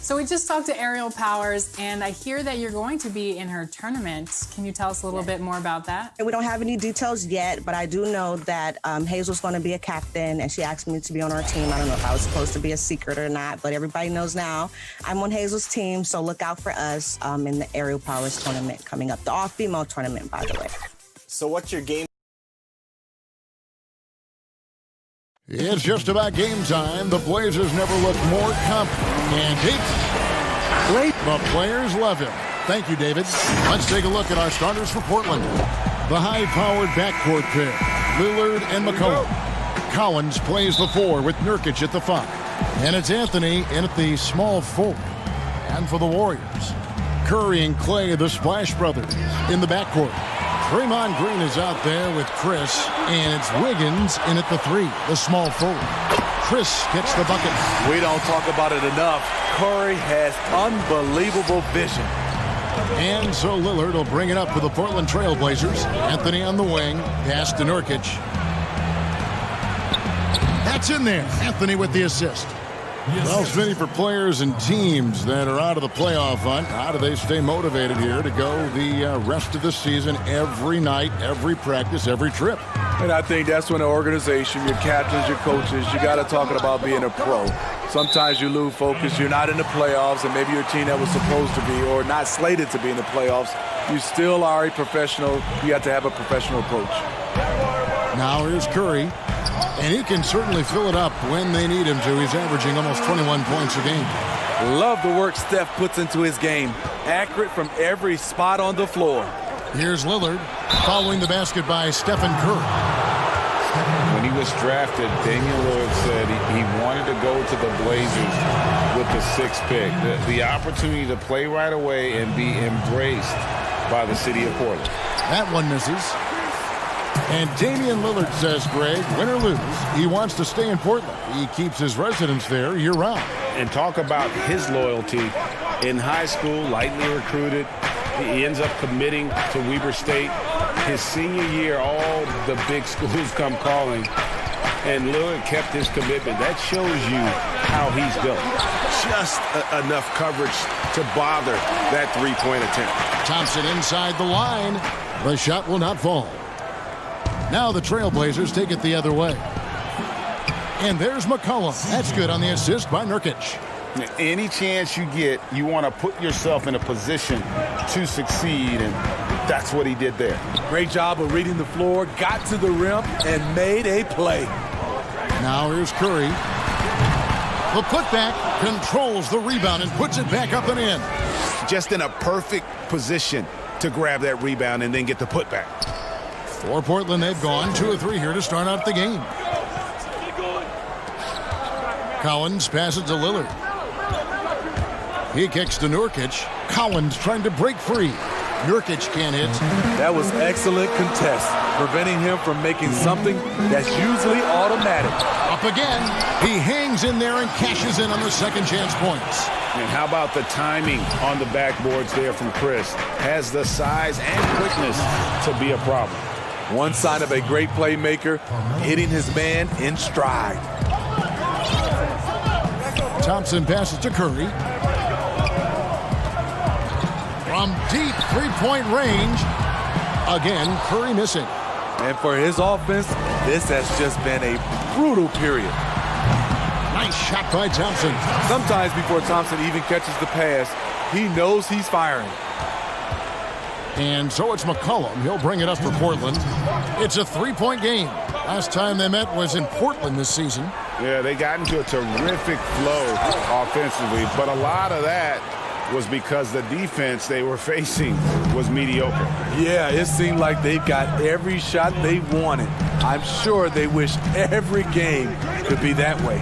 So we just talked to Ariel Powers, and I hear that you're going to be in her tournament. Can you tell us a little bit more about that? We don't have any details yet, but I do know that Hazel's going to be a captain, and she asked me to be on her team. I don't know if I was supposed to be a secret or not, but everybody knows now I'm on Hazel's team, so look out for us in the Ariel Powers tournament coming up, the all-female tournament, by the way. So what's your game? It's just about game time. The Blazers never looked more confident. And the players love him. Thank you, David. Let's take a look at our starters for Portland. The high-powered backcourt pair, Lillard and McCollum. Collins plays the 4 with Nurkic at the 5. And it's Anthony in at the small forward. And for the Warriors, Curry and Clay, the Splash Brothers, in the backcourt. Draymond Green is out there with Chris, and it's Wiggins in at the 3, the small forward. Chris gets the bucket. We don't talk about it enough. Curry has unbelievable vision. And so Lillard will bring it up for the Portland Trail Blazers. Anthony on the wing, pass to Nurkic. That's in there. Anthony with the assist. Well, Smitty, for players and teams that are out of the playoff hunt, how do they stay motivated here to go the rest of the season, every night, every practice, every trip? And I think that's when the organization, your captains, your coaches, you got to talk about being a pro. Sometimes you lose focus. You're not in the playoffs, and maybe your team that was supposed to be or not slated to be in the playoffs, you still are a professional. You have to have a professional approach. Now here's Curry. And he can certainly fill it up when they need him to. He's averaging almost 21 points a game. Love the work Steph puts into his game. Accurate from every spot on the floor. Here's Lillard following the basket by Stephen Curry. When he was drafted, Damian Lillard said he wanted to go to the Blazers with the 6th pick. The opportunity to play right away and be embraced by the city of Portland. That one misses. And Damian Lillard says, Greg, win or lose, he wants to stay in Portland. He keeps his residence there year-round. And talk about his loyalty. In high school, lightly recruited, he ends up committing to Weber State. His senior year, all the big schools come calling, and Lillard kept his commitment. That shows you how he's built. Just enough coverage to bother that three-point attempt. Thompson inside the line. The shot will not fall. Now the Trailblazers take it the other way. And there's McCollum. That's good on the assist by Nurkic. Any chance you get, you want to put yourself in a position to succeed, and that's what he did there. Great job of reading the floor, got to the rim, and made a play. Now here's Curry. The putback controls the rebound and puts it back up and in. Just in a perfect position to grab that rebound and then get the putback. For Portland, they've gone 2 of 3 here to start out the game. Collins passes to Lillard. He kicks to Nurkic. Collins trying to break free. Nurkic can't hit. That was excellent contest, preventing him from making something that's usually automatic. Up again. He hangs in there and cashes in on the second chance points. And how about the timing on the backboards there from Chris? Has the size and quickness to be a problem. One sign of a great playmaker, hitting his man in stride. Thompson passes to Curry. From deep three-point range. Again, Curry missing. And for his offense, this has just been a brutal period. Nice shot by Thompson. Sometimes before Thompson even catches the pass, he knows he's firing. And so it's McCollum. He'll bring it up for Portland. It's a 3-point game. Last time they met was in Portland this season. Yeah, they got into a terrific flow offensively, but a lot of that was because the defense they were facing was mediocre. Yeah, it seemed like they got every shot they wanted. I'm sure they wish every game could be that way.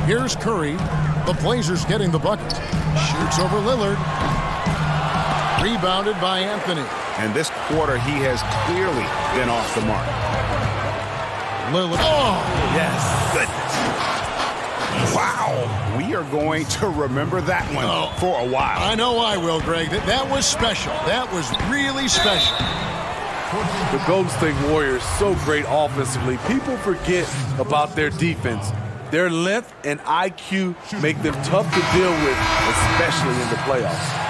Here's Curry. The Blazers getting the bucket. Shoots over Lillard. Rebounded by Anthony. And this quarter, he has clearly been off the mark. Lillard. Oh, yes. Goodness. Wow. We are going to remember that one for a while. I know I will, Greg. That was special. That was really special. The Golden State Warriors so great offensively. People forget about their defense. Their length and IQ make them tough to deal with, especially in the playoffs.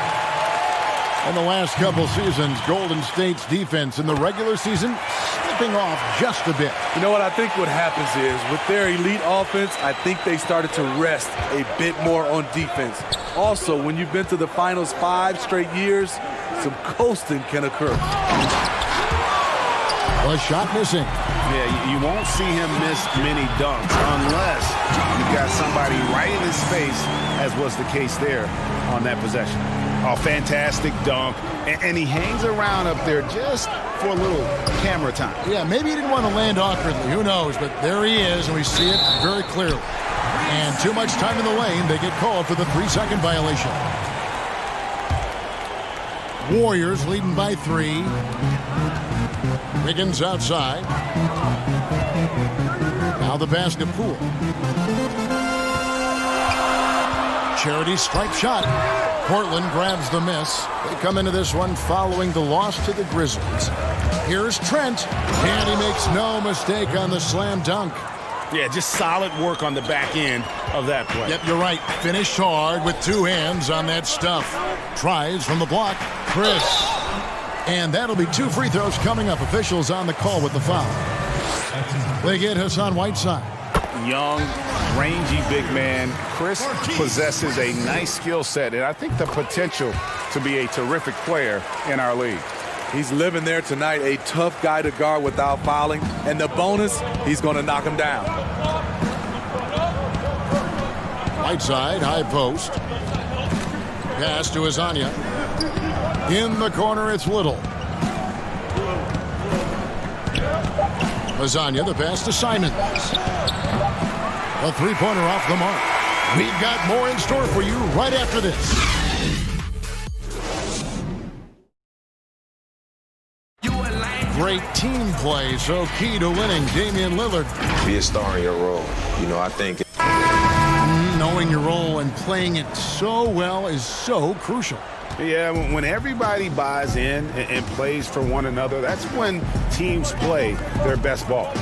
In the last couple seasons, Golden State's defense in the regular season slipping off just a bit. You know what I think what happens is with their elite offense, I think they started to rest a bit more on defense. Also, when you've been to the finals 5 straight years, some coasting can occur. A shot missing. Yeah, you won't see him miss many dunks unless you've got somebody right in his face, as was the case there on that possession. A fantastic dunk, and he hangs around up there just for a little camera time. Yeah, maybe he didn't want to land awkwardly. Who knows? But there he is, and we see it very clearly. And too much time in the lane. They get called for the 3-second violation. Warriors leading by 3. Wiggins outside. Now the basket Poole. Charity stripe shot. Portland grabs the miss. They come into this one following the loss to the Grizzlies. Here's Trent, and he makes no mistake on the slam dunk. Yeah, just solid work on the back end of that play. Yep, you're right. Finished hard with 2 hands on that stuff. Tries from the block. Chris. And that'll be 2 free throws coming up. Officials on the call with the foul. They get Hassan Whiteside. Young, rangy big man. Chris possesses a nice skill set, and I think the potential to be a terrific player in our league. He's living there tonight, a tough guy to guard without fouling. And the bonus, he's going to knock him down. Whiteside, high post. Pass to Azania. In the corner, it's Little. Azania, the pass to Simons. A 3-pointer off the mark. We've got more in store for you right after this. Great team play, so key to winning. Damian Lillard. Be a star in your role. You know, I think knowing your role and playing it so well is so crucial. Yeah, when everybody buys in and plays for one another, that's when teams play their best ball.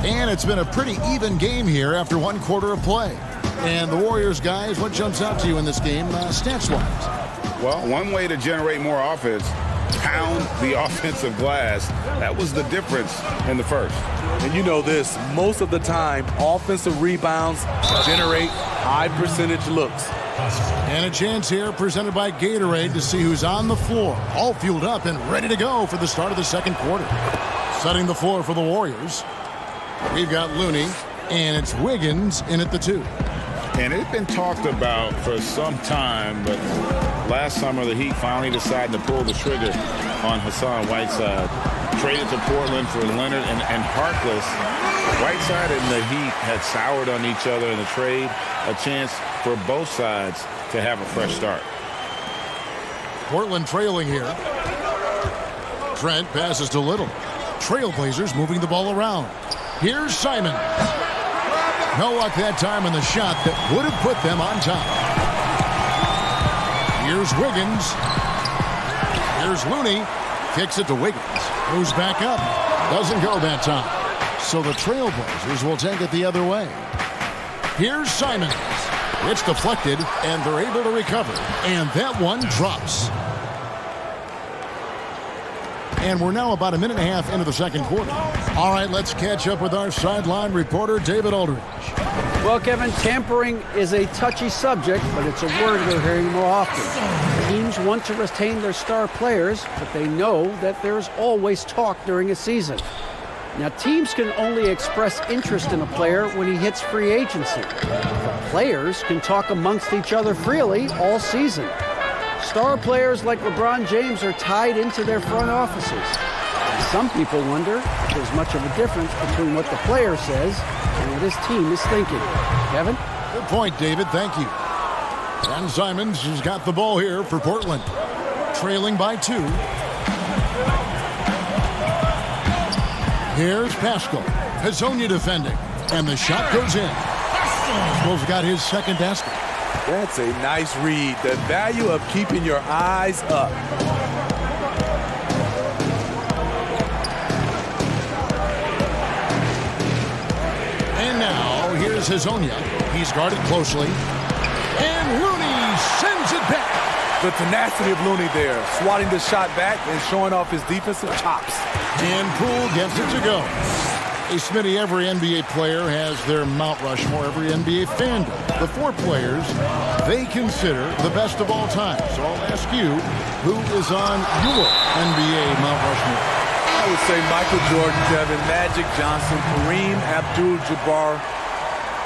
And it's been a pretty even game here after 1 quarter of play. And the Warriors, guys, what jumps out to you in this game, stats-wise? Well, one way to generate more offense, pound the offensive glass. That was the difference in the first. And you know this, most of the time, offensive rebounds generate high percentage looks. And a chance here presented by Gatorade to see who's on the floor, all fueled up and ready to go for the start of the second quarter. Setting the floor for the Warriors. We've got Looney, and it's Wiggins in at the 2. And it's been talked about for some time, but last summer the Heat finally decided to pull the trigger on Hassan Whiteside. Traded to Portland for Leonard and Harkless. Whiteside and the Heat had soured on each other in the trade. A chance for both sides to have a fresh start. Portland trailing here. Trent passes to Little. Trailblazers moving the ball around. Here's Simon. No luck that time on the shot that would have put them on top. Here's Wiggins. Here's Looney. Kicks it to Wiggins. Moves back up. Doesn't go that time. So the Trailblazers will take it the other way. Here's Simons. It's deflected, and they're able to recover. And that one drops. And we're now about a minute and a half into the second quarter. All right, let's catch up with our sideline reporter, David Aldridge. Well, Kevin, tampering is a touchy subject, but it's a word we're hearing more often. Teams want to retain their star players, but they know that there is always talk during a season. Now, teams can only express interest in a player when he hits free agency. But players can talk amongst each other freely all season. Star players like LeBron James are tied into their front offices. And some people wonder if there's much of a difference between what the player says and what his team is thinking. Kevin? Good point, David. Thank you. And Simons has got the ball here for Portland. Trailing by 2. Here's Pascal. Hazonia defending. And the shot goes in. Pascal's got his second basket. That's a nice read. The value of keeping your eyes up. is Hazonia. He's guarded closely. And Looney sends it back. The tenacity of Looney there, swatting the shot back and showing off his defensive chops. And Poole gets it to go. Hey, Smitty, every NBA player has their Mount Rushmore, every NBA fan does. The 4 players they consider the best of all time. So I'll ask you, who is on your NBA Mount Rushmore? I would say Michael Jordan, Devin, Magic Johnson, Kareem Abdul-Jabbar,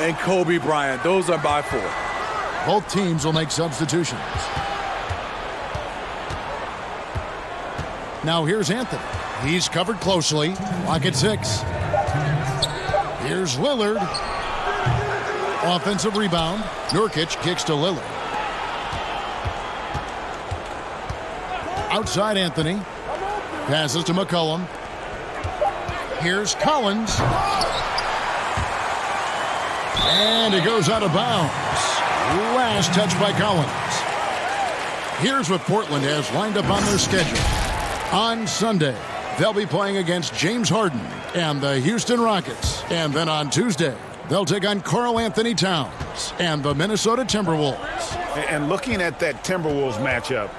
and Kobe Bryant. Those are my 4. Both teams will make substitutions. Now here's Anthony. He's covered closely. Lock at 6. Here's Lillard. Offensive rebound. Nurkic kicks to Lillard. Outside Anthony. Passes to McCollum. Here's Collins. And it goes out of bounds. Last touch by Collins. Here's what Portland has lined up on their schedule. On Sunday, they'll be playing against James Harden and the Houston Rockets. And then on Tuesday, they'll take on Karl Anthony Towns and the Minnesota Timberwolves. And looking at that Timberwolves matchup,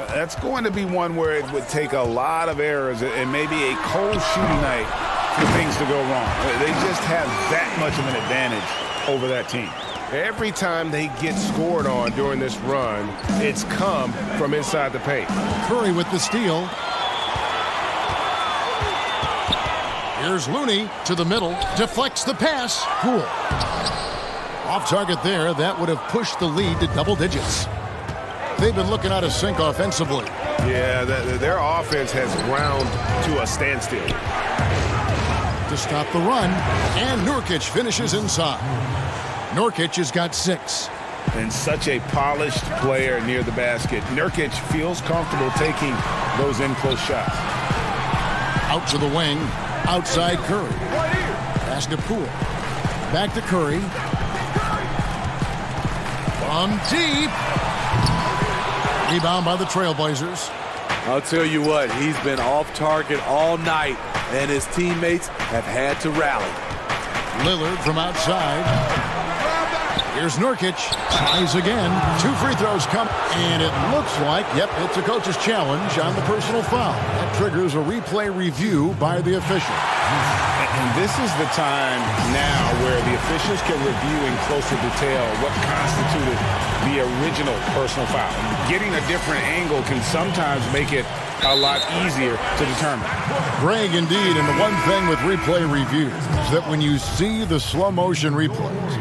that's going to be one where it would take a lot of errors and maybe a cold shooting night for things to go wrong. They just have that much of an advantage over that team. Every time they get scored on during this run, it's come from inside the paint. Curry with the steal. Here's Looney to the middle. Deflects the pass. Cool. Off target there. That would have pushed the lead to double digits. They've been looking out of sync offensively. Yeah, their offense has ground to a standstill. To stop the run. And Nurkic finishes inside. Nurkic has got 6. And such a polished player near the basket. Nurkic feels comfortable taking those in-close shots. Out to the wing. Outside Curry. Pass to Poole. Back to Curry. From deep. Rebound by the Trailblazers. I'll tell you what, he's been off target all night, and his teammates have had to rally. Lillard from outside. Here's Nurkic. Ties again. 2 free throws come. And it looks like, yep, it's a coach's challenge on the personal foul. That triggers a replay review by the official. And this is the time now where the officials can review in closer detail what constituted the original personal foul. Getting a different angle can sometimes make it a lot easier to determine. Greg, indeed, and the one thing with replay review is that when you see the slow motion replays,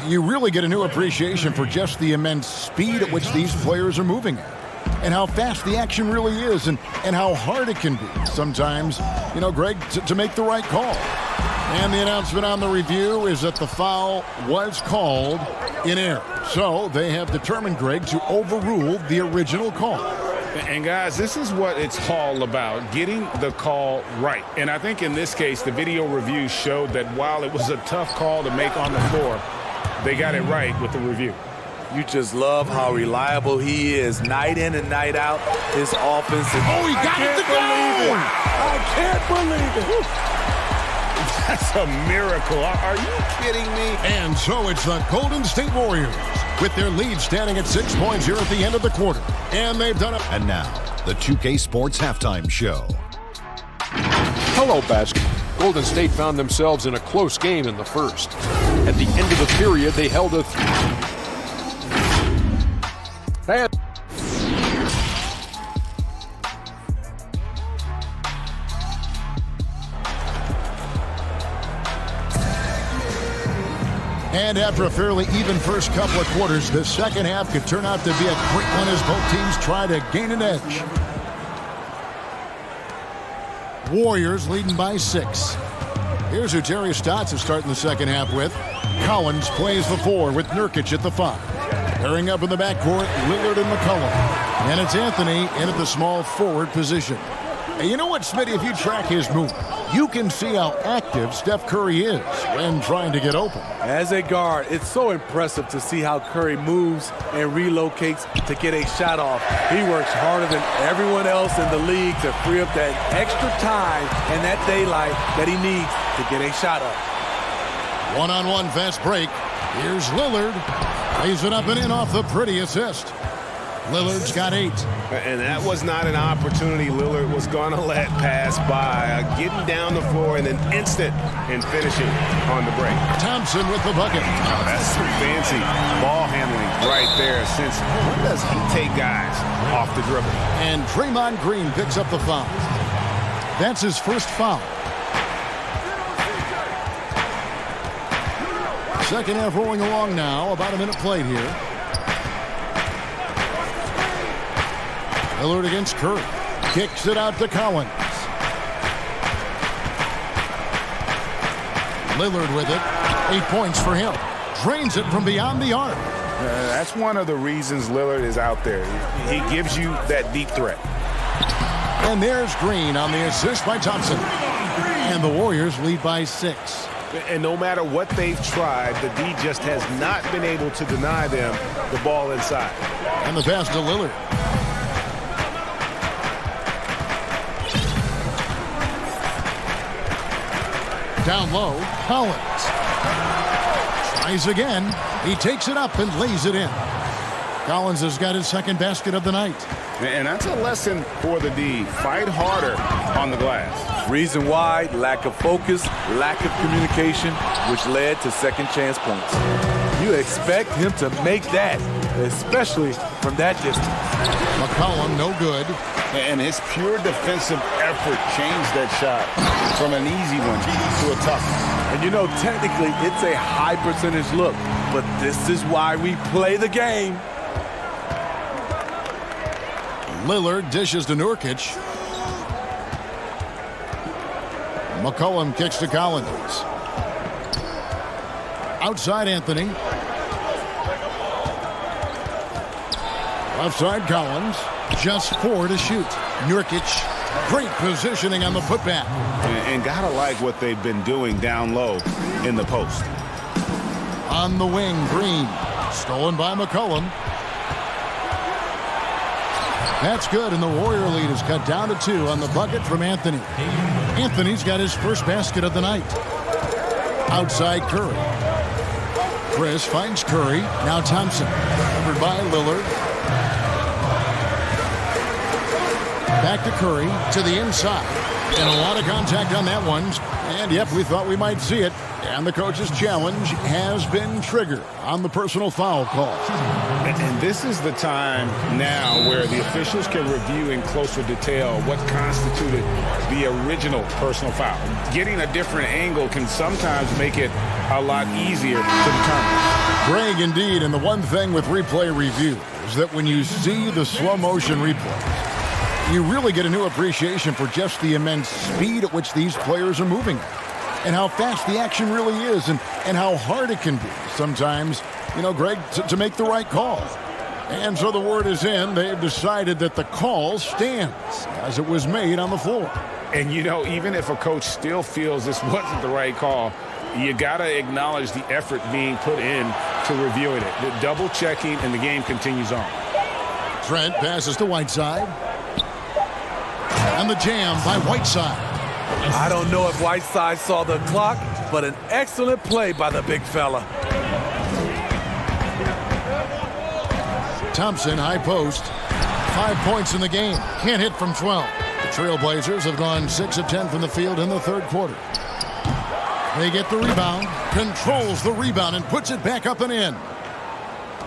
you really get a new appreciation for just the immense speed at which these players are moving at. And how fast the action really is, and how hard it can be sometimes, you know, Greg, to make the right call. And the announcement on the review is that the foul was called in error. So they have determined, Greg, to overrule the original call. And guys, this is what it's all about, getting the call right. And I think in this case, the video review showed that while it was a tough call to make on the floor, they got it right with the review. You just love how reliable he is night in and night out. His offense. He got it to go! I can't believe it. That's a miracle. Are you kidding me? And so it's the Golden State Warriors with their lead standing at 6 points here at the end of the quarter. And they've done it. And now, the 2K Sports Halftime Show. Hello, basketball. Golden State found themselves in a close game in the first. At the end of the period, they held a bad. And after a fairly even first couple of quarters, the second half could turn out to be a great one as both teams try to gain an edge. Warriors leading by 6. Here's who Terry Stotts is starting the second half with. Collins plays the 4 with Nurkic at the 5. Pairing up in the backcourt, Lillard and McCollum. And it's Anthony in at the small forward position. And you know what, Smitty, if you track his move, you can see how active Steph Curry is when trying to get open. As a guard, it's so impressive to see how Curry moves and relocates to get a shot off. He works harder than everyone else in the league to free up that extra time and that daylight that he needs to get a shot off. One-on-one fast break. Here's Lillard. Lays it up and in off the pretty assist. Lillard's got 8. And that was not an opportunity Lillard was going to let pass by. Getting down the floor in an instant and finishing on the break. Thompson with the bucket. Oh, that's some fancy ball handling right there, since when does he take guys off the dribble? And Draymond Green picks up the foul. That's his first foul. Second half rolling along now. About a minute played here. Lillard against Curry. Kicks it out to Collins. Lillard with it. 8 points for him. Drains it from beyond the arc. That's one of the reasons Lillard is out there. He gives you that deep threat. And there's Green on the assist by Thompson. And the Warriors lead by 6. And no matter what they've tried, the D just has not been able to deny them the ball inside. And the pass to Lillard. Down low, Collins. Tries again. He takes it up and lays it in. Collins has got his second basket of the night. And that's a lesson for the D. Fight harder on the glass. Reason why: lack of focus, lack of communication, which led to second chance points. You expect him to make that, especially from that distance. McCollum, no good. And his pure defensive effort changed that shot from an easy one to a tough one. And you know, technically, it's a high percentage look, but this is why we play the game. Lillard dishes to Nurkic. McCollum kicks to Collins. Outside Anthony. Left side Collins. Just 4 to shoot. Nurkic, great positioning on the putback. And gotta like what they've been doing down low in the post. On the wing, Green. Stolen by McCollum. That's good, and the Warrior lead is cut down to 2 on the bucket from Anthony. Anthony's got his first basket of the night. Outside Curry. Chris finds Curry. Now Thompson. Covered by Lillard. Back to Curry, to the inside. And a lot of contact on that one. And, yep, we thought we might see it. And the coach's challenge has been triggered on the personal foul call. And this is the time now where the officials can review in closer detail what constituted the original personal foul. Getting a different angle can sometimes make it a lot easier to determine. Greg, indeed, and the one thing with replay review is that when you see the slow motion replays, you really get a new appreciation for just the immense speed at which these players are moving and how fast the action really is and how hard it can be sometimes, you know, Greg, to make the right call. And so the word is in. They've decided that the call stands as it was made on the floor. And, you know, even if a coach still feels this wasn't the right call, you got to acknowledge the effort being put in to reviewing it. The double checking, and the game continues on. Trent passes to Whiteside. And the jam by Whiteside. I don't know if Whiteside saw the clock, but an excellent play by the big fella. Thompson, high post. 5 points in the game. Can't hit from 12. The Trailblazers have gone 6 of 10 from the field in the third quarter. They get the rebound, controls the rebound, and puts it back up and in.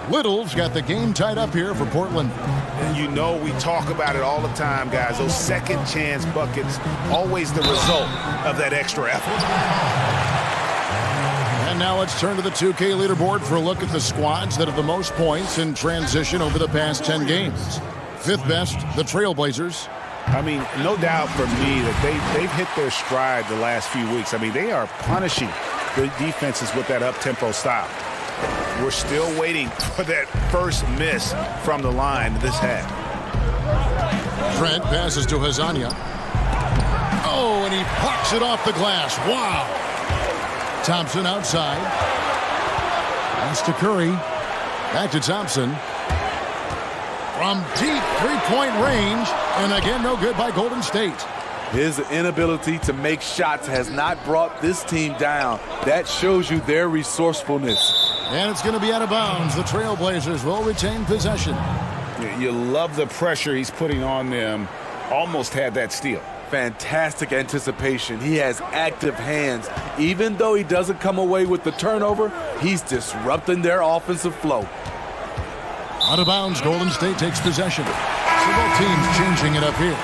Little's got the game tied up here for Portland. And you know we talk about it all the time, guys. Those second chance buckets, always the result of that extra effort. And now let's turn to the 2K leaderboard for a look at the squads that have the most points in transition over the past 10 games. Fifth best, the Trailblazers. I mean, no doubt for me that they've hit their stride the last few weeks. I mean, they are punishing the defenses with that up-tempo style. We're still waiting for that first miss from the line this half. Trent passes to Hassania. Oh, and he plucks it off the glass. Wow. Thompson outside. Pass to Curry. Back to Thompson. From deep three-point range. And again, no good by Golden State. His inability to make shots has not brought this team down. That shows you their resourcefulness. And it's going to be out of bounds. The Trailblazers will retain possession. You love the pressure he's putting on them. Almost had that steal. Fantastic anticipation. He has active hands. Even though he doesn't come away with the turnover, he's disrupting their offensive flow. Out of bounds, Golden State takes possession. So both teams changing it up here.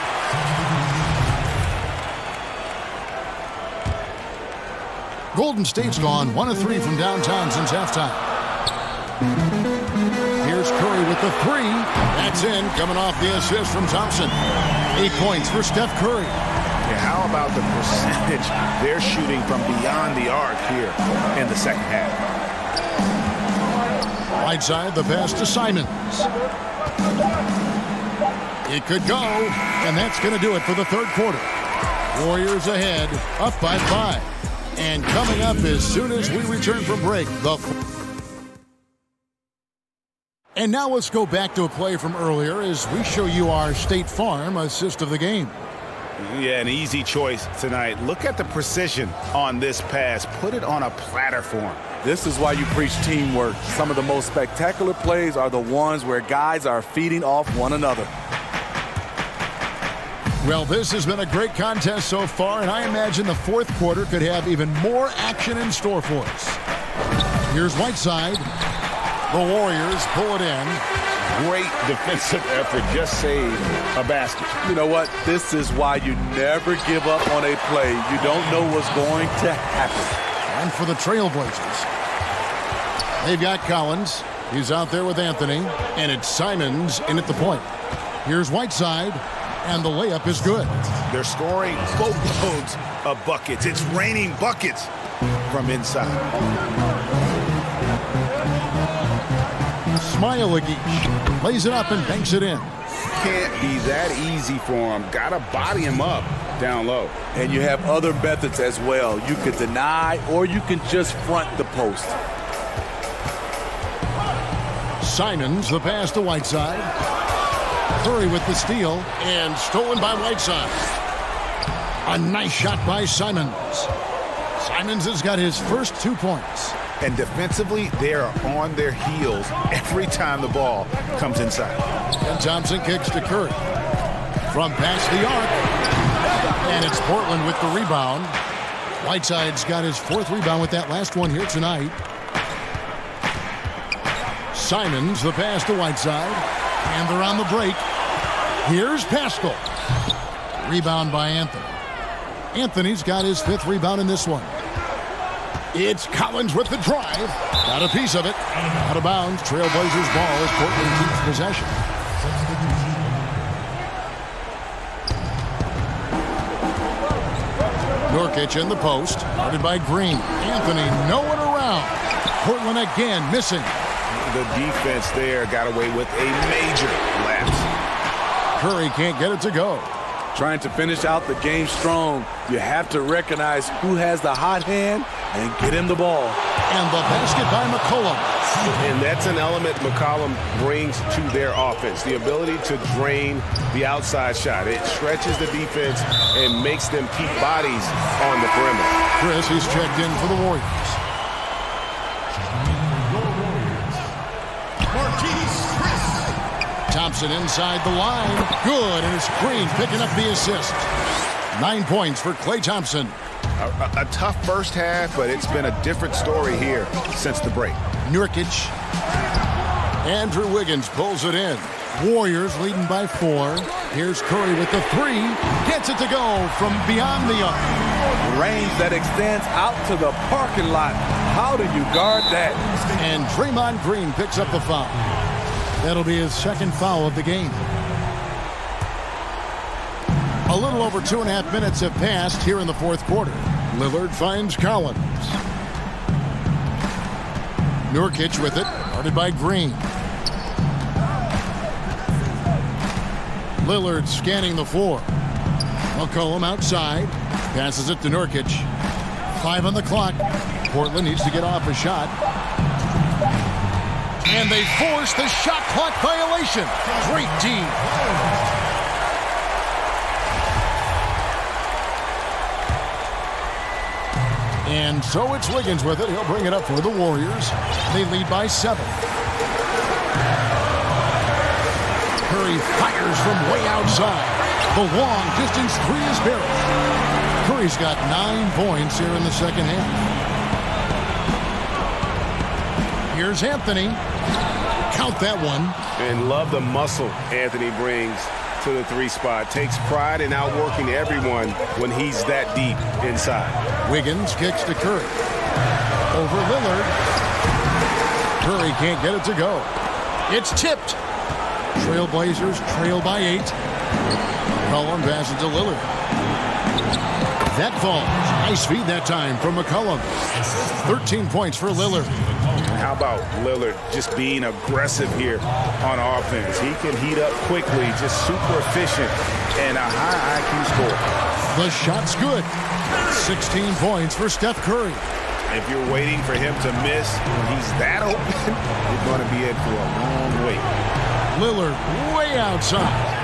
Golden State's gone 1 of 3 from downtown since halftime. Here's Curry with the 3. That's in, coming off the assist from Thompson. 8 points for Steph Curry. Yeah, how about the percentage they're shooting from beyond the arc here in the second half? Whiteside, the pass to Simons. It could go, and that's going to do it for the third quarter. Warriors ahead, up by 5. And coming up as soon as we return from break, And now let's go back to a play from earlier as we show you our State Farm assist of the game. Yeah, an easy choice tonight. Look at the precision on this pass. Put it on a platter for him. This is why you preach teamwork. Some of the most spectacular plays are the ones where guys are feeding off one another. Well, this has been a great contest so far, and I imagine the fourth quarter could have even more action in store for us. Here's Whiteside. The Warriors pull it in. Great defensive effort. Just saved a basket. You know what? This is why you never give up on a play. You don't know what's going to happen. And for the Trailblazers, they've got Collins. He's out there with Anthony, and it's Simons in at the point. Here's Whiteside. And the layup is good. They're scoring boatloads of buckets. It's raining buckets from inside. Smailagic lays it up and banks it in. Can't be that easy for him. Gotta body him up down low. And you have other methods as well. You could deny or you can just front the post. Simons, the pass to Whiteside. Curry with the steal, and stolen by Whiteside. A nice shot by Simons. Simons has got his first 2 points. And defensively, they are on their heels every time the ball comes inside. And Thompson kicks to Curry. From past the arc. And it's Portland with the rebound. Whiteside's got his 4th rebound with that last one here tonight. Simons, the pass to Whiteside. And they're on the break. Here's Pascal. Rebound by Anthony. Anthony's got his 5th rebound in this one. It's Collins with the drive. Got a piece of it. Out of bounds. Trailblazers ball as Portland keeps possession. Nurkic in the post. Guarded by Green. Anthony nowhere around. Portland again missing. The defense there got away with a major lapse. Curry can't get it to go. Trying to finish out the game strong, you have to recognize who has the hot hand and get him the ball. And the basket by McCollum. And that's an element McCollum brings to their offense, the ability to drain the outside shot. It stretches the defense and makes them keep bodies on the perimeter. Chris is checked in for the Warriors. Thompson inside the line. Good, and it's Green picking up the assist. 9 points for Klay Thompson. A tough first half, but it's been a different story here since the break. Nurkic. Andrew Wiggins pulls it in. Warriors leading by 4. Here's Curry with the 3. Gets it to go from beyond the arc. Range that extends out to the parking lot. How do you guard that? And Draymond Green picks up the foul. That'll be his 2nd foul of the game. A little over 2.5 minutes have passed here in the 4th quarter. Lillard finds Collins. Nurkic with it, guarded by Green. Lillard scanning the floor. McCollum outside, passes it to Nurkic. 5 on the clock. Portland needs to get off a shot. And they force the shot clock violation. Great team. And so it's Wiggins with it. He'll bring it up for the Warriors. They lead by 7. Curry fires from way outside. The long distance three is buried. Curry's got 9 points here in the second half. Here's Anthony. Count that one. And love the muscle Anthony brings to the 3 spot. Takes pride in outworking everyone when he's that deep inside. Wiggins kicks to Curry. Over Lillard. Curry can't get it to go. It's tipped. Trailblazers trail by 8. McCollum passes to Lillard. That falls. Nice feed that time from McCollum. 13 points for Lillard. How about Lillard just being aggressive here on offense? He can heat up quickly, just super efficient, and a high IQ score. The shot's good. 16 points for Steph Curry. If you're waiting for him to miss when he's that open, you're going to be in for a long wait. Lillard way outside.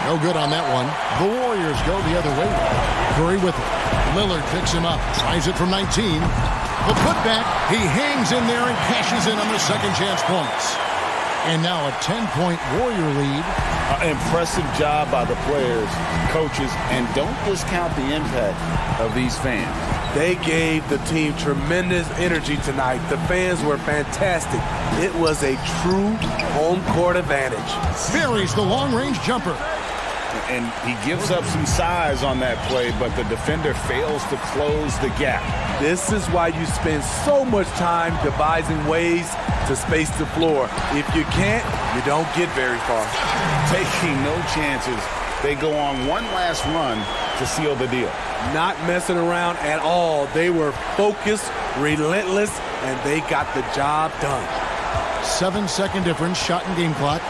No good on that one. The Warriors go the other way. Curry with it. Lillard picks him up. Tries it from 19. The putback. He hangs in there and cashes in on the second chance points. And now a 10-point Warrior lead. Impressive job by the players, coaches, and don't discount the impact of these fans. They gave the team tremendous energy tonight. The fans were fantastic. It was a true home court advantage. Buries the long-range jumper. And he gives up some size on that play, but the defender fails to close the gap. This is why you spend so much time devising ways to space the floor. If you can't, you don't get very far. Taking no chances, they go on one last run to seal the deal. Not messing around at all. They were focused, relentless, and they got the job done. 7-second difference, shot and game clock.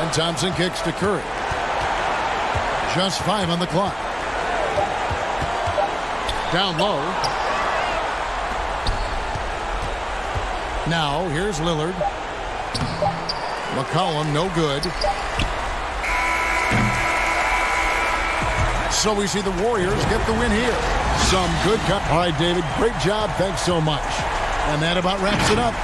And Thompson kicks to Curry. Just 5 on the clock. Down low. Now, here's Lillard. McCollum, no good. So we see the Warriors get the win here. Some good cut. All right, David, great job. Thanks so much. And that about wraps it up.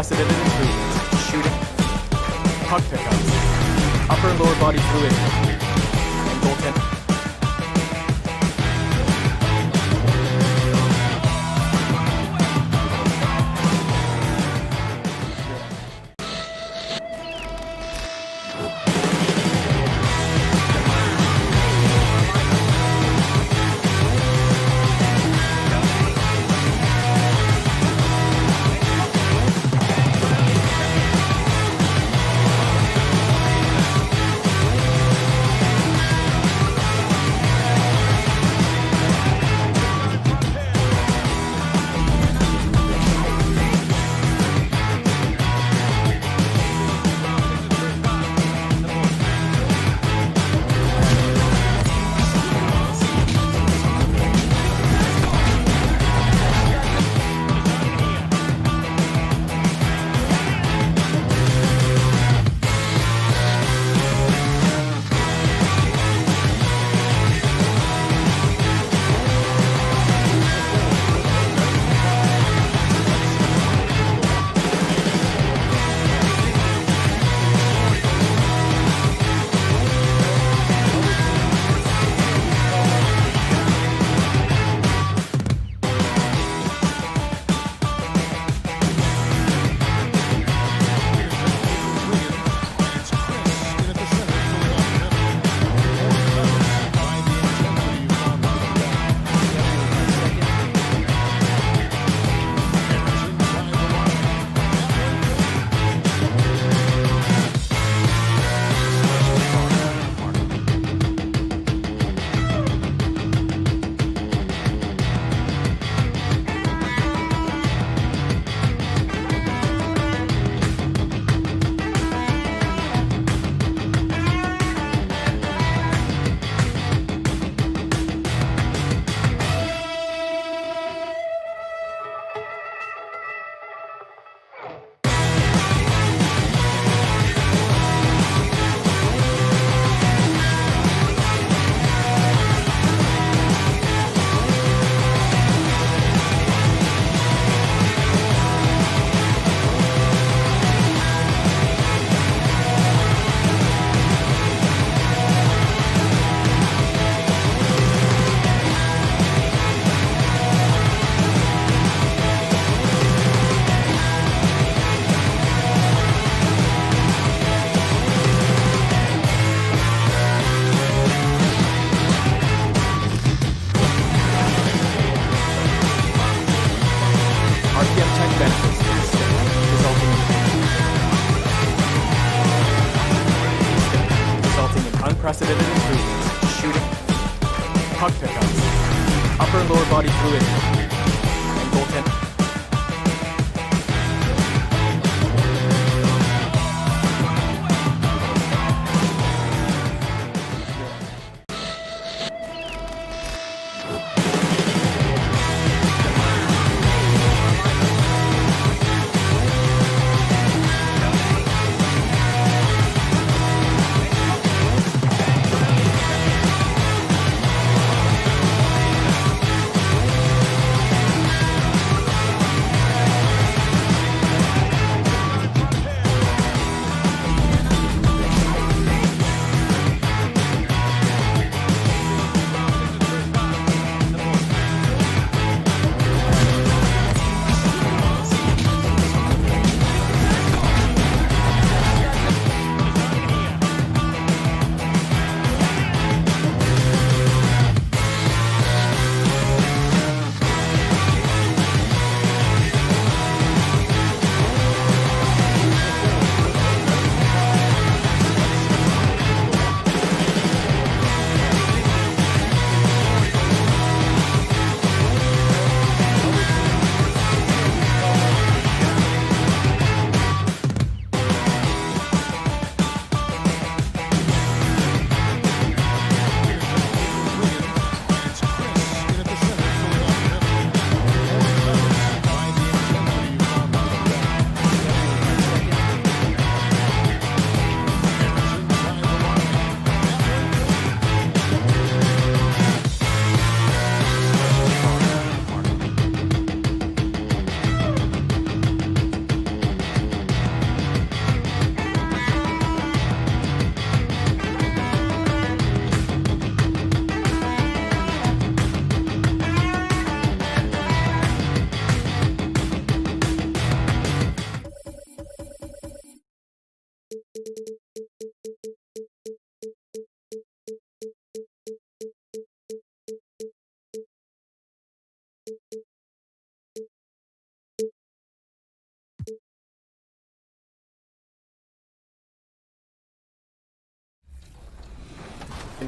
unprecedented improvements, shooting, puck pickups, upper and lower body fluidity, and goaltending. Unprecedented improvements, shooting, puck pickups, upper and lower body fluidity, and goaltending.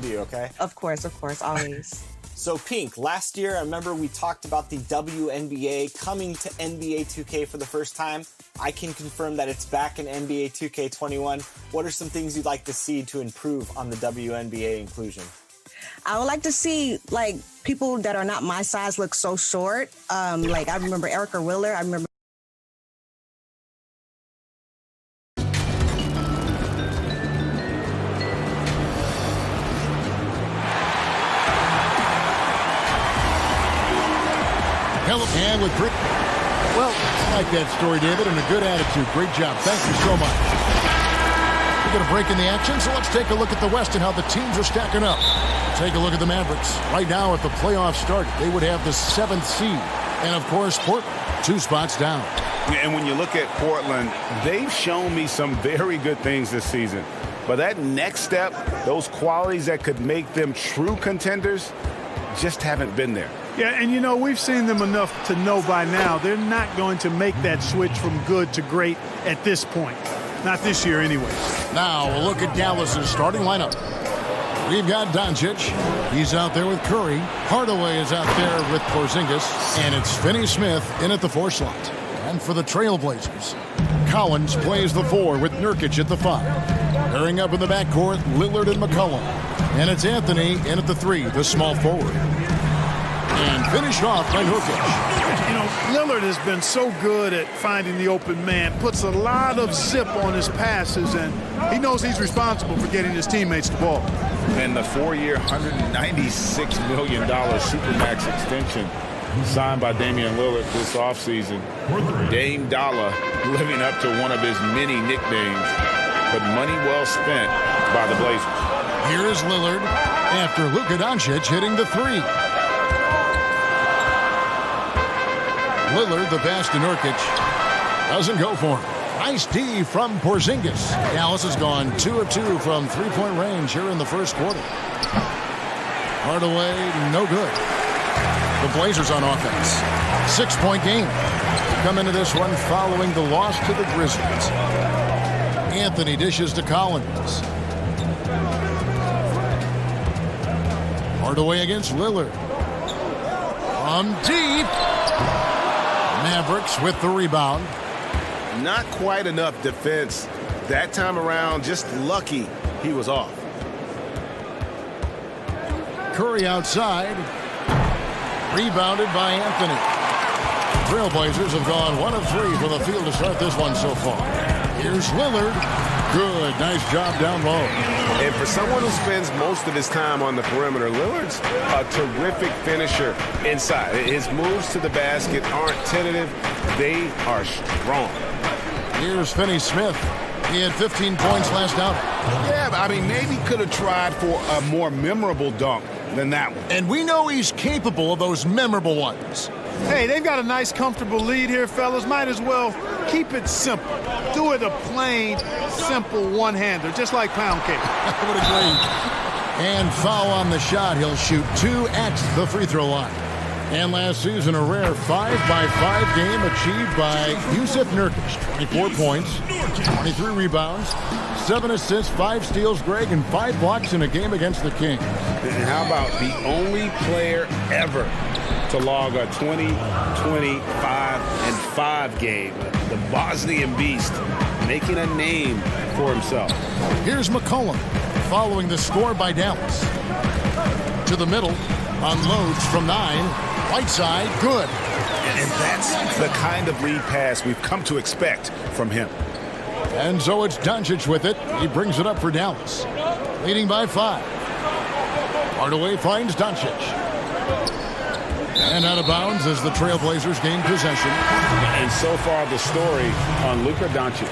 to you, okay? Of course, always. So, Pink, last year, I remember we talked about the WNBA coming to NBA 2K for the first time. I can confirm that it's back in NBA 2K21. What are some things you'd like to see to improve on the WNBA inclusion? I would like to see, like, people that are not my size look so short. Like, I remember Erica Willer. I remember and with Brick. Well, I like that story, David, and a good attitude. Great job. Thank you so much. We're going to break in the action, so let's take a look at the West and how the teams are stacking up. Take a look at the Mavericks. Right now, if the playoffs started, they would have the 7th seed. And, of course, Portland, 2 spots down. And when you look at Portland, they've shown me some very good things this season. But that next step, those qualities that could make them true contenders, just haven't been there. Yeah, and you know, we've seen them enough to know by now they're not going to make that switch from good to great at this point. Not this year anyway. Now we'll look at Dallas's starting lineup. We've got Doncic. He's out there with Curry. Hardaway is out there with Porzingis. And it's Finney Smith in at the 4 slot. And for the Trailblazers, Collins plays the 4 with Nurkic at the 5. Pairing up in the backcourt, Lillard and McCollum. And it's Anthony in at the 3, the small forward. And finished off by Nurkic. You know, Lillard has been so good at finding the open man, puts a lot of zip on his passes, and he knows he's responsible for getting his teammates the ball. And the 4-year, $196 million Supermax extension signed by Damian Lillard this offseason. Dame Dollar living up to one of his many nicknames, but money well spent by the Blazers. Here's Lillard after Luka Doncic hitting the 3. Lillard, the pass to Nurkic, doesn't go for him. Nice D from Porzingis. Dallas has gone 2 of 2 from 3-point range here in the first quarter. Hardaway, no good. The Blazers on offense. 6-point game. Come into this one following the loss to the Grizzlies. Anthony dishes to Collins. Hardaway against Lillard. From deep. Mavericks with the rebound. Not quite enough defense that time around. Just lucky he was off. Curry outside. Rebounded by Anthony. Trailblazers have gone 1 of 3 from the field to start this one so far. Here's Lillard. Good. Nice job down low. And for someone who spends most of his time on the perimeter, Lillard's a terrific finisher inside. His moves to the basket aren't tentative. They are strong. Here's Finney Smith. He had 15 points last outing. Yeah, but I mean, maybe could have tried for a more memorable dunk than that one. And we know he's capable of those memorable ones. Hey, they've got a nice, comfortable lead here, fellas. Might as well keep it simple. Do it a plain, simple one-hander, just like pound cake. I would agree. And foul on the shot. He'll shoot 2 at the free throw line. And last season, a rare 5-by-5 game achieved by Yusuf Nurkic. 24 points, 23 rebounds, 7 assists, 5 steals, Greg, and 5 blocks in a game against the Kings. And how about the only player ever to log a 20, 25, and 5 game, the Bosnian Beast, making a name for himself. Here's McCollum following the score by Dallas. To the middle, unloads from 9. Whiteside, good. And that's the kind of lead pass we've come to expect from him. And so it's Doncic with it. He brings it up for Dallas. Leading by 5. Hardaway finds Doncic. And out of bounds as the Trailblazers gain possession. And so far the story on Luka Doncic.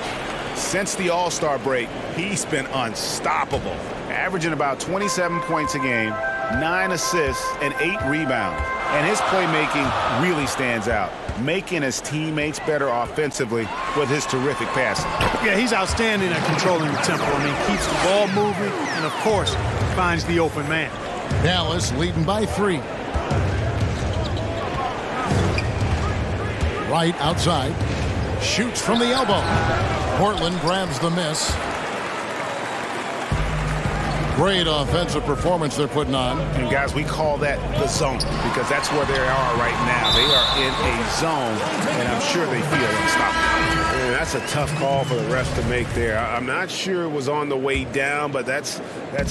Since the All-Star break, he's been unstoppable. Averaging about 27 points a game, 9 assists, and 8 rebounds. And his playmaking really stands out, making his teammates better offensively with his terrific passing. Yeah, he's outstanding at controlling the tempo. I mean, keeps the ball moving and, of course, finds the open man. Dallas leading by 3. Right outside. Shoots from the elbow. Portland grabs the miss. Great offensive performance they're putting on. And guys, we call that the zone because that's where they are right now. They are in a zone, and I'm sure they feel unstoppable. Man, that's a tough call for the refs to make there. I'm not sure it was on the way down, but that's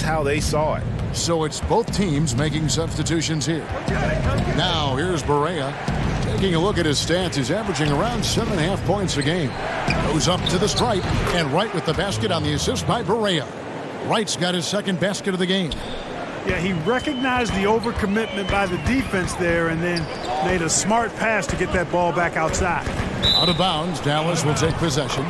how they saw it. So it's both teams making substitutions here. Now here's Barea. Taking a look at his stats, he's averaging around 7.5 points a game. Goes up to the stripe, and Wright with the basket on the assist by Barea. Wright's got his second basket of the game. Yeah, he recognized the overcommitment by the defense there and then made a smart pass to get that ball back outside. Out of bounds, Dallas will take possession.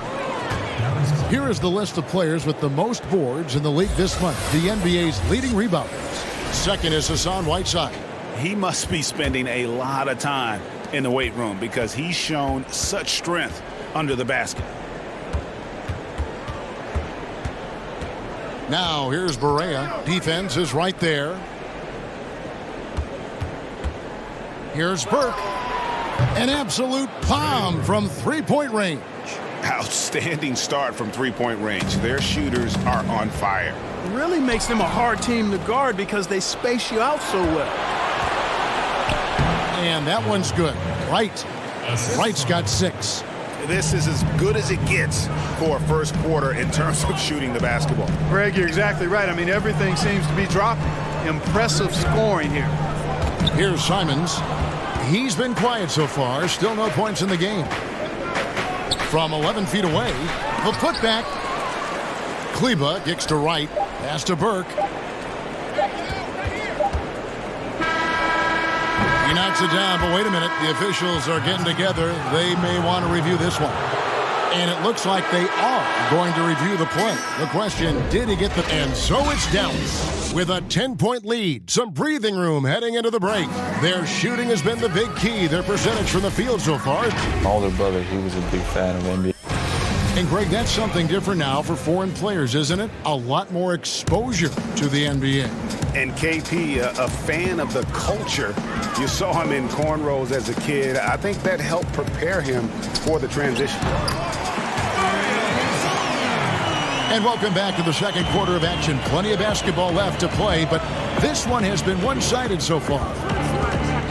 Here is the list of players with the most boards in the league this month. The NBA's leading rebounders. Second is Hassan Whiteside. He must be spending a lot of time in the weight room because he's shown such strength under the basket. Now here's Barea. Defense is right there. Here's Burke. An absolute bomb from three-point range. Outstanding start from three-point range. Their shooters are on fire. It really makes them a hard team to guard because they space you out so well. And that one's good. Wright's got 6. This is as good as it gets for a first quarter in terms of shooting the basketball. Greg, you're exactly right. I mean, everything seems to be dropping. Impressive scoring here. Here's Simons. He's been quiet so far. Still no points in the game. From 11 feet away, the putback. Kleba kicks to Wright. Pass to Burke. He knocks it down, but wait a minute. The officials are getting together. They may want to review this one. And it looks like they are going to review the play. The question, did he get the... And so it's Dallas with a 10-point lead. Some breathing room heading into the break. Their shooting has been the big key. Their percentage from the field so far. My older brother, he was a big fan of NBA. And Greg, that's something different now for foreign players, isn't it? A lot more exposure to the NBA. And KP, a fan of the culture. You saw him in cornrows as a kid. I think that helped prepare him for the transition. And welcome back to the second quarter of action. Plenty of basketball left to play, but this one has been one-sided so far.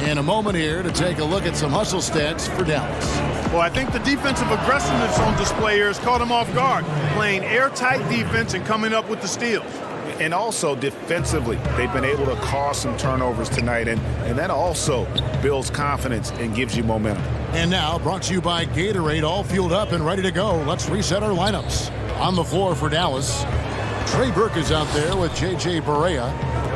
In a moment here to take a look at some hustle stats for Dallas. Well, I think the defensive aggressiveness on display here has caught him off guard, playing airtight defense and coming up with the steals. And also defensively, they've been able to cause some turnovers tonight, and that also builds confidence and gives you momentum. And now, brought to you by Gatorade, all fueled up and ready to go. Let's reset our lineups. On the floor for Dallas, Trey Burke is out there with J.J. Barea.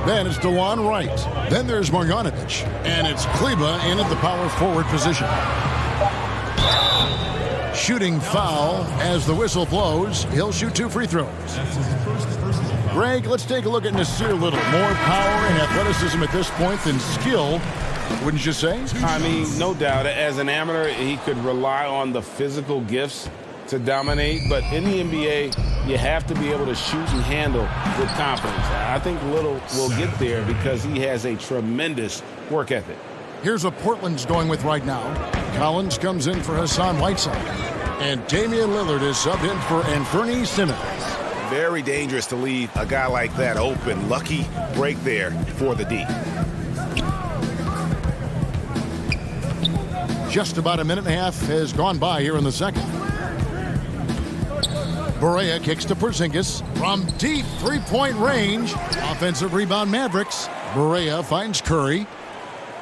Then it's DeJuan Wright. Then there's Marjanovic. And it's Kleba in at the power forward position. Shooting foul as the whistle blows. He'll shoot 2 free throws. Greg, let's take a look at Nasir Little. More power and athleticism at this point than skill, wouldn't you say? I mean, no doubt. As an amateur, he could rely on the physical gifts to dominate. But in the NBA, you have to be able to shoot and handle with confidence. I think Little will get there because he has a tremendous work ethic. Here's what Portland's going with right now. Collins comes in for Hassan Whiteside. And Damian Lillard is subbed in for Anthony Simmons. Very dangerous to leave a guy like that open. Lucky break there for the D. Just about a minute and a half has gone by here in the second. Barea kicks to Porzingis from deep three-point range. Offensive rebound Mavericks. Barea finds Curry.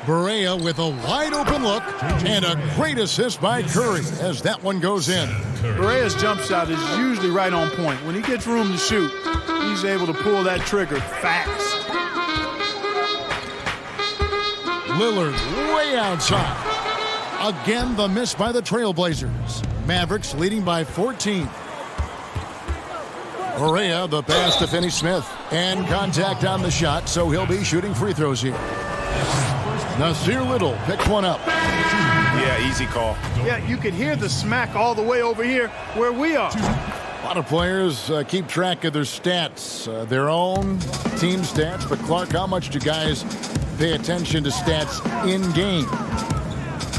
Barea with a wide-open look and a great assist by Curry as that one goes in. Barea's jump shot is usually right on point. When he gets room to shoot, he's able to pull that trigger fast. Lillard way outside. Again, the miss by the Trailblazers. Mavericks leading by 14. Barea, the pass to Finney-Smith. And contact on the shot, so he'll be shooting free throws here. Nasir Little picked one up. Yeah, easy call. Yeah, you could hear the smack all the way over here where we are. A lot of players keep track of their stats, their own team stats. But Clark, how much do guys pay attention to stats in game?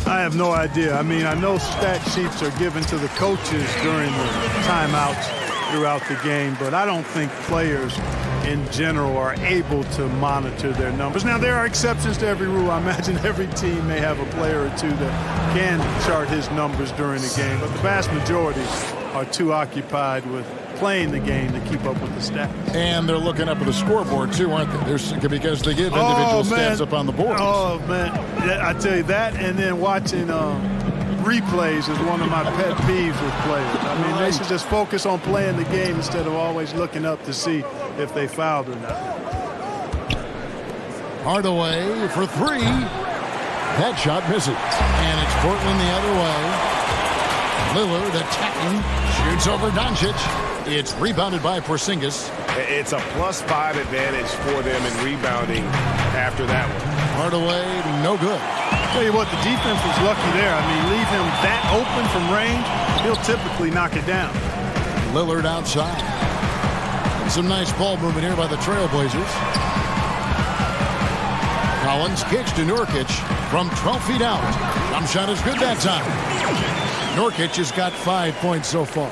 I have no idea. I mean, I know stat sheets are given to the coaches during the timeouts throughout the game, but I don't think players in general are able to monitor their numbers. Now, there are exceptions to every rule. I imagine every team may have a player or two that can chart his numbers during the game, but the vast majority are too occupied with playing the game to keep up with the stats. And they're looking up at the scoreboard, too, aren't they? Because they give individual stats up on the board. Oh, man. I tell you that, and then watching replays is one of my pet peeves with players. I mean, they should just focus on playing the game instead of always looking up to see if they fouled or not. Hardaway for three. That shot misses. And it's Portland the other way. Lillard attacking. Shoots over Doncic. It's rebounded by Porzingis. It's a +5 advantage for them in rebounding after that one. Hardaway, no good. Tell you what, the defense was lucky there. I mean, leave him that open from range, he'll typically knock it down. Lillard outside. Some nice ball movement here by the Trailblazers. Collins kicks to Nurkic from 12 feet out. Jump shot is good that time. Nurkic has got 5 points so far.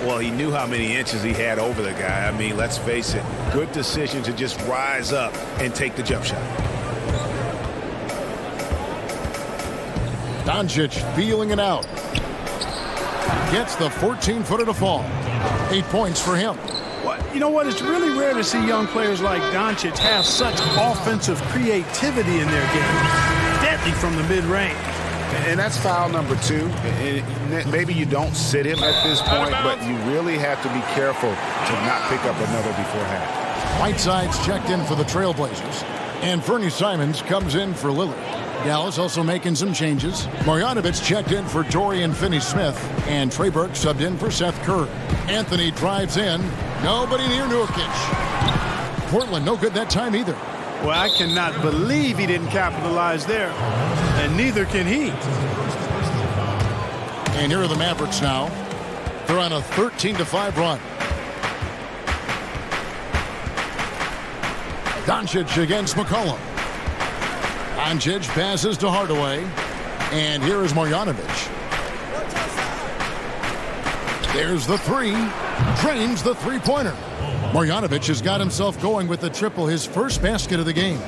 Well, he knew how many inches he had over the guy. I mean, let's face it, good decision to just rise up and take the jump shot. Doncic feeling it out. Gets the 14-footer to fall. 8 points for him. You know what? It's really rare to see young players like Doncic have such offensive creativity in their game. Deadly from the mid-range. And that's foul number 2. Maybe you don't sit him at this point, but you really have to be careful to not pick up another before half. Whiteside's checked in for the Trailblazers. And Fernie Simons comes in for Lillard. Dallas also making some changes. Marjanovic checked in for Dorian Finney-Smith. And Trey Burke subbed in for Seth Curry. Anthony drives in. Nobody near Nurkic. Portland no good that time either. Well, I cannot believe he didn't capitalize there. And neither can he. And here are the Mavericks now. They're on a 13-5 run. Doncic against McCollum. Doncic passes to Hardaway. And here is Marjanovic. There's the three. Drains the three-pointer. Marjanovic has got himself going with the triple, his first basket of the game.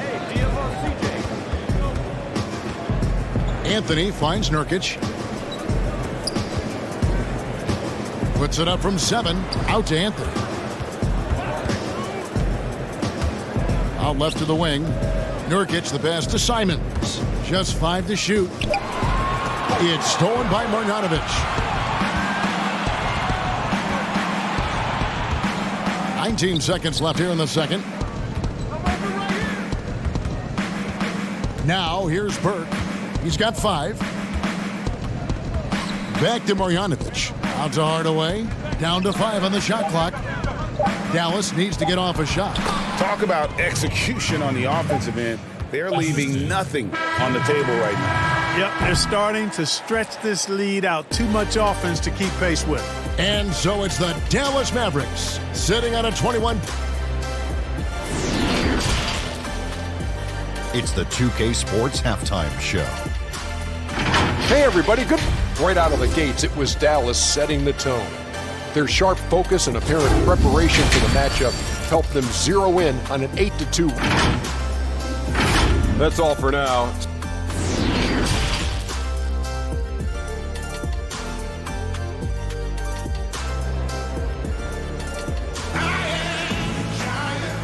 Anthony finds Nurkic. Puts it up from 7. Out to Anthony. Out left to the wing. Nurkic the pass to Simons. Just 5 to shoot. It's stolen by Marjanovic. 19 seconds left here in the second. Now here's Burke. He's got 5. Back to Marjanovic. Out to Hardaway. Down to 5 on the shot clock. Dallas needs to get off a shot. Talk about execution on the offensive end. They're leaving nothing on the table right now. Yep, they're starting to stretch this lead out. Too much offense to keep pace with. And so it's the Dallas Mavericks sitting on a 21. It's the 2K Sports Halftime Show. Hey everybody, good. Right out of the gates, it was Dallas setting the tone. Their sharp focus and apparent preparation for the matchup helped them zero in on an 8-2. That's all for now.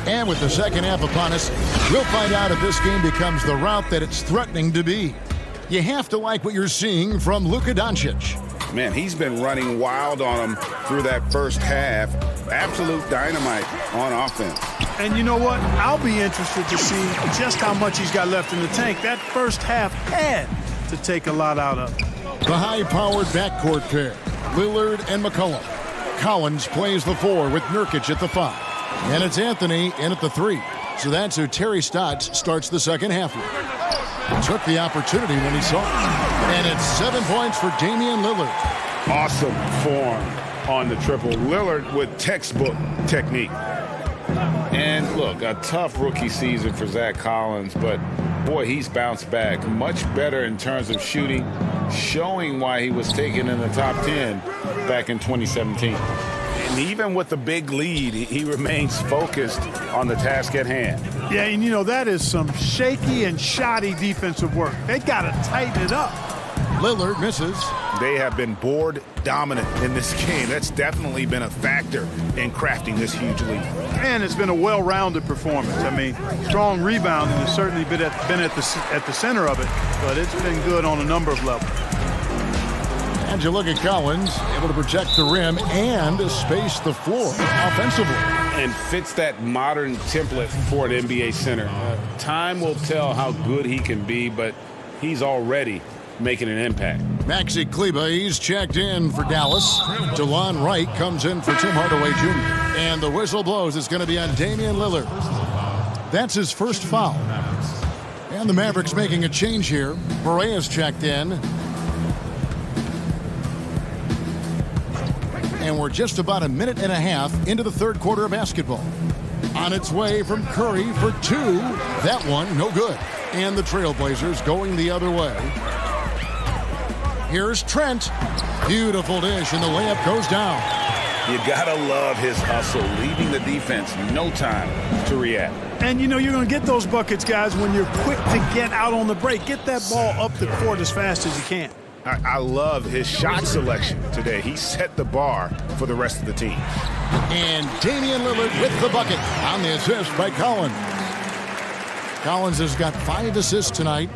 And with the second half upon us, we'll find out if this game becomes the route that it's threatening to be. You have to like what you're seeing from Luka Doncic. Man, he's been running wild on him through that first half. Absolute dynamite on offense. And you know what? I'll be interested to see just how much he's got left in the tank. That first half had to take a lot out of. The high-powered backcourt pair, Lillard and McCollum. Collins plays the 4 with Nurkic at the 5. And it's Anthony in at the 3. So that's who Terry Stotts starts the second half with. Took the opportunity when he saw it. And it's 7 points for Damian Lillard. Awesome form on the triple. Lillard with textbook technique. And look, a tough rookie season for Zach Collins, but boy, he's bounced back. Much better in terms of shooting, showing why he was taken in the top 10 back in 2017. And even with the big lead, he remains focused on the task at hand. Yeah, and you know, that is some shaky and shoddy defensive work. They got to tighten it up. Lillard misses. They have been board dominant in this game. That's definitely been a factor in crafting this huge lead. And it's been a well-rounded performance. I mean, strong rebounding has certainly been at the center of it, but it's been good on a number of levels. And you look at Collins, able to protect the rim and space the floor offensively. And fits that modern template for an NBA center. Time will tell how good he can be, but he's already making an impact. Maxi Kleber, he's checked in for Dallas. DeLon Wright comes in for Tim Hardaway Jr. And the whistle blows. It's going to be on Damian Lillard. That's his first foul. And the Mavericks making a change here. Berea's checked in. And we're just about a minute and a half into the third quarter of basketball. On its way from Curry for two. That one, no good. And the Trailblazers going the other way. Here's Trent. Beautiful dish, and the layup goes down. You gotta love his hustle, leaving the defense no time to react. And you know, you're going to get those buckets, guys, when you're quick to get out on the break. Get that ball up the court as fast as you can. I love his shot selection today. He set the bar for the rest of the team. And Damian Lillard with the bucket on the assist by Collins. Collins has got 5 assists tonight.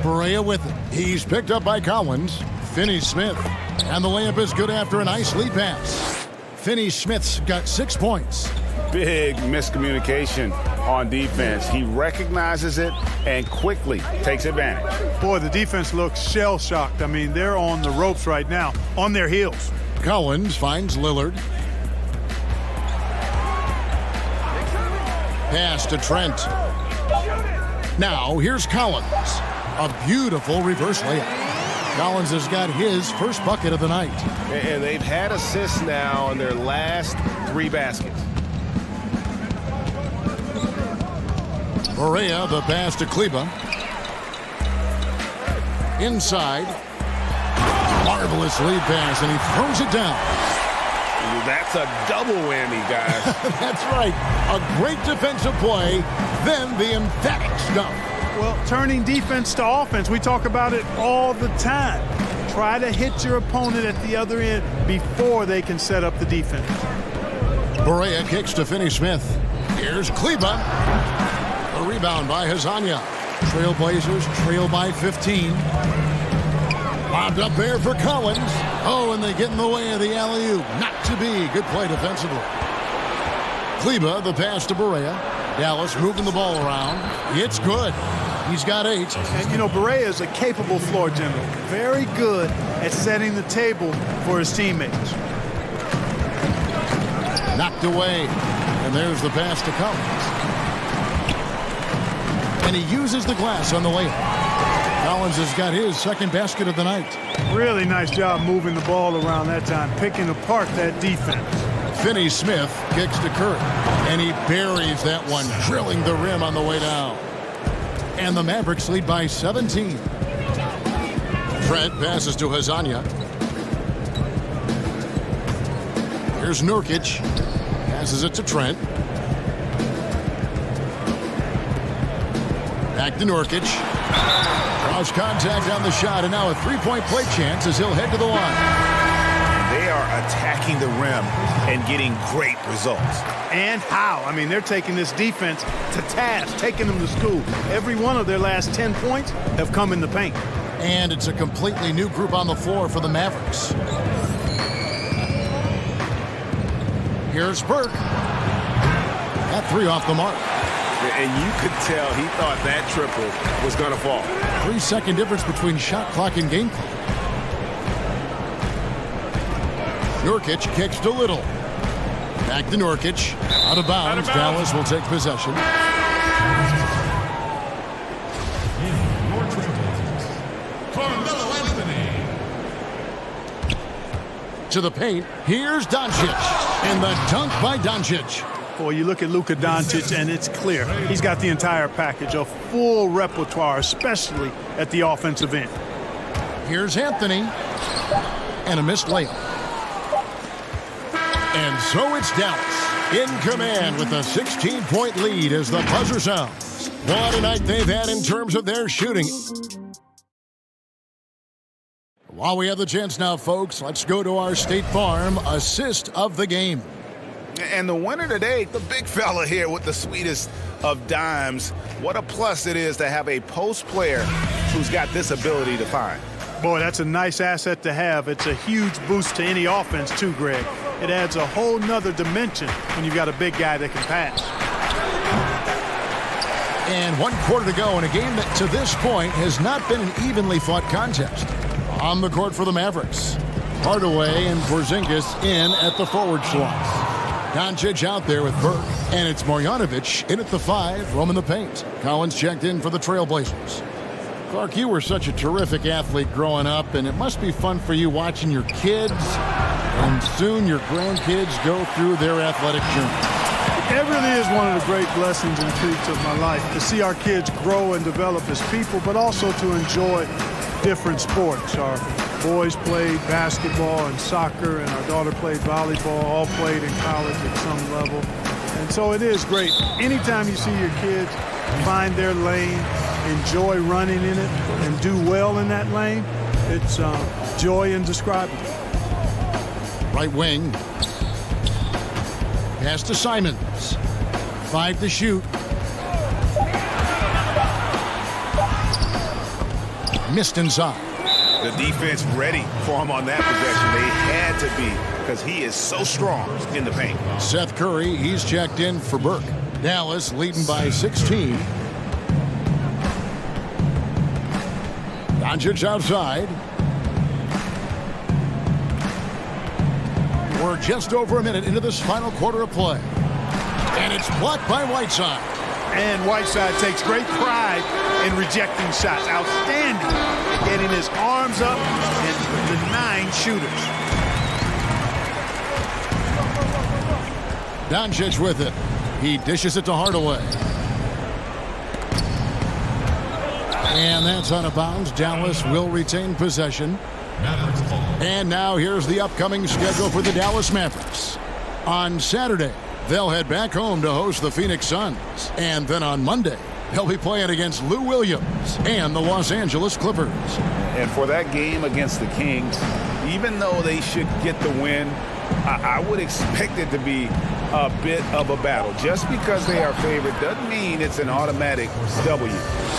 Berea with it. He's picked up by Collins. Finney-Smith. And the layup is good after a nice lead pass. Finney-Smith's got 6 points. Big miscommunication on defense. He recognizes it and quickly takes advantage. Boy, the defense looks shell-shocked. I mean, they're on the ropes right now, on their heels. Collins finds Lillard. Pass to Trent. Now, here's Collins. A beautiful reverse layup. Collins has got his first bucket of the night. And they've had assists now on their last 3 baskets. Berea, the pass to Kleber. Inside. Marvelous lead pass, and he throws it down. That's a double whammy, guys. That's right. A great defensive play, then the emphatic stuff. Well, turning defense to offense, we talk about it all the time. Try to hit your opponent at the other end before they can set up the defense. Berea kicks to Finney-Smith. Here's Kleber. A rebound by Hassan. Trailblazers trail by 15. Lobbed up there for Collins. Oh, and they get in the way of the alley-oop. Not to be. Good play defensively. Kleber, the pass to Berea. Dallas moving the ball around. It's good. He's got 8. And, you know, Berea is a capable floor general. Very good at setting the table for his teammates. Knocked away. And there's the pass to Collins. And he uses the glass on the layup. Collins has got his second basket of the night. Really nice job moving the ball around that time, picking apart that defense. Finney-Smith kicks to Curry, and he buries that one, drilling the rim on the way down. And the Mavericks lead by 17. Trent passes to Hassan. Here's Nurkic. Passes it to Trent. Back to Nurkic. Cross contact on the shot, and now a three-point play chance as he'll head to the line. They are attacking the rim and getting great results. And how? I mean, they're taking this defense to task, taking them to school. Every one of their last 10 points have come in the paint. And it's a completely new group on the floor for the Mavericks. Here's Burke. That 3 off the mark. And you could tell he thought that triple was going to fall. 3-second difference between shot clock and game clock. Nurkic kicks to Little. Back to Nurkic. Out of bounds. Dallas will take possession. To the paint. Here's Doncic. And the dunk by Doncic. Boy, you look at Luka Doncic, and it's clear. He's got the entire package, a full repertoire, especially at the offensive end. Here's Anthony. and a missed layup. And so it's Dallas in command with a 16-point lead as the buzzer sounds. What a night they've had in terms of their shooting. While we have the chance now, folks, let's go to our State Farm assist of the game. And the winner today, the big fella here with the sweetest of dimes. What a plus it is to have a post player who's got this ability to find. Boy, that's a nice asset to have. It's a huge boost to any offense, too, Greg. It adds a whole nother dimension when you've got a big guy that can pass. And 1 quarter to go in a game that to this point has not been an evenly fought contest. On the court for the Mavericks, Hardaway and Porzingis in at the forward slots. Doncic out there with Burke, and it's Marjanovic in at the 5, roaming the paint. Collins checked in for the Trailblazers. Clark, you were such a terrific athlete growing up, and it must be fun for you watching your kids and soon your grandkids go through their athletic journey. It really is one of the great blessings and treats of my life to see our kids grow and develop as people, but also to enjoy different sports. Our boys played basketball and soccer, and our daughter played volleyball, all played in college at some level. And so it is great. Anytime you see your kids find their lane, enjoy running in it, and do well in that lane, it's joy indescribable. Right wing. Pass to Simons. 5 to shoot. Missed inside. The defense ready for him on that possession. They had to be because he is so strong in the paint. Seth Curry, he's checked in for Burke. Dallas leading by 16. Doncic outside. We're just over a minute into this final quarter of play. And it's blocked by Whiteside. And Whiteside takes great pride in rejecting shots. Outstanding at getting his arms up and denying shooters. Doncic with it. He dishes it to Hardaway. And that's out of bounds. Dallas will retain possession. And now here's the upcoming schedule for the Dallas Mavericks. On Saturday, they'll head back home to host the Phoenix Suns. And then on Monday, they'll be playing against Lou Williams and the Los Angeles Clippers. And for that game against the Kings, even though they should get the win, I would expect it to be a bit of a battle. Just because they are favored doesn't mean it's an automatic W.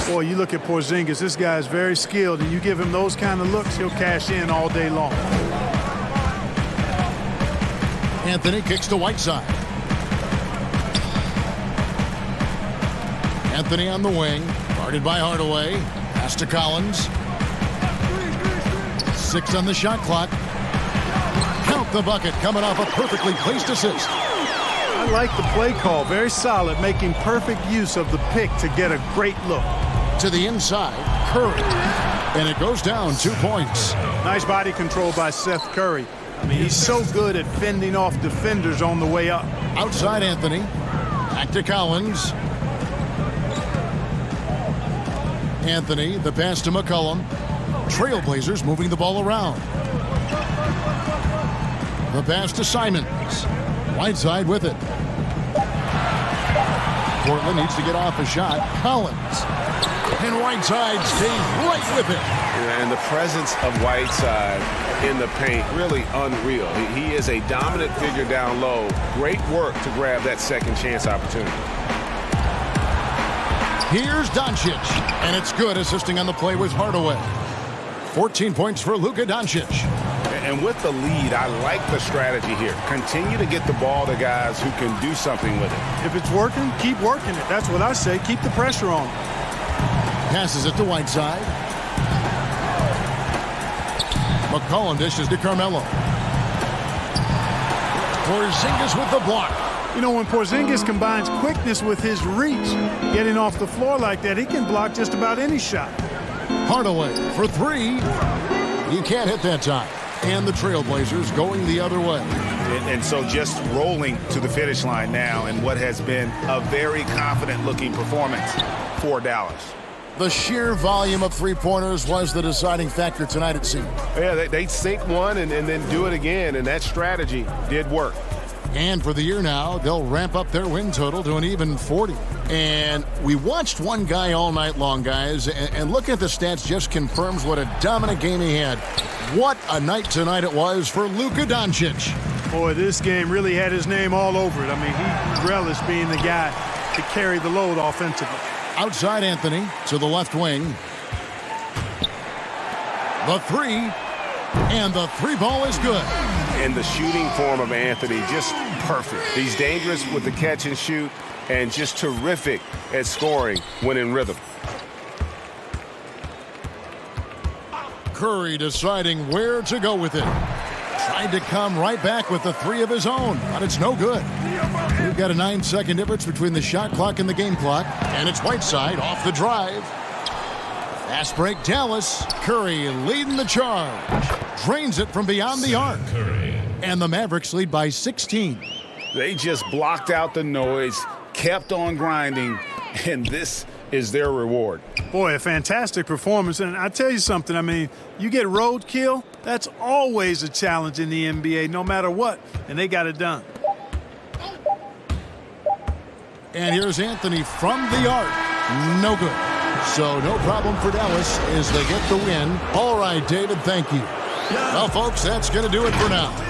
Boy, you look at Porzingis, this guy is very skilled, and you give him those kind of looks, he'll cash in all day long. Anthony kicks to Whiteside. Anthony on the wing, guarded by Hardaway. Pass to Collins. 6 on the shot clock. Count the bucket, coming off a perfectly placed assist. I like the play call, very solid, making perfect use of the pick to get a great look. To the inside, Curry. And it goes down 2 points. Nice body control by Seth Curry. I mean, he's so good at fending off defenders on the way up. Outside Anthony. Back to Collins. Anthony, the pass to McCollum. Trailblazers moving the ball around. The pass to Simons. Whiteside with it. Portland needs to get off a shot. Collins. And Whiteside stays right with it. And the presence of Whiteside in the paint, really unreal. He is a dominant figure down low. Great work to grab that second chance opportunity. Here's Doncic. And it's good, assisting on the play with Hardaway. 14 points for Luka Doncic. And with the lead, I like the strategy here. Continue to get the ball to guys who can do something with it. If it's working, keep working it. That's what I say. Keep the pressure on. Passes it to Whiteside. McCollum dishes to Carmelo. Porzingis with the block. You know, when Porzingis combines quickness with his reach, getting off the floor like that, he can block just about any shot. Hardaway for 3. You can't hit that time. And the Trailblazers going the other way. And so just rolling to the finish line now in what has been a very confident-looking performance for Dallas. The sheer volume of three-pointers was the deciding factor tonight, it seemed. Yeah, they sink one and then do it again, and that strategy did work. And for the year now, they'll ramp up their win total to an even 40. And we watched one guy all night long, guys, and looking at the stats just confirms what a dominant game he had. What a night tonight it was for Luka Doncic. Boy, this game really had his name all over it. I mean, he relished being the guy to carry the load offensively. Outside Anthony to the left wing. The three, and the three ball is good. And the shooting form of Anthony, just perfect. He's dangerous with the catch and shoot and just terrific at scoring when in rhythm. Curry deciding where to go with it. Tried to come right back with the three of his own, but it's no good. We've got a 9-second difference between the shot clock and the game clock, and it's Whiteside off the drive. Fast break Dallas. Curry leading the charge. Drains it from beyond the arc. And the Mavericks lead by 16. They just blocked out the noise, kept on grinding, and this is their reward. Boy, a fantastic performance. And I tell you something, I mean, you get roadkill, that's always a challenge in the NBA, no matter what, and they got it done. And here's Anthony from the arc. No good. So no problem for Dallas as they get the win. All right, David, thank you. Well, folks, that's going to do it for now.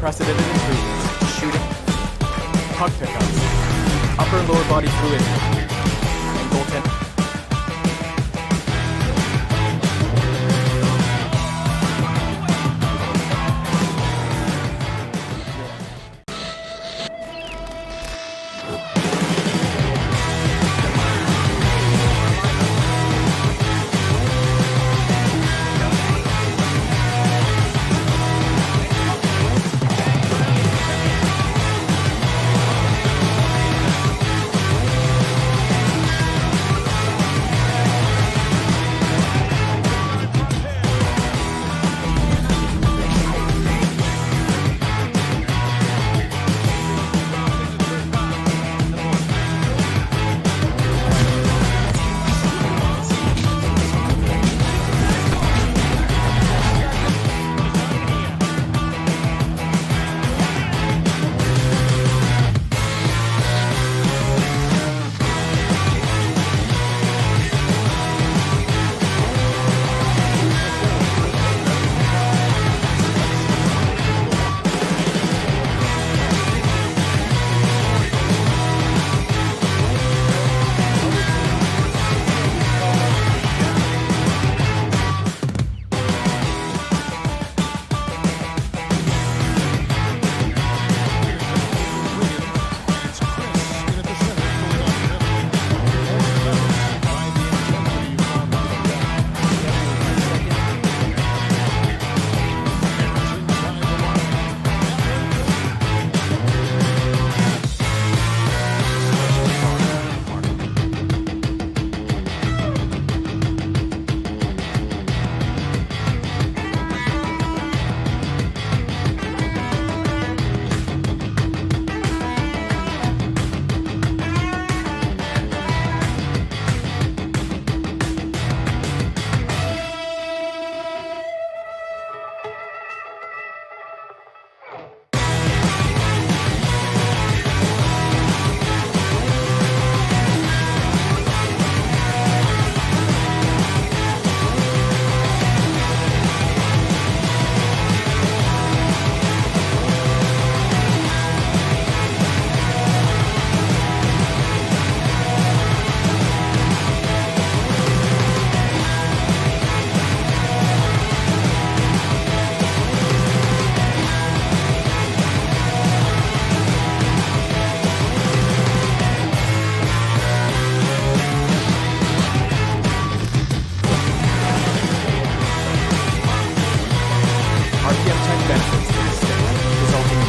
unprecedented improvements, shooting, puck pickups, upper and lower body fluidity, and goaltending. benefits to the stick, resulting in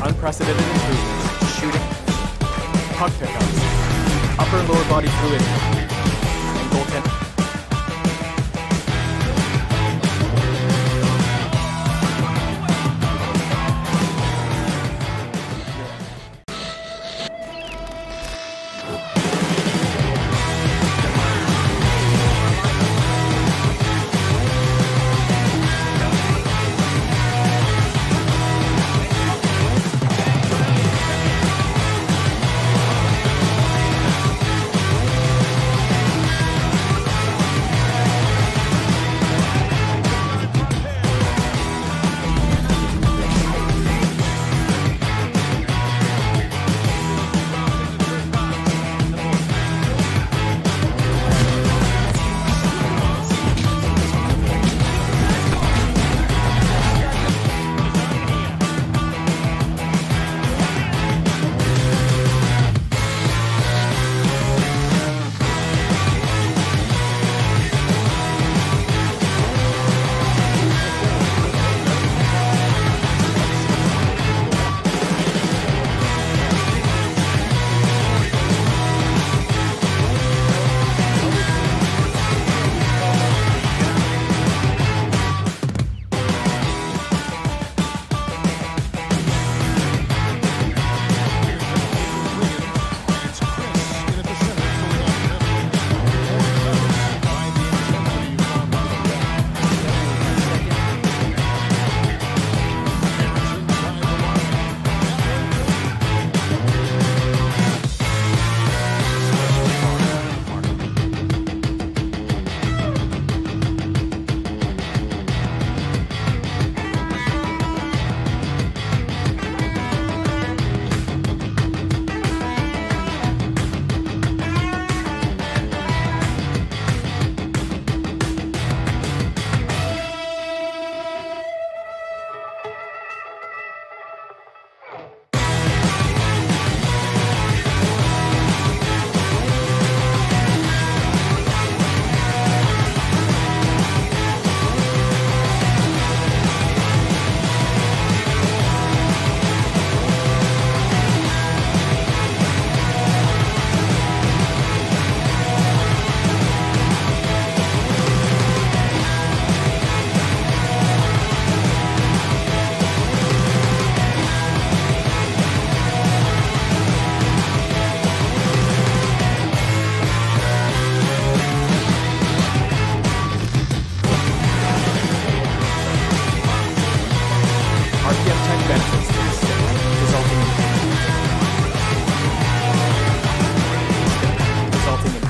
unprecedented improvements to shooting, puck pickups, upper and lower body fluidity, and goaltending.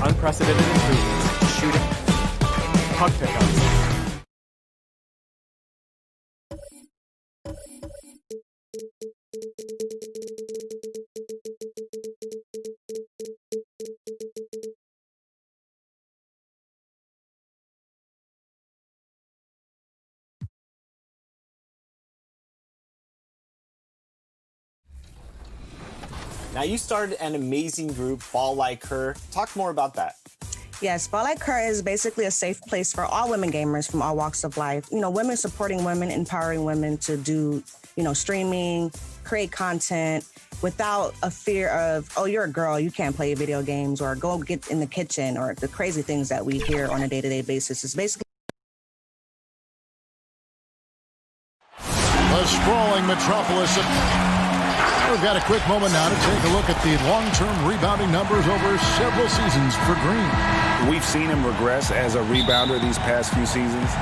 Unprecedented improvements to shooting, puck pickups. Now, you started an amazing group, Ball Like Her. Talk more about that. Yes, Ball Like Her is basically a safe place for all women gamers from all walks of life. You know, women supporting women, empowering women to do, streaming, create content without a fear of, oh, you're a girl, you can't play video games, or go get in the kitchen, or the crazy things that we hear on a day-to-day basis. It's basically the sprawling metropolis of... We've got a quick moment now to take a look at the long-term rebounding numbers over several seasons for Green. We've seen him regress as a rebounder these past few seasons.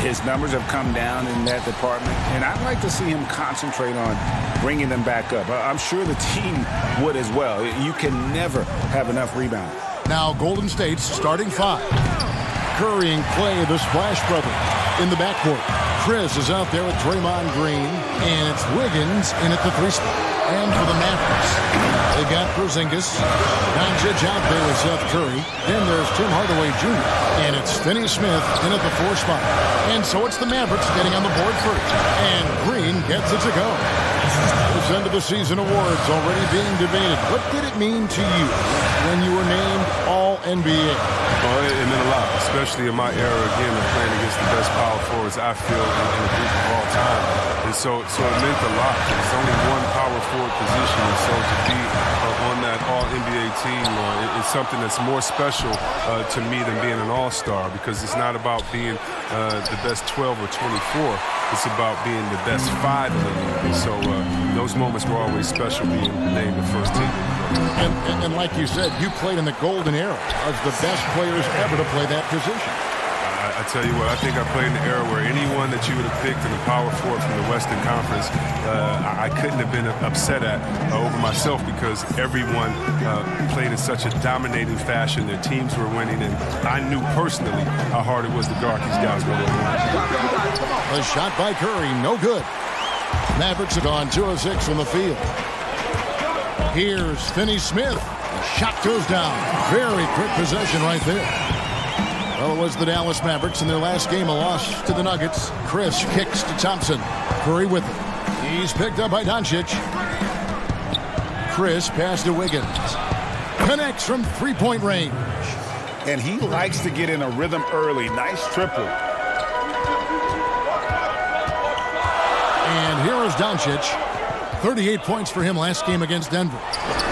His numbers have come down in that department, and I'd like to see him concentrate on bringing them back up. I'm sure the team would as well. You can never have enough rebounding. Now Golden State's starting five. Curry and Clay, the Splash Brothers, in the backcourt. Chris is out there with Draymond Green, and it's Wiggins in at the three spot. And for the Mavericks, they got Porzingis, Doncic out there with Seth Curry. Then there's Tim Hardaway Jr. And it's Finney Smith in at the four spot. And so it's the Mavericks getting on the board first. And Green gets it to go. This end of the season awards already being debated. What did it mean to you when you were named All All-NBA. Well, it meant a lot, especially in my era, again, of playing against the best power forwards I feel in the group of all time. And so it meant a lot. It's only one power forward position, and so to be on that All-NBA team is something that's more special to me than being an All-Star, because it's not about being the best 12 or 24. It's about being the best 5 in the league. And so those moments were always special, being named the first team. And like you said, you played in the golden era of the best players ever to play that position. I tell you what, I think I played in the era where anyone that you would have picked in the power forward from the Western Conference, I couldn't have been upset at over myself, because everyone played in such a dominating fashion. Their teams were winning, and I knew personally how hard it was to guard these guys when they won. A shot by Curry, no good. Mavericks have gone 2 of 6 from the field. Here's Finney-Smith. Shot goes down. Very quick possession right there. Well, it was the Dallas Mavericks in their last game, a loss to the Nuggets. Chris kicks to Thompson. Curry with it. He's picked up by Doncic. Chris pass to Wiggins. Connects from three-point range. And he likes to get in a rhythm early. Nice triple. And here is Doncic. 38 points for him last game against Denver.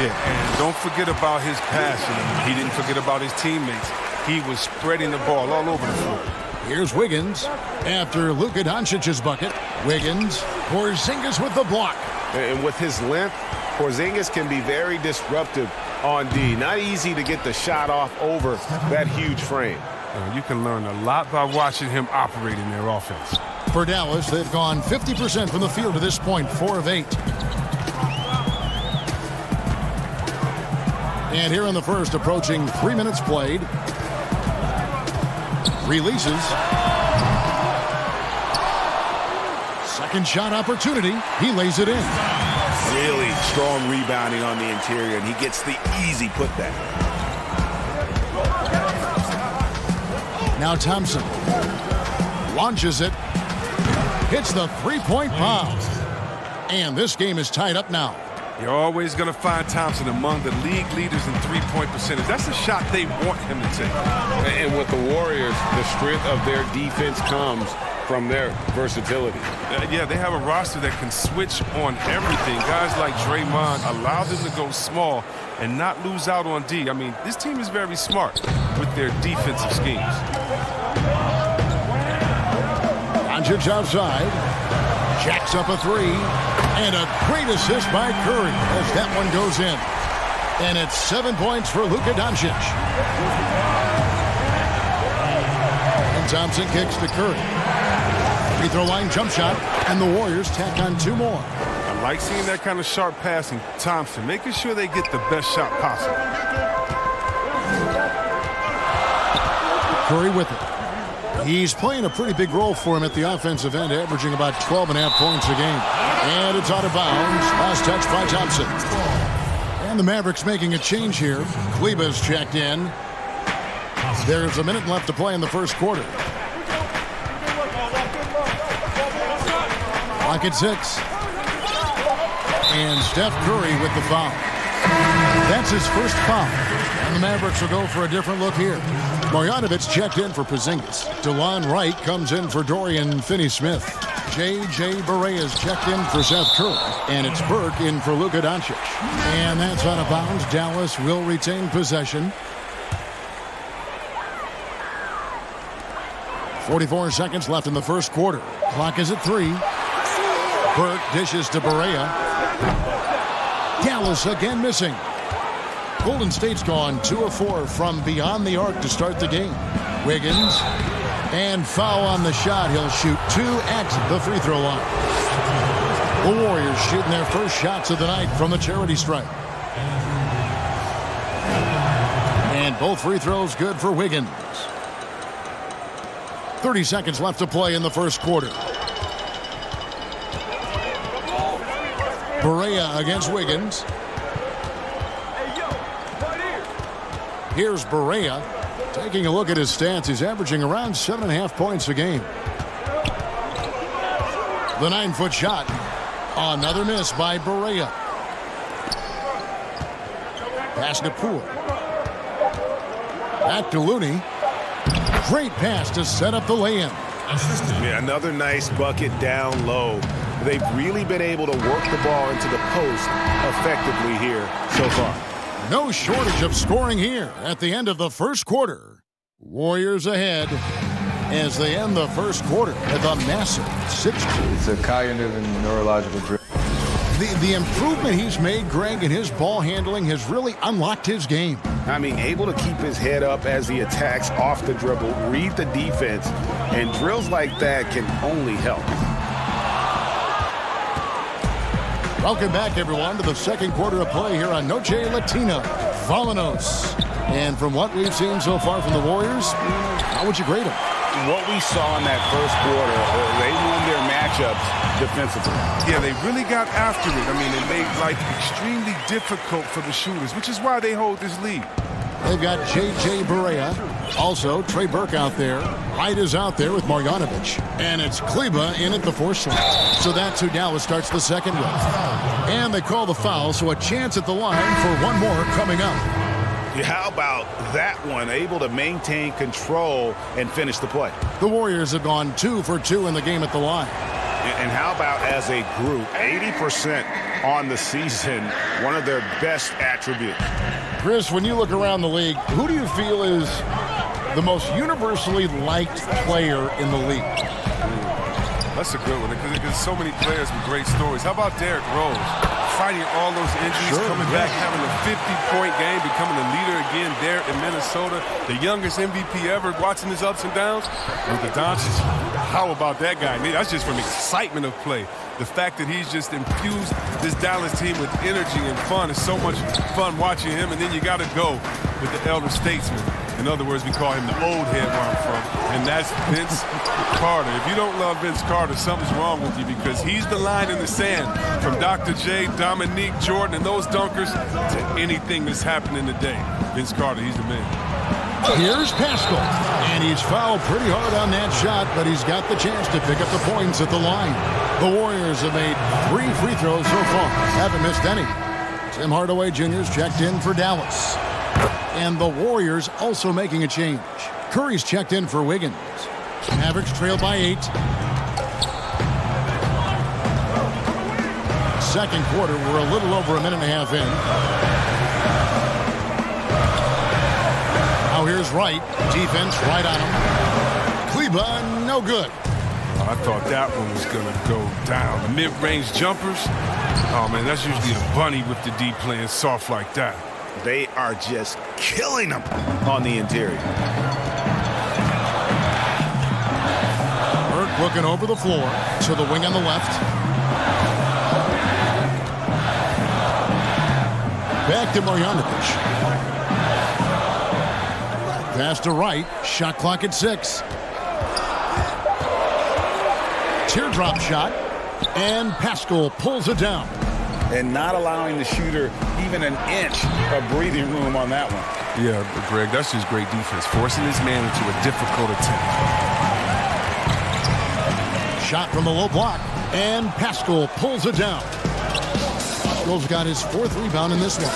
Yeah, and don't forget about his passing. He didn't forget about his teammates. He was spreading the ball all over the floor. Here's Wiggins after Luka Doncic's bucket. Wiggins, Porzingis with the block. And with his length, Porzingis can be very disruptive on D. Not easy to get the shot off over that huge frame. You can learn a lot by watching him operate in their offense. For Dallas, they've gone 50% from the field to this point, 4 of 8. And here in the first, approaching 3 minutes played. Releases. Second shot opportunity. He lays it in. Really strong rebounding on the interior, and he gets the easy putback. Now Thompson launches it. Hits the three-point bomb. And this game is tied up now. You're always going to find Thompson among the league leaders in three-point percentage. That's the shot they want him to take. And with the Warriors, the strength of their defense comes from their versatility. Yeah, they have a roster that can switch on everything. Guys like Draymond allow them to go small and not lose out on D. I mean, this team is very smart with their defensive schemes. Doncic outside. Jacks up a three. And a great assist by Curry as that one goes in. And it's 7 points for Luka Doncic. And Thompson kicks to Curry. Free throw line jump shot. And the Warriors tack on 2 more. I like seeing that kind of sharp passing. Thompson making sure they get the best shot possible. Curry with it. He's playing a pretty big role for him at the offensive end, averaging about 12.5 points a game. And it's out of bounds. Last touch by Thompson. And the Mavericks making a change here. Kleba's checked in. There's a minute left to play in the first quarter. Clock at 6. And Steph Curry with the foul. That's his first foul. And the Mavericks will go for a different look here. Marjanovic checked in for Porzingis. DeLon Wright comes in for Dorian Finney-Smith. J.J. Barea's checked in for Seth Curry. And it's Burke in for Luka Doncic. And that's out of bounds. Dallas will retain possession. 44 seconds left in the first quarter. Clock is at 3. Burke dishes to Barea. Dallas again missing. Golden State's gone 2 of 4 from beyond the arc to start the game. Wiggins. And foul on the shot. He'll shoot 2 at the free throw line. The Warriors shooting their first shots of the night from the charity stripe. And both free throws good for Wiggins. 30 seconds left to play in the first quarter. Barea against Wiggins. Here's Barea. Taking a look at his stats, he's averaging around 7.5 points a game. The 9-foot shot. Another miss by Barea. Pass to Poole. Back to Looney. Great pass to set up the lay-in. Yeah, another nice bucket down low. They've really been able to work the ball into the post effectively here so far. No shortage of scoring here at the end of the first quarter. Warriors ahead as they end the first quarter with a massive 6-2. It's a cognitive and neurological drift. The improvement he's made, Greg, in his ball handling has really unlocked his game. I mean, able to keep his head up as he attacks off the dribble, read the defense, and drills like that can only help. Welcome back, everyone, to the second quarter of play here on Noche Latina, Vamanos. And from what we've seen so far from the Warriors, how would you grade them? What we saw in that first quarter, they won their matchups defensively. Yeah, they really got after it. I mean, it made life extremely difficult for the shooters, which is why they hold this lead. They've got J.J. Barea. Also, Trey Burke out there. White is out there with Marjanovic. And it's Kleba in at the 4 slot. So that's who Dallas starts the second with. And they call the foul, so a chance at the line for one more coming up. How about that one? Able to maintain control and finish the play. The Warriors have gone 2 for 2 in the game at the line. And how about as a group, 80% on the season, one of their best attributes. Chris, when you look around the league, who do you feel is the most universally liked player in the league? That's a good one because there's so many players with great stories. How about Derrick Rose? Fighting all those injuries, coming back, having a 50-point game, becoming a leader again there in Minnesota. The youngest MVP ever, watching his ups and downs. With the Doncic, how about that guy? That's just from excitement of play. The fact that he's just infused this Dallas team with energy and fun. It's so much fun watching him. And then you got to go with the elder statesman. In other words, we call him the old head where I'm from, and that's Vince Carter. If you don't love Vince Carter, something's wrong with you because he's the line in the sand from Dr. J, Dominique, Jordan, and those dunkers to anything that's happening today. Vince Carter, he's the man. Here's Pascal, and he's fouled pretty hard on that shot, but he's got the chance to pick up the points at the line. The Warriors have made 3 free throws so far, haven't missed any. Tim Hardaway Jr.'s checked in for Dallas. And the Warriors also making a change. Curry's checked in for Wiggins. Mavericks trail by 8. Second quarter, we're a little over a minute and a half in. Now here's Wright. Defense right on him. Kleba, no good. I thought that one was going to go down. The mid-range jumpers, oh man, that's usually a bunny with the D playing soft like that. They are just killing them on the interior. Burke looking over the floor to the wing on the left. Back to Marjanovic. Pass to Wright. Shot clock at 6. Teardrop shot. And Pascal pulls it down. And not allowing the shooter even an inch of breathing room on that one. Yeah, Greg, that's just great defense. Forcing his man into a difficult attempt. Shot from the low block. And Pascal pulls it down. Pascal's got his 4th rebound in this one.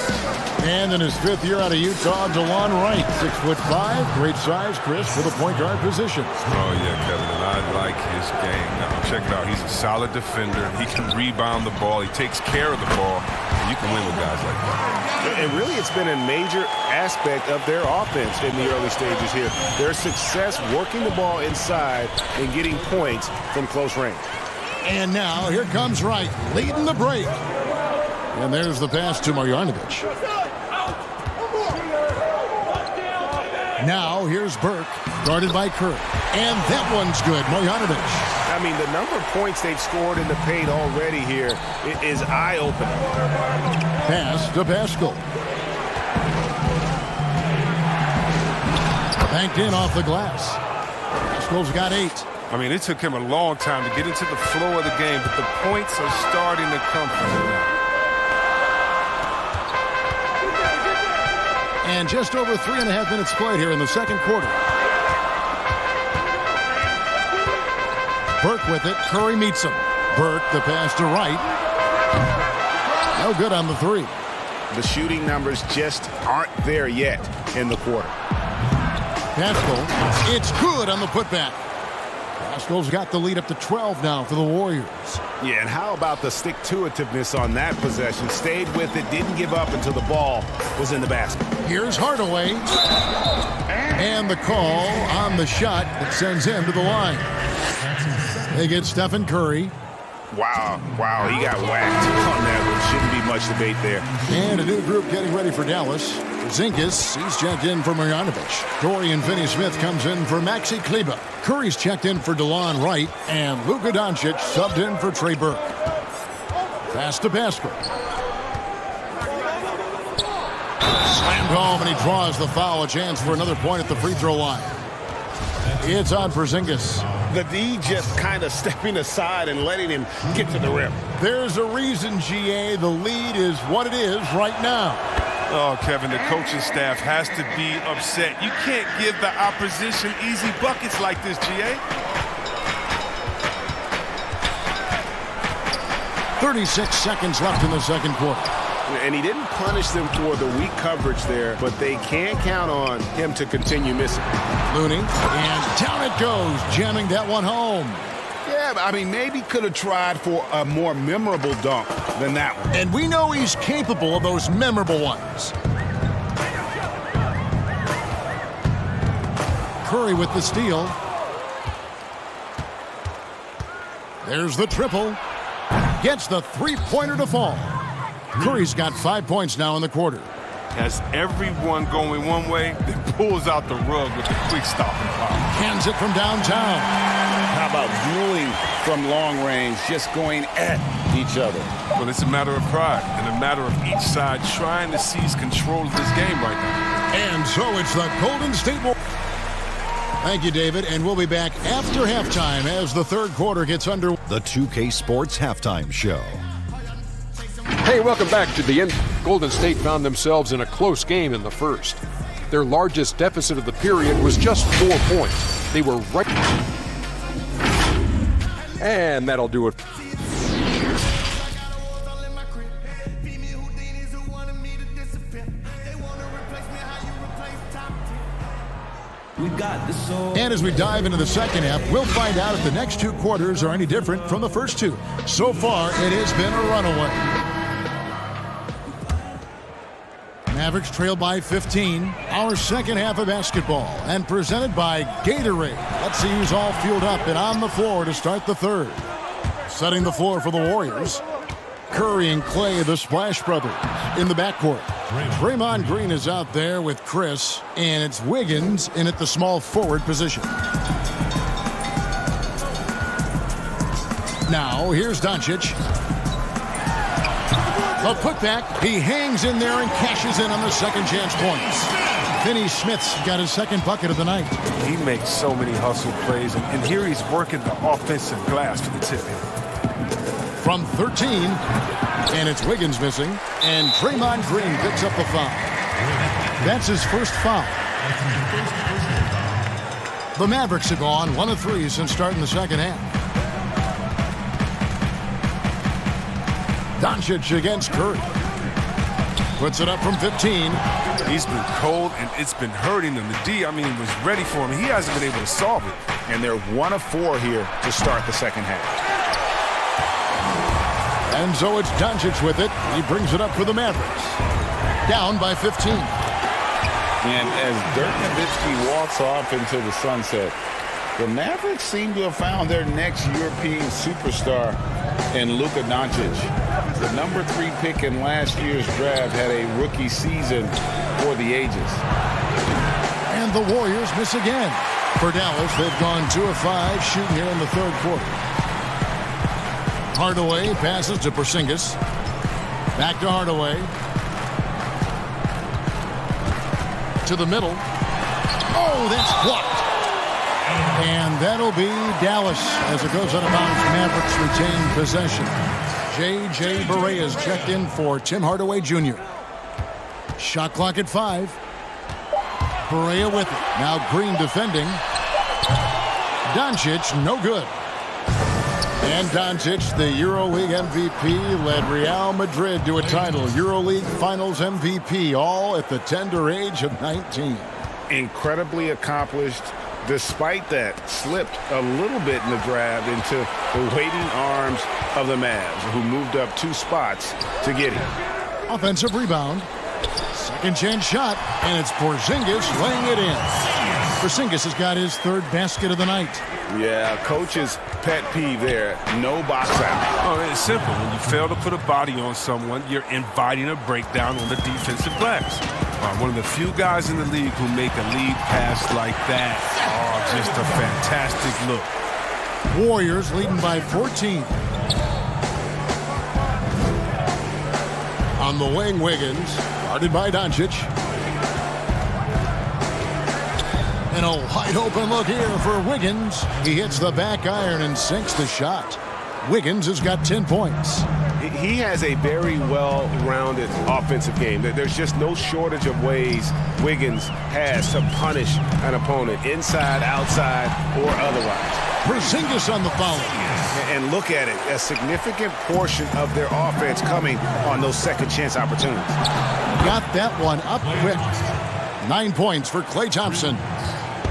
And in his 5th year out of Utah, DeLon Wright, 6'5", great size, Chris, for the point guard position. Oh, yeah, Kevin, and I like his game. Now, check it out. He's a solid defender. He can rebound the ball. He takes care of the ball. And you can win with guys like that. And really, it's been a major aspect of their offense in the early stages here. Their success working the ball inside and getting points from close range. And now, here comes Wright, leading the break. And there's the pass to Marjanovic. Now, here's Burke, guarded by Kerr. And that one's good, Marjanovic. I mean, the number of points they've scored in the paint already here is eye-opening. Pass to Pascal. Banked in off the glass. Pascal's got 8. I mean, it took him a long time to get into the flow of the game, but the points are starting to come from him now. And just over 3.5 minutes played here in the second quarter. Burke with it. Curry meets him. Burke, the pass to Wright. No good on the 3. The shooting numbers just aren't there yet in the quarter. Pascal, it's good on the putback. Pascal's got the lead up to 12 now for the Warriors. Yeah, and how about the stick-to-itiveness on that possession? Stayed with it, didn't give up until the ball was in the basket. Here's Hardaway. And the call on the shot that sends him to the line. They get Stephen Curry. Wow, he got whacked on that one. Shouldn't be much debate there. And a new group getting ready for Dallas. Zinkas, he's checked in for Marjanovic. Dorian Finney-Smith comes in for Maxi Kleber. Curry's checked in for DeLon Wright. And Luka Doncic subbed in for Trey Burke. Pass to Pascal. Slammed home, and he draws the foul. A chance for another point at the free throw line. It's on for Zingas. The D just kind of stepping aside and letting him get to the rim. There's a reason, GA, the lead is what it is right now. Oh, Kevin, the coaching staff has to be upset. You can't give the opposition easy buckets like this, GA. 36 seconds left in the second quarter. And he didn't punish them for the weak coverage there, but they can count on him to continue missing. Looney, and down it goes, jamming that one home. Yeah, I mean, maybe could have tried for a more memorable dunk than that one. And we know he's capable of those memorable ones. Curry with the steal. There's the triple. Gets the three-pointer to fall. Curry's got 5 points now in the quarter. Has everyone going one way, then pulls out the rug with a quick stop and pop. Hands it from downtown. How about dueling from long range, just going at each other? Well, it's a matter of pride and a matter of each side trying to seize control of this game right now. And so it's the Golden State Warriors. Thank you, David, and we'll be back after halftime as the third quarter gets under. The 2K Sports Halftime Show. Hey, welcome back to the end. Golden State found themselves in a close game in the first. Their largest deficit of the period was just 4 points. They were right. And that'll do it. And as we dive into the second half, we'll find out if the next two quarters are any different from the first two. So far, it has been a runaway. Mavericks trail by 15. Our second half of basketball, and presented by Gatorade. Let's see who's all fueled up and on the floor to start the third. Setting the floor for the Warriors. Curry and Clay, the Splash Brothers, in the backcourt. Draymond Green is out there with Chris, and it's Wiggins in at the small forward position. Now, here's Doncic. A putback. He hangs in there and cashes in on the second chance points. Finney-Smith's got his second bucket of the night. He makes so many hustle plays, and here he's working the offensive glass for the tip-in. From 13, and it's Wiggins missing, and Draymond Green picks up the foul. That's his first foul. The Mavericks have gone 1 of 3 since starting the second half. Doncic against Curry. Puts it up from 15. He's been cold, and it's been hurting him. The D, was ready for him. He hasn't been able to solve it. And they're 1 of 4 here to start the second half. And so it's Doncic with it. He brings it up for the Mavericks. Down by 15. And as Dirk Nowitzki walks off into the sunset, the Mavericks seem to have found their next European superstar in Luka Doncic. The number 3 pick in last year's draft had a rookie season for the ages. And the Warriors miss again. For Dallas, they've gone 2 of 5 shooting here in the third quarter. Hardaway passes to Porzingis. Back to Hardaway. To the middle. Oh, that's blocked. And that'll be Dallas as it goes out of bounds. Mavericks retain possession. J.J. Barea is checked in for Tim Hardaway Jr. Shot clock at 5. Barea with it. Now Green defending. Doncic, no good. And Doncic, the EuroLeague MVP, led Real Madrid to a title. EuroLeague Finals MVP, all at the tender age of 19. incredibly accomplished. Despite that, slipped a little bit in the draft into the waiting arms of the Mavs, who moved up 2 spots to get him. Offensive rebound. Second chance shot, and it's Porzingis laying it in. Porzingis has got his 3rd basket of the night. Yeah, coach's pet peeve there. No box out. Oh, it's simple. When you fail to put a body on someone, you're inviting a breakdown on the defensive glass. One of the few guys in the league who make a lead pass like that. Oh, just a fantastic look. Warriors leading by 14. On the wing, Wiggins, guarded by Doncic. And a wide open look here for Wiggins. He hits the back iron and sinks the shot. Wiggins has got 10 points. He has a very well-rounded offensive game. There's just no shortage of ways Wiggins has to punish an opponent, inside, outside, or otherwise. Porzingis on the foul. And look at it, a significant portion of their offense coming on those second chance opportunities. Got that one up quick. 9 points for Klay Thompson.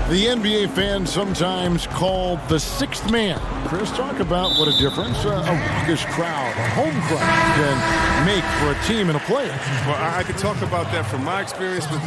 The NBA fans sometimes called the 6th man. Chris, talk about what a difference a raucous crowd, a home crowd, can make for a team and a player. Well, I could talk about that from my experience, but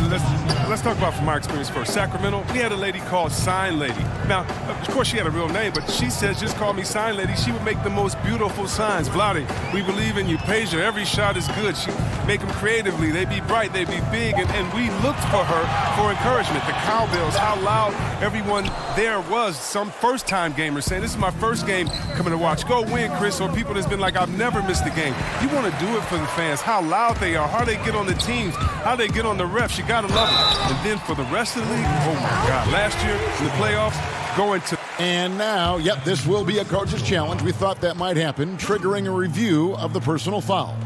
let's talk about from my experience first. Sacramento, we had a lady called Sign Lady. Now, of course, she had a real name, but she says, just call me Sign Lady. She would make the most beautiful signs. Vlade, we believe in you. Pager, every shot is good. She make them creatively. They be bright, they be big, and we looked for her for encouragement. The cowbells, how loud everyone there was. Some first-time gamers saying, this is my first game coming to watch. Go win, Chris. Or people that's been like, I've never missed a game. You want to do it for the fans, how loud they are, how they get on the teams, how they get on the refs. You got to love it. And then for the rest of the league, oh, my God. Last year in the playoffs, going to... And now, yep, this will be a coach's challenge. We thought that might happen, triggering a review of the personal foul.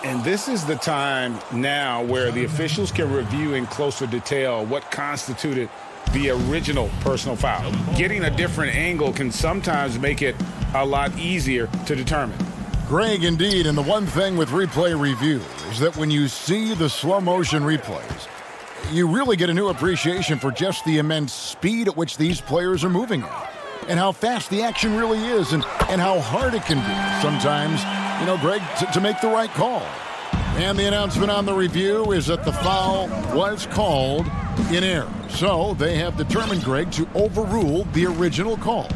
And this is the time now where the officials can review in closer detail what constituted the original personal foul. Getting a different angle can sometimes make it a lot easier to determine. Greg, indeed, and the one thing with replay review is that when you see the slow motion replays, you really get a new appreciation for just the immense speed at which these players are moving at, and how fast the action really is, and how hard it can be sometimes, you know, Greg, to make the right call. And the announcement on the review is that the foul was called in error. So they have determined, Greg, to overrule the original call.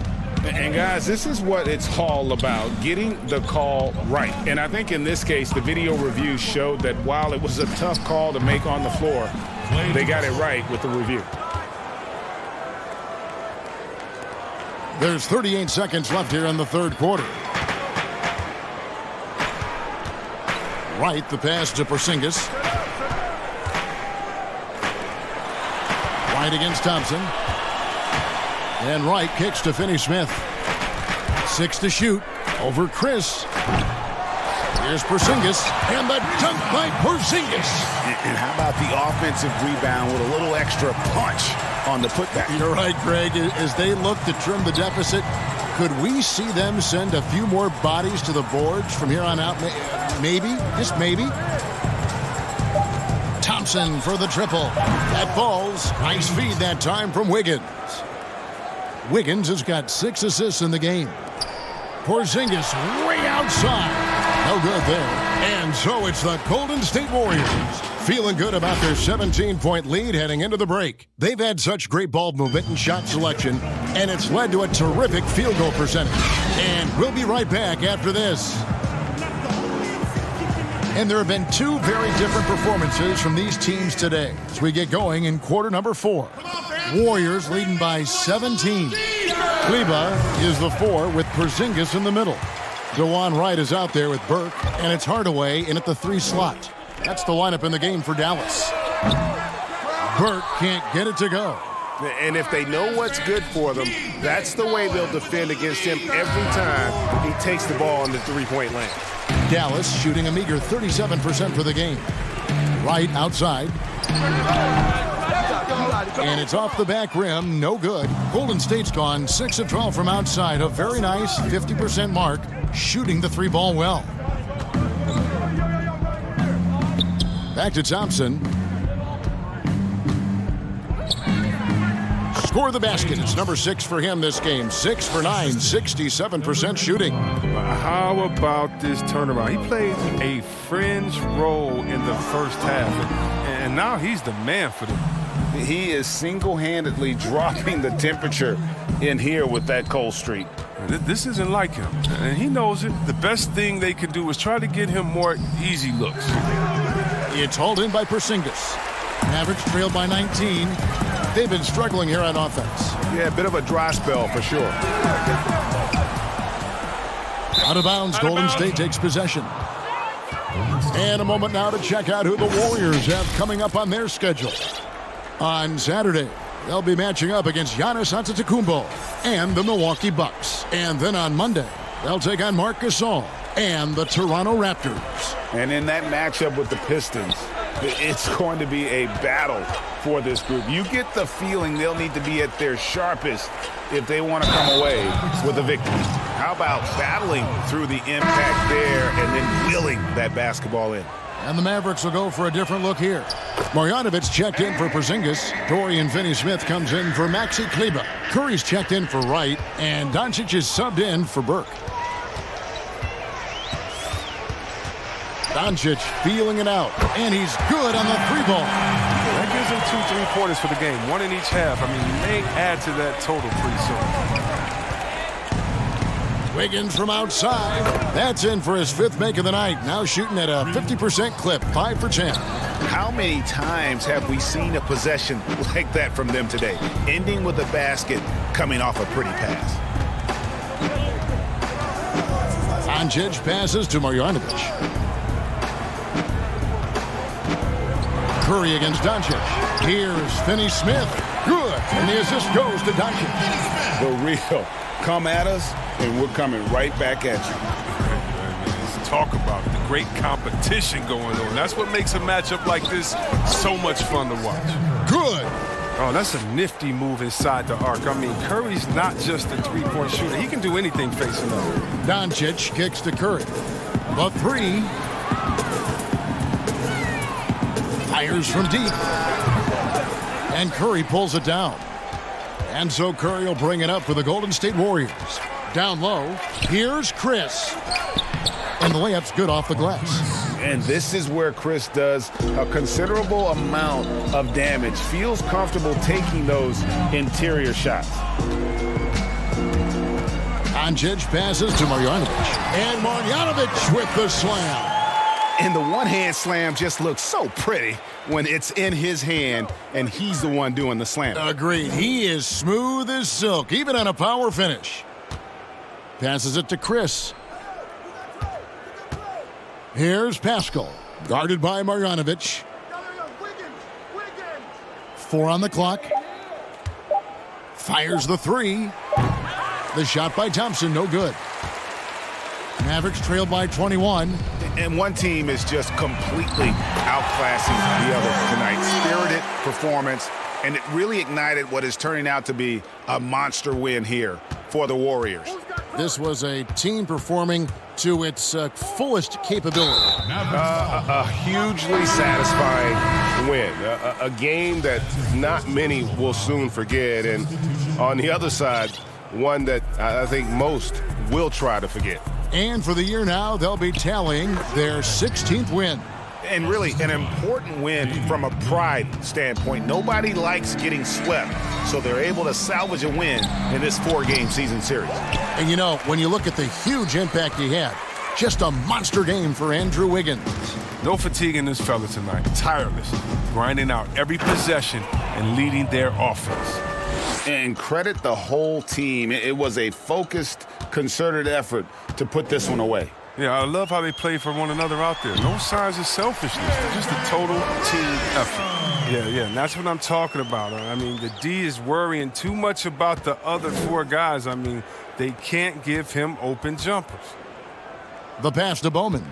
And guys, this is what it's all about, getting the call right. And I think in this case, the video review showed that while it was a tough call to make on the floor, they got it right with the review. There's 38 seconds left here in the third quarter. Wright, the pass to Porzingis. Wright against Thompson. And Wright kicks to Finney-Smith. 6 to shoot over Chris. Here's Porzingis, and the dunk by Porzingis. And how about the offensive rebound with a little extra punch on the putback? You're right, Greg. As they look to trim the deficit, could we see them send a few more bodies to the boards from here on out? Maybe, just maybe. Thompson for the triple. That falls. Nice feed that time from Wiggins. Wiggins has got 6 assists in the game. Porzingis way outside. No good there. And so it's the Golden State Warriors feeling good about their 17-point lead heading into the break. They've had such great ball movement and shot selection, and it's led to a terrific field goal percentage. And we'll be right back after this. And there have been 2 very different performances from these teams today as we get going in quarter number 4. Warriors leading by 17. Kleba is the 4 with Porzingis in the middle. DeJuan Wright is out there with Burke, and it's Hardaway in at the 3 slot. That's the lineup in the game for Dallas. Burke can't get it to go. And if they know what's good for them, that's the way they'll defend against him every time he takes the ball in the three-point lane. Dallas shooting a meager 37% for the game. Wright outside. And it's off the back rim, no good. Golden State's gone 6 of 12 from outside. A very nice 50% mark, shooting the 3 ball well. Back to Thompson. Score the basket. It's number 6 for him this game. 6 for 9, 67% shooting. How about this turnaround? He played a fringe role in the first half, and now he's the man for them. He is single-handedly dropping the temperature in here with that cold streak. This isn't like him, and he knows it. The best thing they can do is try to get him more easy looks. It's hauled in by Porzingis. Mavericks trailed by 19. They've been struggling here on offense. Yeah, a bit of a dry spell for sure. Out of bounds, Golden State takes possession. And a moment now to check out who the Warriors have coming up on their schedule. On Saturday, they'll be matching up against Giannis Antetokounmpo and the Milwaukee Bucks. And then on Monday, they'll take on Marc Gasol and the Toronto Raptors. And in that matchup with the Pistons, it's going to be a battle for this group. You get the feeling they'll need to be at their sharpest if they want to come away with a victory. How about battling through the impact there and then wheeling that basketball in? And the Mavericks will go for a different look here. Marjanovic checked in for Porzingis. Dorian Finney-Smith comes in for Maxi Kleber. Curry's checked in for Wright, and Doncic is subbed in for Burke. Doncic feeling it out, and he's good on the 3-ball. That gives him 2 3-pointers for the game, 1 in each half. I mean, you may add to that total pretty soon. Wiggins from outside. That's in for his 5th make of the night. Now shooting at a 50% clip, 5 for 10. How many times have we seen a possession like that from them today? Ending with a basket, coming off a pretty pass. Doncic passes to Marjanovic. Curry against Doncic. Here's Finney-Smith. Good. And the assist goes to Doncic. The real. Come at us, and we're coming right back at you. Let's talk about the great competition going on. That's what makes a matchup like this so much fun to watch. Good. Oh, that's a nifty move inside the arc. I mean, Curry's not just a 3-point shooter. He can do anything facing up. Doncic kicks to Curry. The 3. Fires from deep. And Curry pulls it down. And so Curry will bring it up for the Golden State Warriors. Down low, here's Chris. And the layup's good off the glass. And this is where Chris does a considerable amount of damage. Feels comfortable taking those interior shots. Doncic passes to Marjanovic. And Marjanovic with the slam. And the one-hand slam just looks so pretty when it's in his hand and he's the one doing the slam. Agreed. He is smooth as silk, even on a power finish. Passes it to Chris. Here's Pascal, guarded by Marjanovic. 4 on the clock. Fires the 3. The shot by Thompson, no good. Mavericks trailed by 21. And one team is just completely outclassing the other tonight. Spirited performance, and it really ignited what is turning out to be a monster win here for the Warriors. This was a team performing to its fullest capability. A hugely satisfying win. A game that not many will soon forget. And on the other side, one that I think most will try to forget. And for the year now, they'll be tallying their 16th win. And really an important win from a pride standpoint. Nobody likes getting swept, so they're able to salvage a win in this 4-game season series. And you know, when you look at the huge impact he had, just a monster game for Andrew Wiggins. No fatigue in this fella tonight. Tireless, grinding out every possession and leading their offense. And credit the whole team. It was a focused, concerted effort to put this one away. Yeah, I love how they play for one another out there. No signs of selfishness. Just a total team effort. Yeah, and that's what I'm talking about. I mean, the D is worrying too much about the other 4 guys. I mean, they can't give him open jumpers. The pass to Bowman.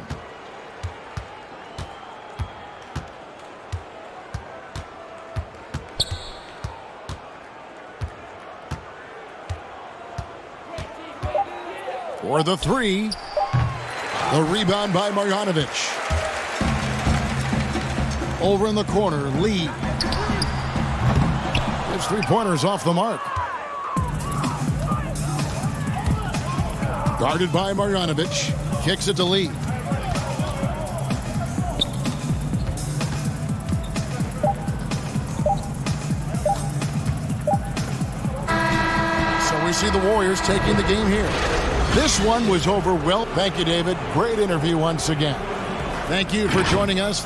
For the 3. The rebound by Marjanovic. Over in the corner, Lee. His three-pointers off the mark. Guarded by Marjanovic. Kicks it to Lee. So we see the Warriors taking the game here. This one was over well. Thank you, David. Great interview once again. Thank you for joining us.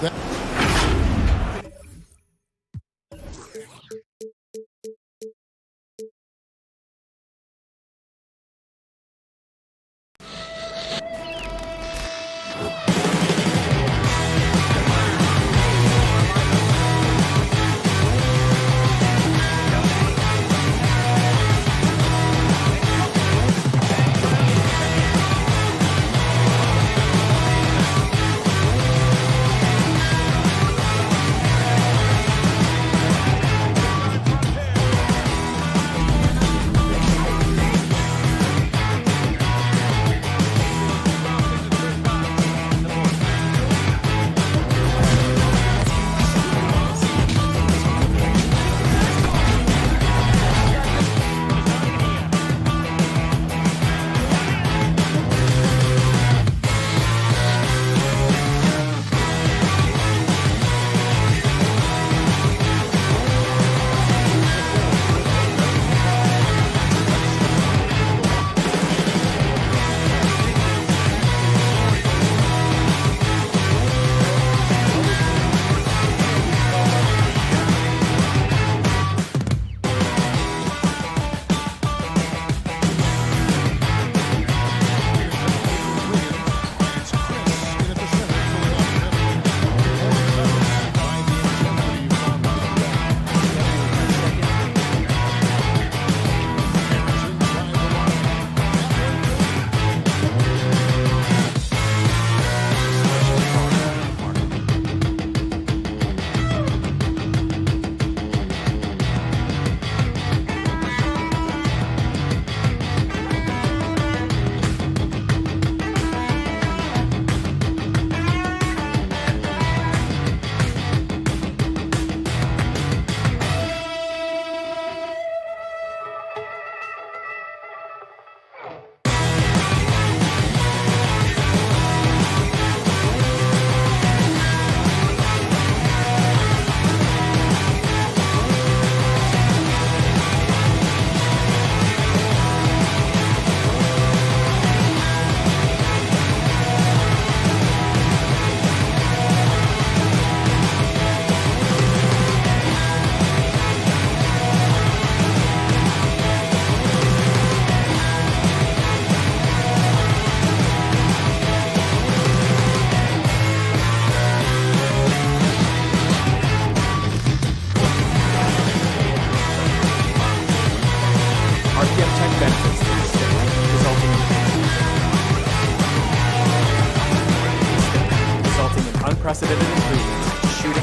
unprecedented improvements to shooting,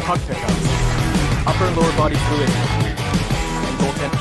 puck pickups, upper and lower body fluidity, and goaltending.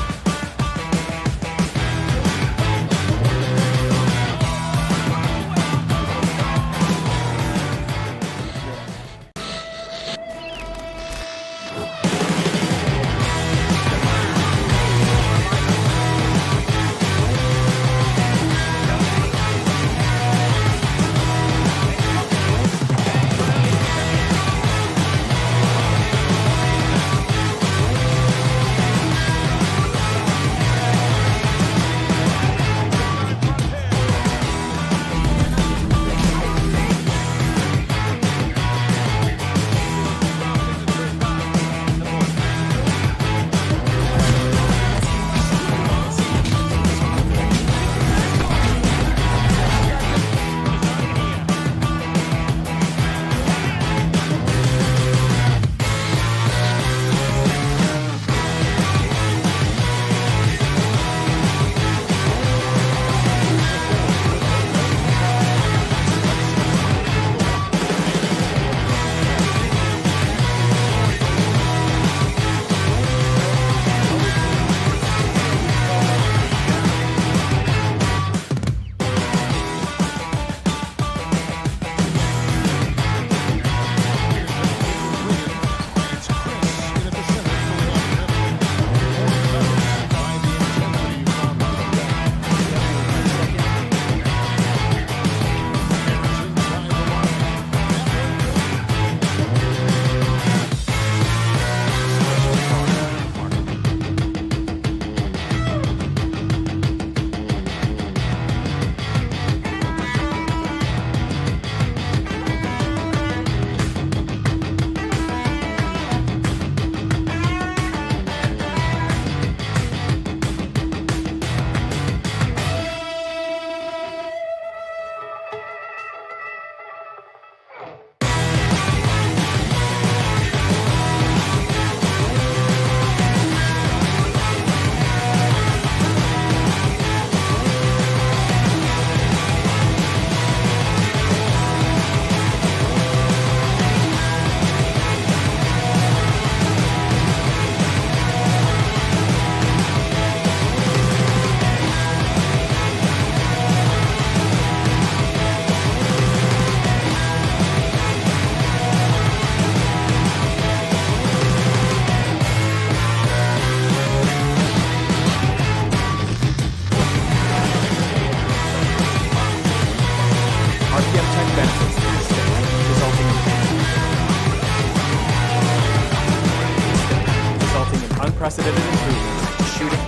unprecedented improvements, shooting,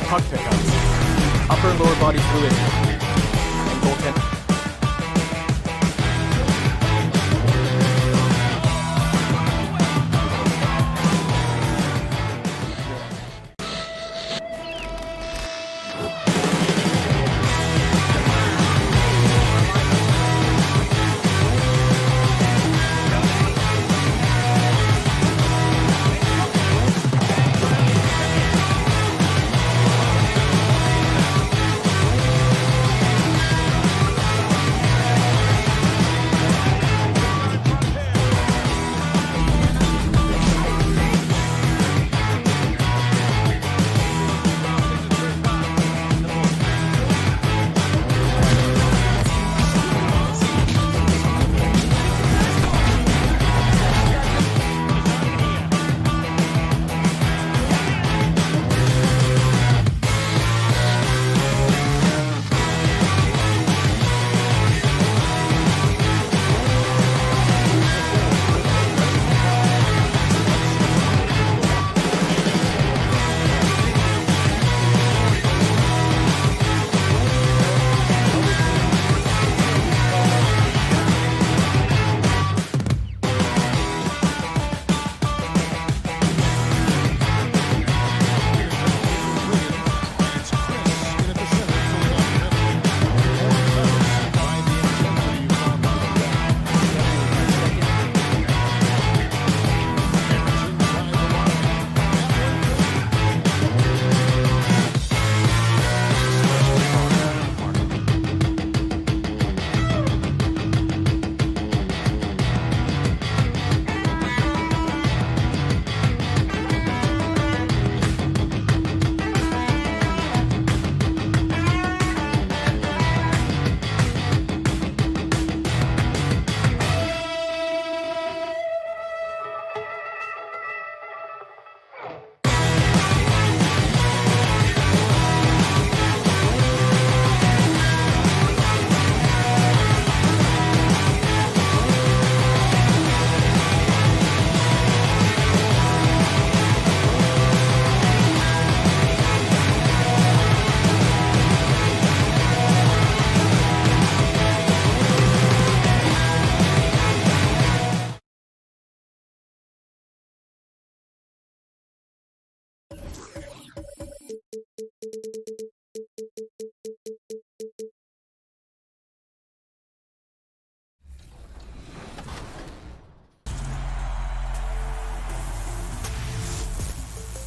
puck pickups, upper and lower body fluidity, and goaltending.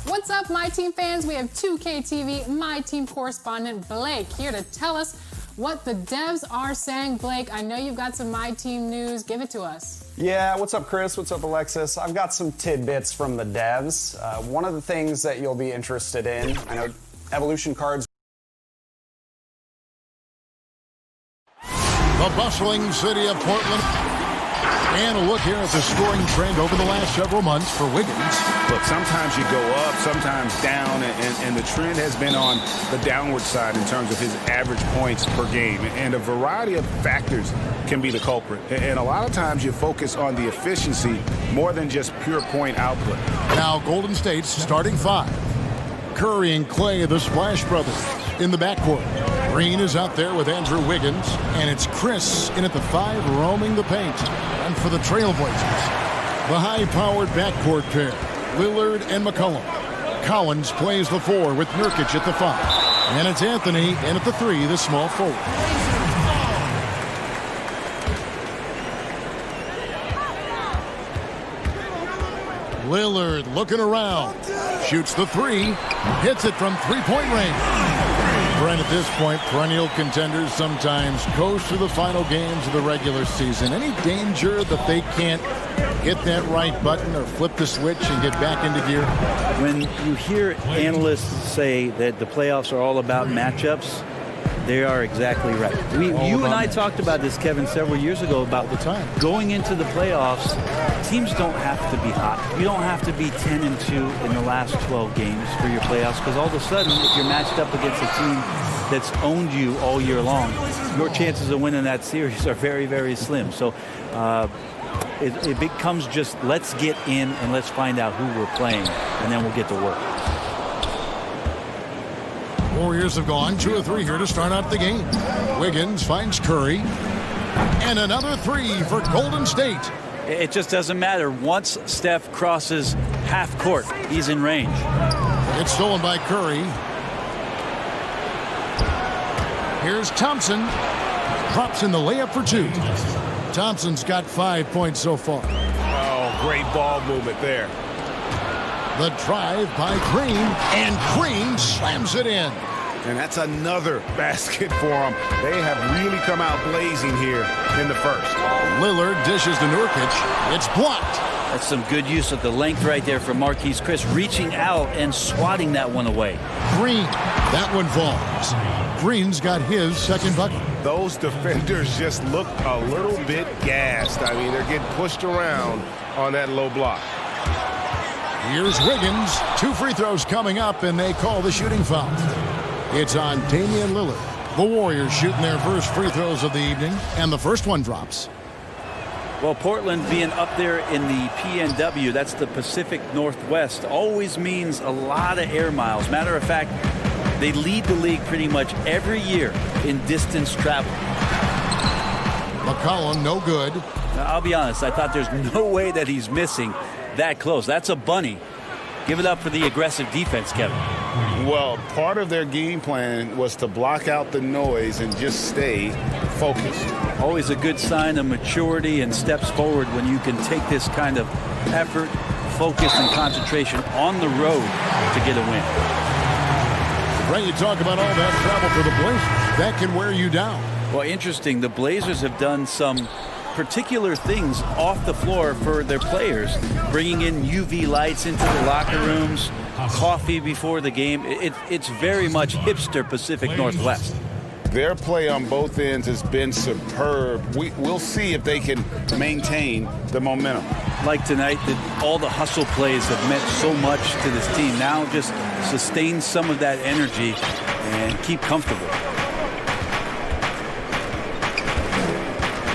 What's up, MyTeam fans? We have 2K TV MyTeam correspondent Blake here to tell us what the devs are saying. Blake, I know you've got some MyTeam news. Give it to us. Yeah, what's up, Chris? What's up, Alexis? I've got some tidbits from the devs. One of the things that you'll be interested in, I know evolution cards. The bustling city of Portland. And a look here at the scoring trend over the last several months for Wiggins. Look, sometimes you go up, sometimes down, and the trend has been on the downward side in terms of his average points per game. And a variety of factors can be the culprit. And a lot of times you focus on the efficiency more than just pure point output. Now Golden State's starting five. Curry and Clay, the Splash Brothers, in the backcourt. Green is out there with Andrew Wiggins, and it's Chris in at the 5 roaming the paint. And for the Trailblazers, the high-powered backcourt pair, Lillard and McCollum. Collins plays the 4 with Nurkic at the 5. And it's Anthony in at the 3, the small forward. Lillard looking around, shoots the 3, hits it from three-point range. Brent, at this point, perennial contenders sometimes coast to the final games of the regular season. Any danger that they can't hit that right button or flip the switch and get back into gear? When you hear analysts say that the playoffs are all about matchups, they are exactly right. You and I talked about this, Kevin, several years ago about the time. Going into the playoffs, teams don't have to be hot. You don't have to be 10-2 in the last 12 games for your playoffs, because all of a sudden, if you're matched up against a team that's owned you all year long, your chances of winning that series are very, very slim. So It becomes just let's get in and let's find out who we're playing, and then we'll get to work. Warriors have gone 2 of 3 here to start out the game. Wiggins finds Curry. And another 3 for Golden State. It just doesn't matter. Once Steph crosses half court, he's in range. It's stolen by Curry. Here's Thompson. Drops in the layup for 2. Thompson's got 5 points so far. Oh, great ball movement there. The drive by Green, and Green slams it in. And that's another basket for them. They have really come out blazing here in the first. Lillard dishes to Nurkic. It's blocked. That's some good use of the length right there for Marquise Chris, reaching out and swatting that one away. Green, that one falls. Green's got his second bucket. Those defenders just look a little bit gassed. I mean, they're getting pushed around on that low block. Here's Wiggins. 2 free throws coming up, and they call the shooting foul. It's on Damian Lillard. The Warriors shooting their first free throws of the evening, and the first one drops. Well, Portland being up there in the PNW, that's the Pacific Northwest, always means a lot of air miles. Matter of fact, they lead the league pretty much every year in distance travel. McCollum, no good. Now, I'll be honest, I thought there's no way that he's missing that close. That's a bunny. Give it up for the aggressive defense, Kevin. Well, part of their game plan was to block out the noise and just stay focused. Always a good sign of maturity and steps forward when you can take this kind of effort, focus, and concentration on the road to get a win. Ray, you talk about all that travel for the Blazers. That can wear you down. Well, interesting. The Blazers have done some particular things off the floor for their players, bringing in UV lights into the locker rooms, coffee before the game. It's very much hipster Pacific Northwest. Their play on both ends has been superb. We'll see if they can maintain the momentum. Like tonight, all the hustle plays have meant so much to this team. Now just sustain some of that energy and keep comfortable.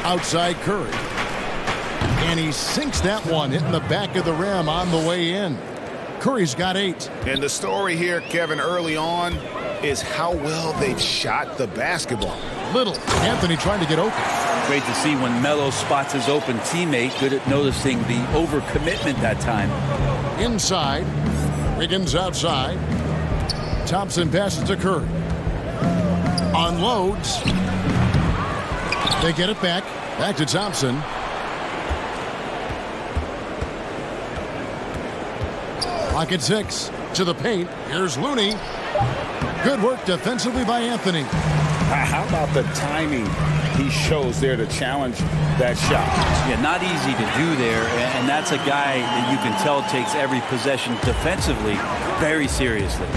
Outside Curry. And he sinks that one, hitting the back of the rim on the way in. Curry's got 8. And the story here, Kevin, early on is how well they've shot the basketball. Little. Anthony trying to get open. Great to see when Melo spots his open teammate. Good at noticing the overcommitment that time. Inside. Wiggins outside. Thompson passes to Curry. Unloads. They get it back. Back to Thompson. Pocket 6 to the paint. Here's Looney. Good work defensively by Anthony. How about the timing he shows there to challenge that shot? Yeah, not easy to do there, and that's a guy that you can tell takes every possession defensively very seriously.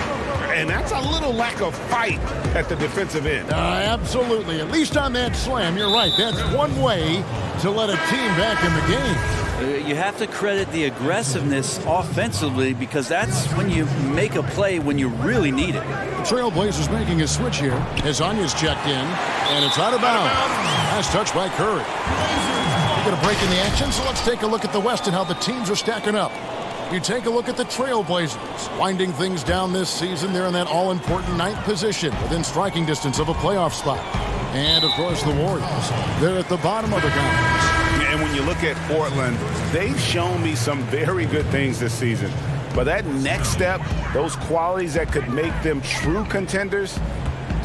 And that's a little lack of fight at the defensive end. Absolutely. At least on that slam, you're right. That's one way to let a team back in the game. You have to credit the aggressiveness offensively because that's when you make a play when you really need it. The Trailblazers making a switch here as Anya's checked in, and it's out of bounds. Nice touch by Curry. We're going to break in the action, so let's take a look at the West and how the teams are stacking up. You take a look at the Trailblazers. Winding things down this season, they're in that all-important 9th position within striking distance of a playoff spot. And, of course, the Warriors. They're at the bottom of the conference. And when you look at Portland, they've shown me some very good things this season. But that next step, those qualities that could make them true contenders,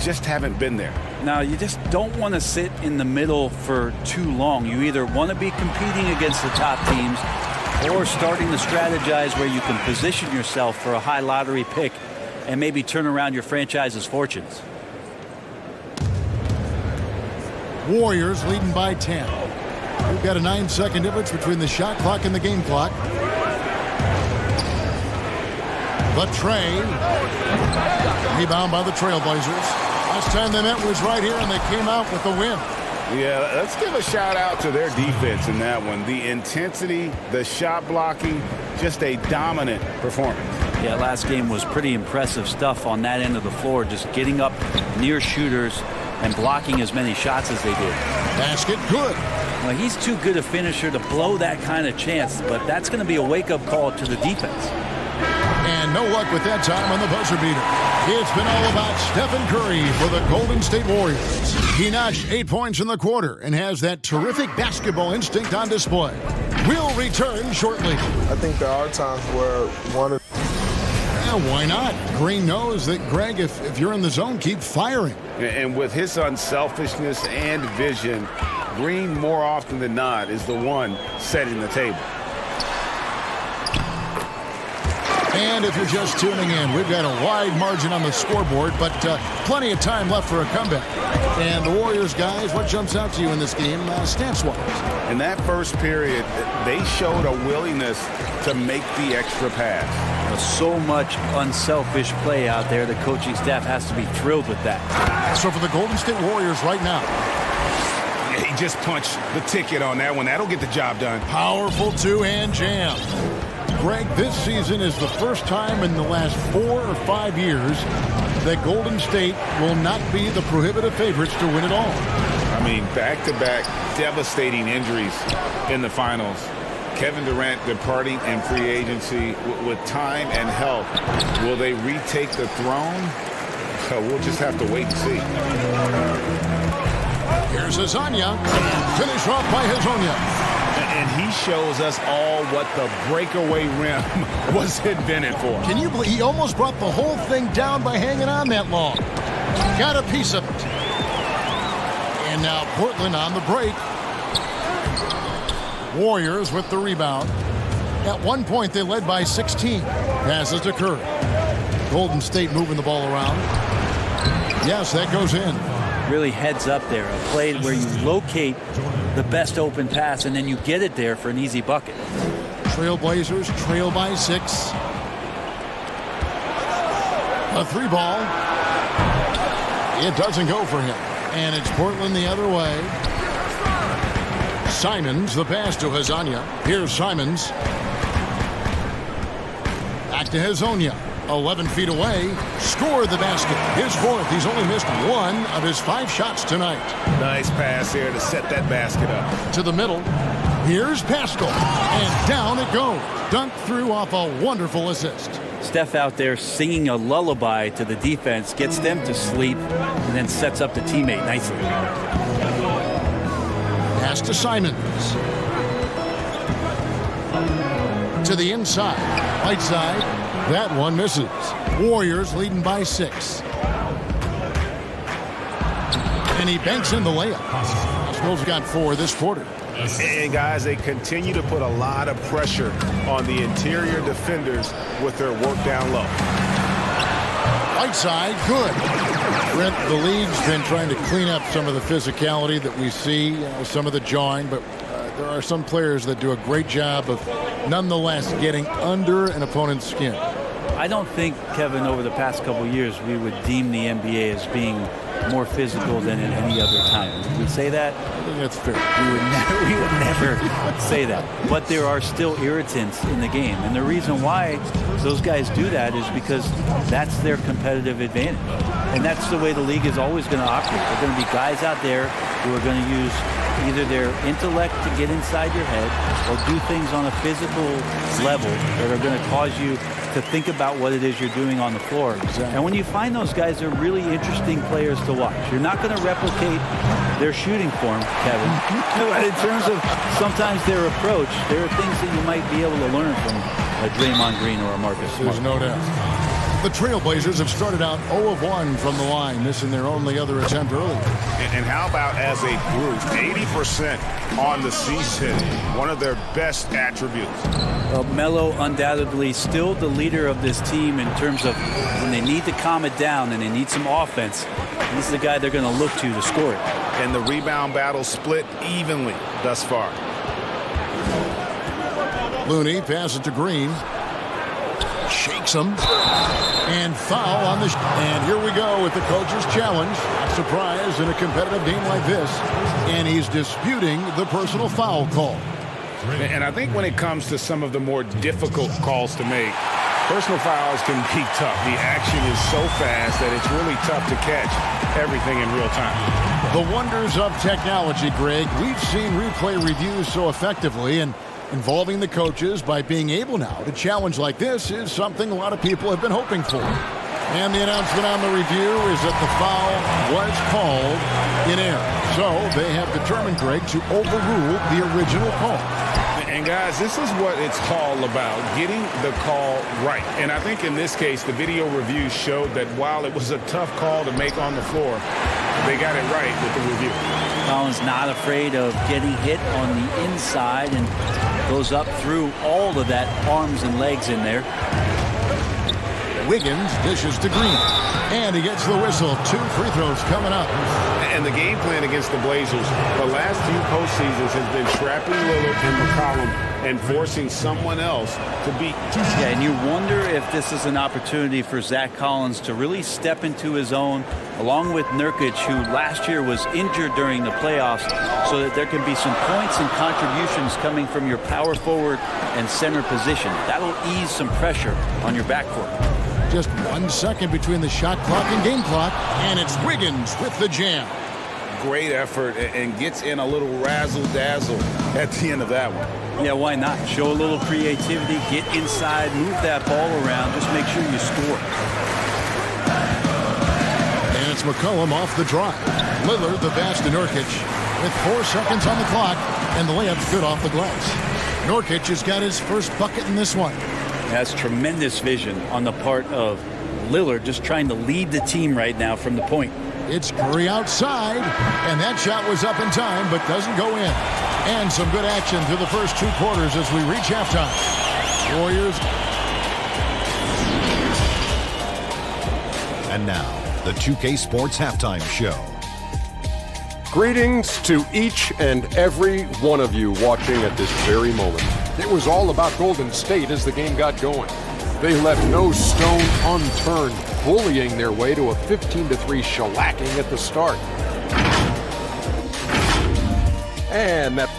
just haven't been there. Now, you just don't want to sit in the middle for too long. You either want to be competing against the top teams or starting to strategize where you can position yourself for a high lottery pick and maybe turn around your franchise's fortunes. Warriors leading by 10. We've got a 9-second difference between the shot clock and the game clock. The Trey. Rebound by the Trailblazers. Last time they met was right here, and they came out with the win. Yeah, let's give a shout out to their defense in that one. The intensity, the shot blocking, just a dominant performance. Yeah, last game was pretty impressive stuff on that end of the floor, just getting up near shooters and blocking as many shots as they did. Basket good. Well, he's too good a finisher to blow that kind of chance, but that's going to be a wake-up call to the defense. And no luck with that time on the buzzer beater. It's been all about Stephen Curry for the Golden State Warriors. He notched 8 points in the quarter and has that terrific basketball instinct on display. We'll return shortly. I think there are times where one of... Yeah, why not? Green knows that, Greg, if you're in the zone, keep firing. And with his unselfishness and vision, Green, more often than not, is the one setting the table. And if you're just tuning in, we've got a wide margin on the scoreboard, but plenty of time left for a comeback. And the Warriors, guys, what jumps out to you in this game stance-wise? In that first period, they showed a willingness to make the extra pass. So much unselfish play out there. The coaching staff has to be thrilled with that. So for the Golden State Warriors right now. Yeah, he just punched the ticket on that one. That'll get the job done. Powerful two-hand jam. Greg, this season is the first time in the last 4 or 5 years that Golden State will not be the prohibitive favorites to win it all. I mean, back-to-back devastating injuries in the finals. Kevin Durant departing in free agency with time and health. Will they retake the throne? We'll just have to wait and see. Here's Hazonia. Finished off by Hazonia. And he shows us all what the breakaway rim was invented for. Can you believe he almost brought the whole thing down by hanging on that long? Got a piece of it. And now Portland on the break. Warriors with the rebound. At one point, they led by 16. Passes to Curry. Golden State moving the ball around. Yes, that goes in. Really heads up there. A play where you locate the best open pass, and then you get it there for an easy bucket. Trailblazers trail by 6. A 3 ball. It doesn't go for him. And it's Portland the other way. Simons, the pass to Hazonia. Here's Simons. Back to Hazonia. 11 feet away. Scored the basket. His fourth. He's only missed 1 of his 5 shots tonight. Nice pass here to set that basket up. To the middle. Here's Pascal. And down it goes. Dunked through off a wonderful assist. Steph out there singing a lullaby to the defense. Gets them to sleep. And then sets up the teammate nicely. Pass to Simons. To the inside. Whiteside. That one misses. Warriors leading by 6. And he banks in the layup. Hospital's got 4 this quarter. And guys, they continue to put a lot of pressure on the interior defenders with their work down low. Whiteside, good. Brent, the league's been trying to clean up some of the physicality that we see, some of the jawing, but there are some players that do a great job of nonetheless getting under an opponent's skin. I don't think, Kevin, over the past couple of years, we would deem the NBA as being more physical than at any other time. Would we say that? I think that's fair. We would never say that. But there are still irritants in the game. And the reason why those guys do that is because that's their competitive advantage. And that's the way the league is always going to operate. There are going to be guys out there who are going to use either their intellect to get inside your head or do things on a physical level that are going to cause you to think about what it is you're doing on the floor. Exactly. And when you find those guys, they're really interesting players to watch. You're not going to replicate their shooting form, Kevin. But in terms of sometimes their approach, there are things that you might be able to learn from a Draymond Green or a Marcus Smart. There's no doubt. The Trailblazers have started out 0 of 1 from the line, missing their only other attempt earlier. And how about as a group, 80% on the season, one of their best attributes. Well, Melo undoubtedly still the leader of this team in terms of when they need to calm it down and they need some offense. This is the guy they're going to look to score it. And the rebound battle split evenly thus far. Looney passes to Green. Shakes him. And foul on the... And here we go with the coach's challenge. Not surprised in a competitive game like this. And he's disputing the personal foul call. And I think when it comes to some of the more difficult calls to make, Personal fouls can be tough. The action is so fast that it's really tough to catch everything in real time. The wonders of technology, Greg. We've seen replay reviews so effectively, and involving the coaches by being able now to challenge like this is something a lot of people have been hoping for. And the announcement on the review is that the foul was called in error. So they have determined, Greg, to overrule the original call. And guys, this is what it's all about, getting the call right. And I think in this case, the video review showed that while it was a tough call to make on the floor, they got it right with the review. Collins not afraid of getting hit on the inside and goes up through all of that arms and legs in there. Wiggins dishes to Green, and he gets the whistle. 2 free throws coming up. And the game plan against the Blazers, the last few postseasons has been trapping Lillard in McCollum and forcing someone else to beat. Yeah, and you wonder if this is an opportunity for Zach Collins to really step into his own, along with Nurkic, who last year was injured during the playoffs, so that there can be some points and contributions coming from your power forward and center position. That'll ease some pressure on your backcourt. Just 1 second between the shot clock and game clock, and it's Wiggins with the jam. Great effort and gets in a little razzle-dazzle at the end of that one. Yeah, why not? Show a little creativity, get inside, move that ball around, just make sure you score. And it's McCollum off the drive. Lillard the pass to Nurkic with 4 seconds on the clock, and the layup's good off the glass. Nurkic has got his first bucket in this one. That's tremendous vision on the part of Lillard, just trying to lead the team right now from the point. It's Curry outside, and that shot was up in time, but doesn't go in. And some good action through the first 2 quarters as we reach halftime. Warriors. And now, the 2K Sports Halftime Show. Greetings to each and every one of you watching at this very moment. It was all about Golden State as the game got going. They left no stone unturned, bullying their way to a 15-3 shellacking at the start. And that...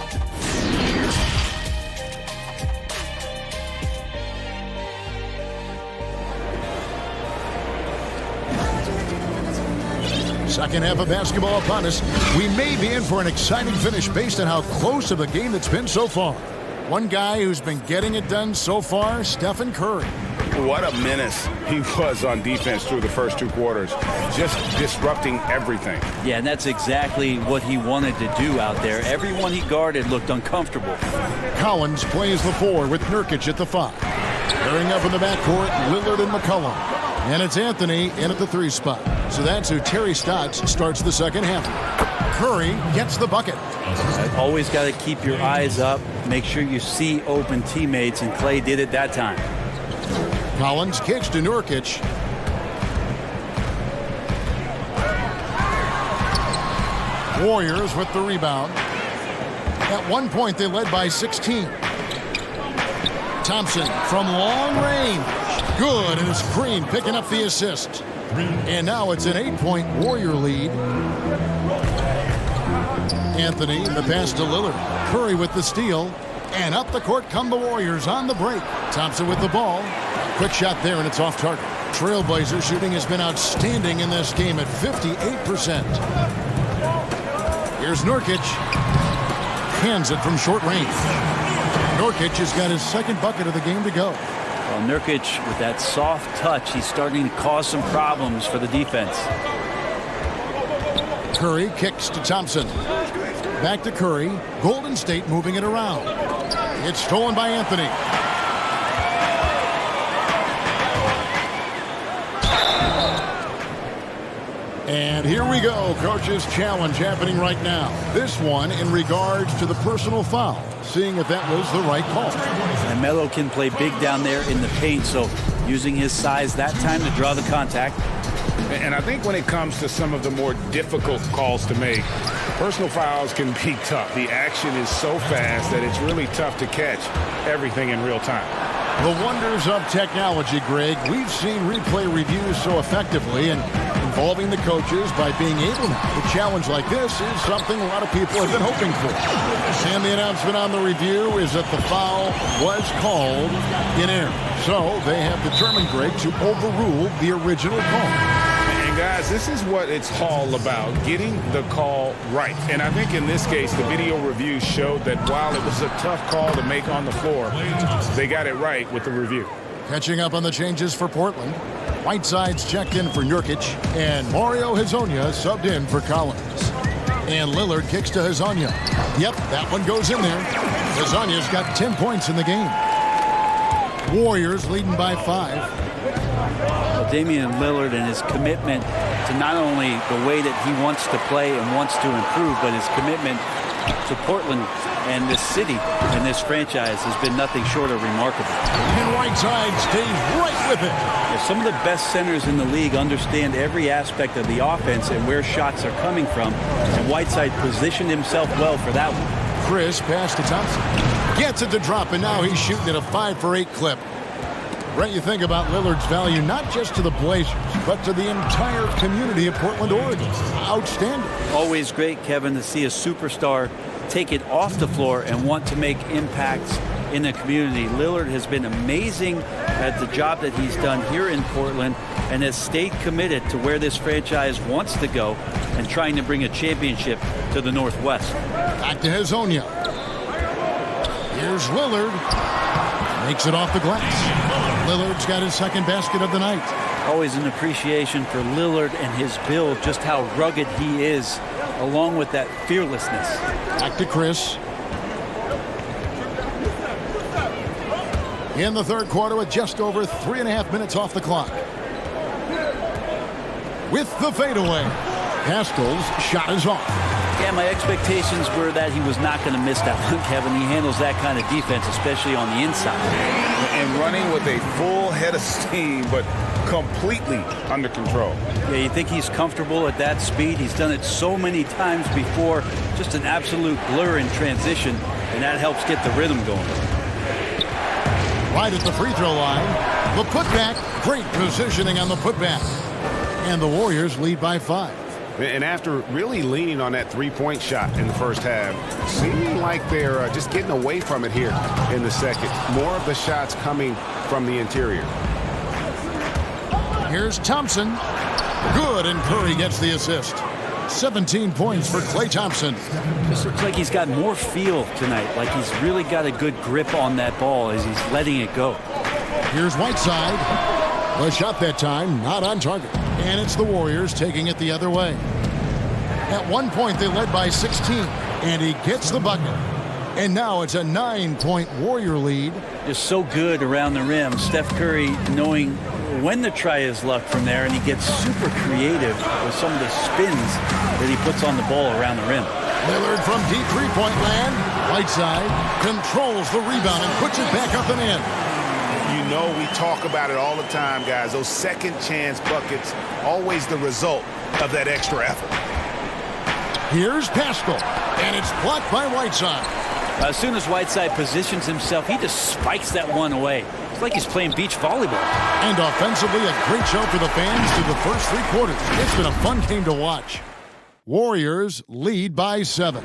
Second half of basketball upon us. We may be in for an exciting finish based on how close of a game it's been so far. One guy who's been getting it done so far, Stephen Curry. What a menace he was on defense through the first 2 quarters. Just disrupting everything. Yeah, and that's exactly what he wanted to do out there. Everyone he guarded looked uncomfortable. Collins plays the 4 with Nurkic at the 5. Pairing up in the backcourt, Lillard and McCollum. And it's Anthony in at the 3 spot. So that's who Terry Stotts starts the second half. Curry gets the bucket. Always got to keep your eyes up. Make sure you see open teammates, and Clay did it that time. Collins kicks to Nurkic. Warriors with the rebound. At one point, they led by 16. Thompson from long range. Good, and it's Green picking up the assist. And now it's an 8-point Warrior lead. Anthony, the pass to Lillard. Curry with the steal. And up the court come the Warriors on the break. Thompson with the ball. Quick shot there, and it's off target. Trailblazer shooting has been outstanding in this game at 58%. Here's Nurkic. Hands it from short range. Nurkic has got his second bucket of the game to go. Well, Nurkic, with that soft touch, he's starting to cause some problems for the defense. Curry kicks to Thompson. Back to Curry. Golden State moving it around. It's stolen by Anthony. And here we go. Coach's challenge happening right now. This one in regards to the personal foul. Seeing if that was the right call. And Melo can play big down there in the paint, so using his size that time to draw the contact. And I think when it comes to some of the more difficult calls to make, personal fouls can be tough. The action is so fast that it's really tough to catch everything in real time. The wonders of technology, Greg. We've seen replay reviews so effectively, and involving the coaches by being able to challenge like this is something a lot of people have been hoping for. And the announcement on the review is that the foul was called in error. So they have determined, Greg, to overrule the original call. And guys, this is what it's all about, getting the call right. And I think in this case, the video review showed that while it was a tough call to make on the floor, they got it right with the review. Catching up on the changes for Portland. Whiteside's checked in for Nurkic, and Mario Hezonja subbed in for Collins. And Lillard kicks to Hezonja. Yep, that one goes in there. Hezonja's got 10 points in the game. Warriors leading by 5. Well, Damian Lillard and his commitment to not only the way that he wants to play and wants to improve, but his commitment to Portland and this city and this franchise has been nothing short of remarkable. And Whiteside stays right with it. Yeah, some of the best centers in the league understand every aspect of the offense and where shots are coming from, and Whiteside positioned himself well for that one. Chris pass to Thompson. Gets it to drop, and now he's shooting at a 5-for-8 clip. Brent, you think about Lillard's value not just to the Blazers, but to the entire community of Portland, Oregon. Outstanding. Always great, Kevin, to see a superstar take it off the floor and want to make impacts in the community. Lillard has been amazing at the job that he's done here in Portland and has stayed committed to where this franchise wants to go and trying to bring a championship to the Northwest. Back to Hezonja. Here's Lillard. Makes it off the glass. Lillard's got his second basket of the night. Always an appreciation for Lillard and his build, just how rugged he is, along with that fearlessness. Back to Chris. In the third quarter with just over 3.5 minutes off the clock. With the fadeaway. Pascal's shot is off. Yeah, my expectations were that he was not going to miss that one, Kevin. He handles that kind of defense, especially on the inside. And running with a full head of steam, but completely under control. Yeah, you think he's comfortable at that speed. He's done it so many times before. Just an absolute blur in transition, and that helps get the rhythm going. Right at the free throw line. The putback. Great positioning on the putback. And the Warriors lead by 5. And after really leaning on that three-point shot in the first half, seeming like they're just getting away from it here in the second. More of the shots coming from the interior. Here's Thompson. Good, and Curry gets the assist. 17 points for Klay Thompson. This looks like he's got more feel tonight, like he's really got a good grip on that ball as he's letting it go. Here's Whiteside. The shot that time, not on target. And it's the Warriors taking it the other way. At one point, they led by 16, and he gets the bucket. And now it's a 9-point Warrior lead. Just so good around the rim. Steph Curry knowing when to try his luck from there, and he gets super creative with some of the spins that he puts on the ball around the rim. Lillard from deep three-point land. Whiteside controls the rebound and puts it back up and in. You know we talk about it all the time, guys. Those second chance buckets, always the result of that extra effort. Here's Pascal, and it's blocked by Whiteside. As soon as Whiteside positions himself, he just spikes that one away. It's like he's playing beach volleyball. And offensively, a great show for the fans through the first 3 quarters. It's been a fun game to watch. Warriors lead by 7.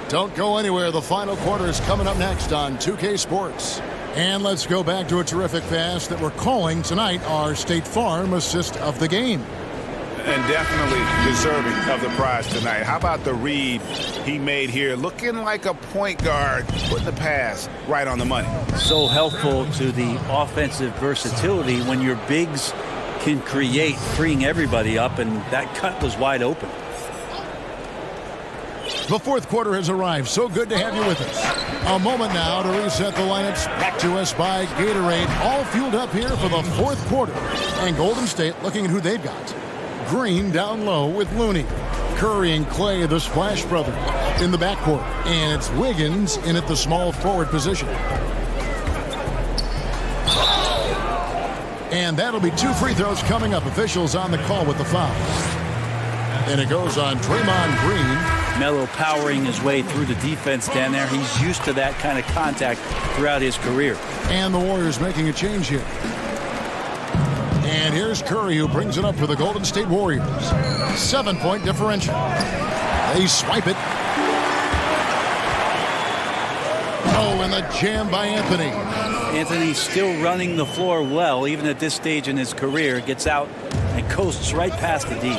Don't go anywhere. The final quarter is coming up next on 2K Sports. And let's go back to a terrific pass that we're calling tonight our State Farm assist of the game. And definitely deserving of the prize tonight. How about the read he made here? Looking like a point guard, putting the pass right on the money. So helpful to the offensive versatility when your bigs can create, freeing everybody up, and that cut was wide open. The fourth quarter has arrived. So good to have you with us. A moment now to reset the lineups. Back to us by Gatorade. All fueled up here for the fourth quarter. And Golden State looking at who they've got. Green down low with Looney. Curry and Klay, the Splash Brothers, in the backcourt. And it's Wiggins in at the small forward position. And that'll be 2 free throws coming up. Officials on the call with the foul. And it goes on Draymond Green. Melo powering his way through the defense down there. He's used to that kind of contact throughout his career. And the Warriors making a change here. And here's Curry, who brings it up for the Golden State Warriors. 7-point differential. They swipe it. Oh, and And the jam by Anthony. Anthony's still running the floor well, even at this stage in his career. Gets out and coasts right past the D.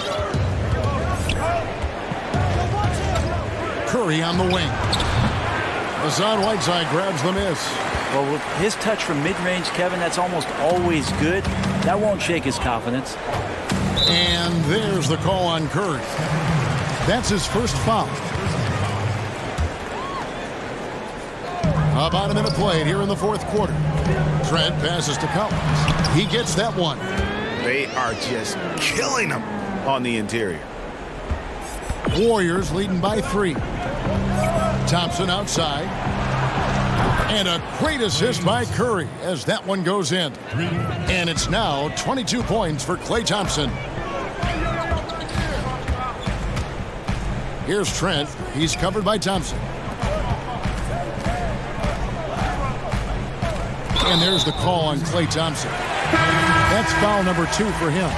Curry on the wing. Hassan Whiteside grabs the miss. Well, with his touch from mid-range, Kevin, that's almost always good. That won't shake his confidence. And there's the call on Curry. That's his first foul. About a minute played here in the fourth quarter. Trent passes to Collins. He gets that one. They are just killing him on the interior. Warriors leading by 3. Thompson outside. And a great assist by Curry as that one goes in. And it's now 22 points for Klay Thompson. Here's Trent. He's covered by Thompson. And there's the call on Klay Thompson. That's foul number 2 for him.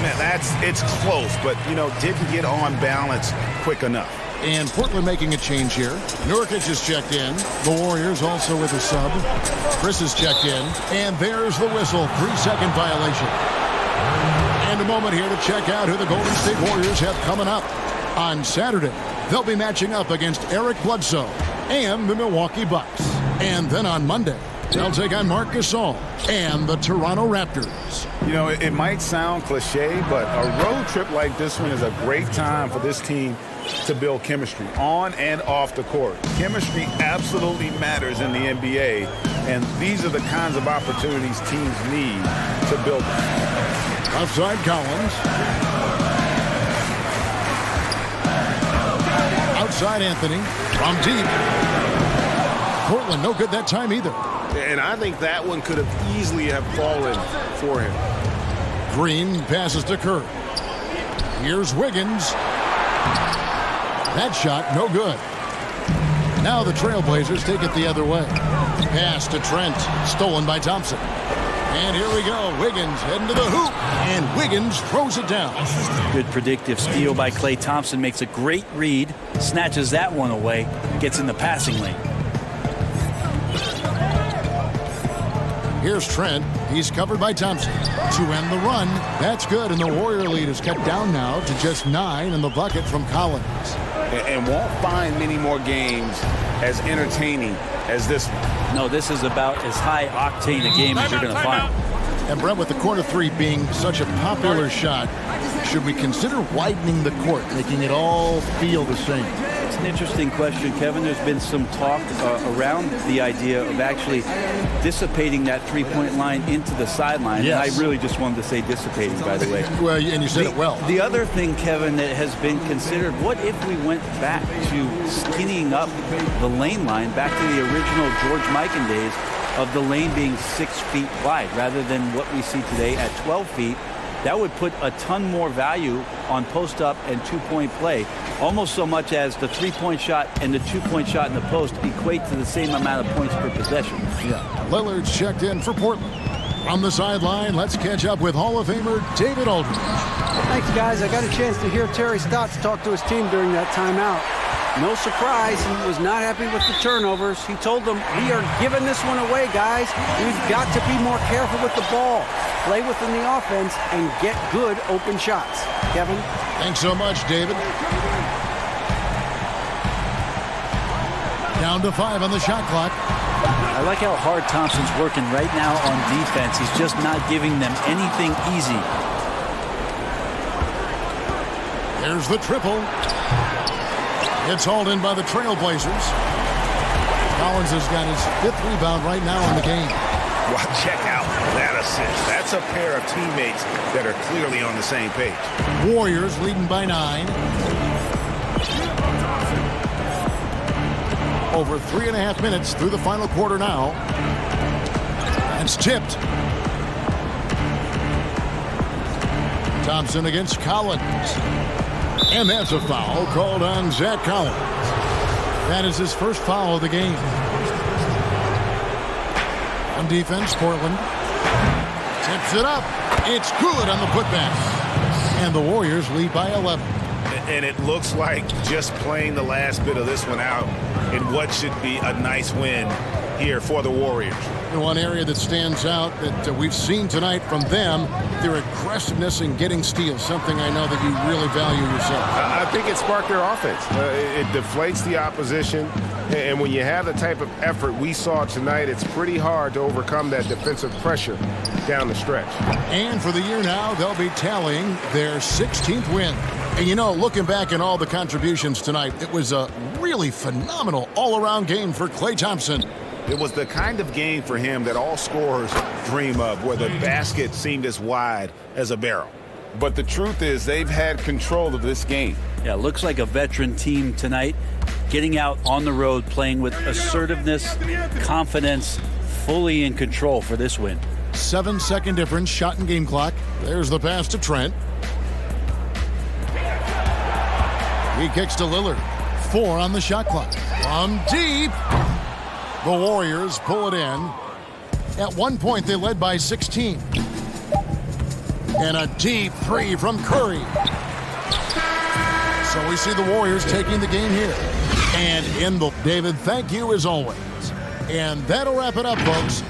Man, it's close, but, didn't get on balance quick enough. And Portland making a change here. Nurkic is checked in. The Warriors also with a sub. Chris is checked in. And there's the whistle. 3-second violation. And a moment here to check out who the Golden State Warriors have coming up. On Saturday, they'll be matching up against Eric Bledsoe and the Milwaukee Bucks. And then on Monday, they'll take on Marc Gasol and the Toronto Raptors. It might sound cliche, but a road trip like this one is a great time for this team to build chemistry on and off the court. Chemistry absolutely matters in the NBA, and these are the kinds of opportunities teams need to build them. Outside Collins. Outside Anthony. From deep. Portland no good that time either. And I think that one could have easily have fallen for him. Green passes to Curry. Here's Wiggins. That shot, no good. Now the Trailblazers take it the other way. Pass to Trent, stolen by Thompson. And here we go. Wiggins heading to the hoop. And Wiggins throws it down. Good predictive steal by Klay Thompson. Makes a great read. Snatches that one away. Gets in the passing lane. Here's Trent. He's covered by Thompson. To end the run. That's good. And the Warrior lead is cut down now to just 9 in the bucket from Collins. And won't find many more games as entertaining as this one. No, this is about as high-octane a game as you're going to find. And Brett, with the corner 3 being such a popular shot, should we consider widening the court, making it all feel the same? It's an interesting question, Kevin. There's been some talk around the idea of actually dissipating that three-point line into the sideline. Yes. And I really just wanted to say dissipating, by the way. Well, and you said it well. The other thing, Kevin, that has been considered, what if we went back to skinnying up the lane line, back to the original George Mikan days of the lane being 6 feet wide rather than what we see today at 12 feet? That would put a ton more value on post-up and two-point play, almost so much as the three-point shot and the two-point shot in the post equate to the same amount of points per possession. Yeah. Lillard's checked in for Portland. On the sideline, let's catch up with Hall of Famer David Aldridge. Thanks, guys. I got a chance to hear Terry Stotts talk to his team during that timeout. No surprise, he was not happy with the turnovers. He told them, we are giving this one away, guys. We've got to be more careful with the ball, play within the offense, and get good open shots. Kevin? Thanks so much, David. Down to 5 on the shot clock. I like how hard Thompson's working right now on defense. He's just not giving them anything easy. There's the triple. It's hauled in by the Trailblazers. Collins has got his 5th rebound right now in the game. Well, check out that assist. That's a pair of teammates that are clearly on the same page. Warriors leading by 9. Over 3.5 minutes through the final quarter now. It's tipped. Thompson against Collins. And that's a foul called on Zach Collins. That is his first foul of the game. On defense, Portland tips it up. It's good on the putback. And the Warriors lead by 11. And it looks like just playing the last bit of this one out, in what should be a nice win here for the Warriors. One area that stands out that we've seen tonight from them, their aggressiveness in getting steals, something I know that you really value yourself. I think it sparked their offense. It deflates the opposition, and when you have the type of effort we saw tonight, it's pretty hard to overcome that defensive pressure down the stretch. And for the year now, they'll be tallying their 16th win. And you know, looking back at all the contributions tonight, it was a really phenomenal all-around game for Klay Thompson. It was the kind of game for him that all scorers dream of, where the basket seemed as wide as a barrel. But the truth is they've had control of this game. Yeah, looks like a veteran team tonight, getting out on the road, playing with assertiveness, confidence, fully in control for this win. 7-second difference, shot and game clock. There's the pass to Trent. He kicks to Lillard. 4 on the shot clock. From deep. The Warriors pull it in. At one point, they led by 16. And a deep 3 from Curry. So we see the Warriors taking the game here. And in the... David, thank you as always. And that'll wrap it up, folks.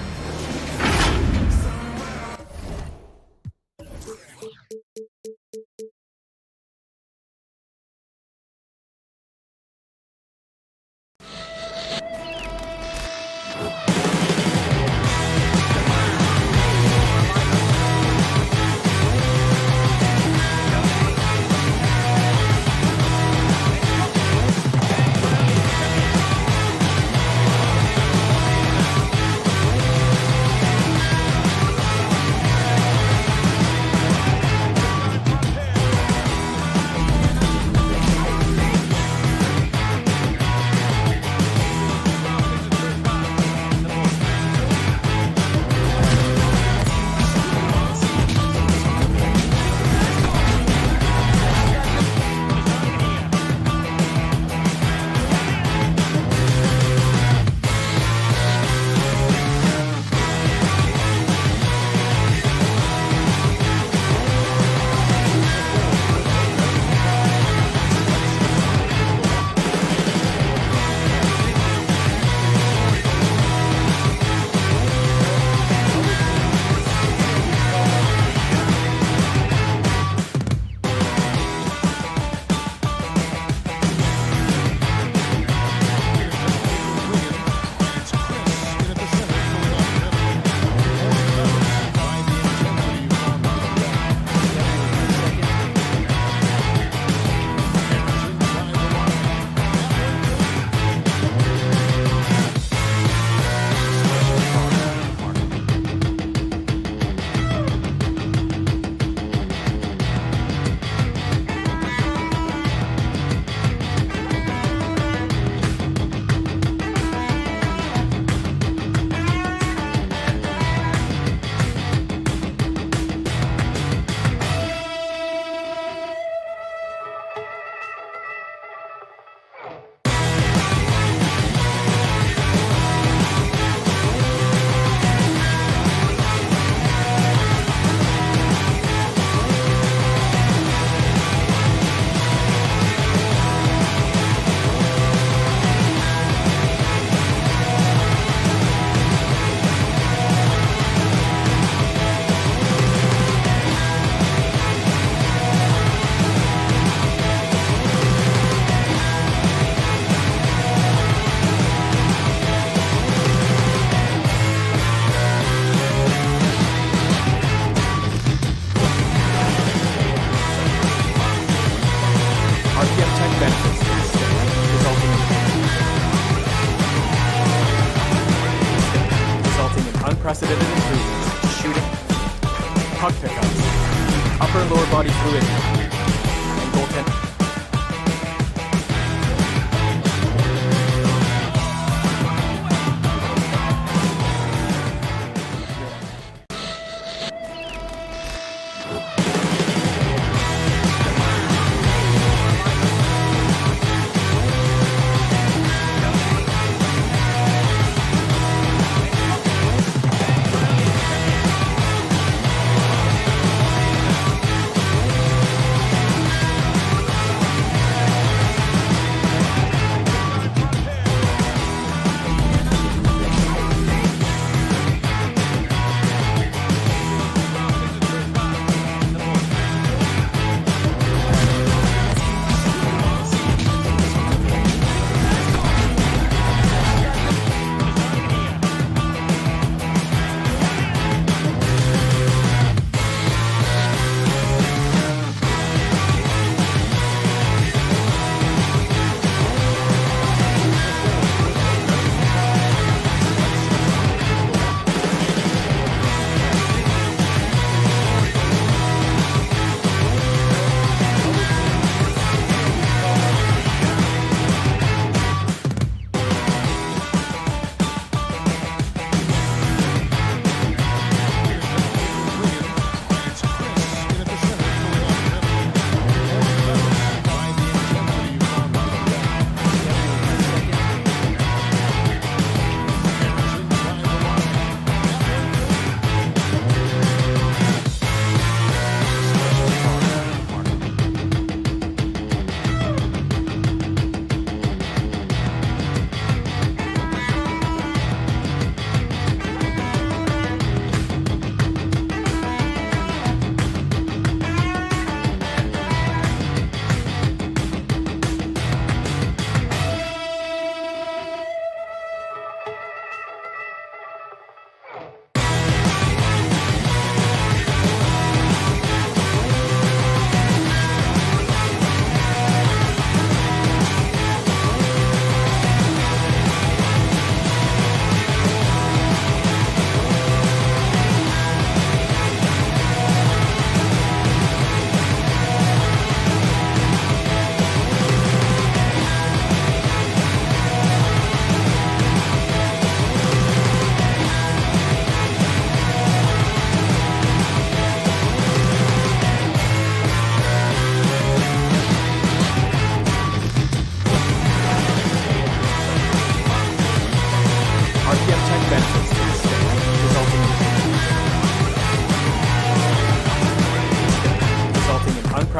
unprecedented improvements, shooting, puck pickups, upper and lower body fluidity, and goaltending.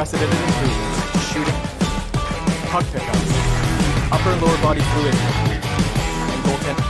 unprecedented improvements, shooting, puck pickups, upper and lower body fluidity, and goaltending.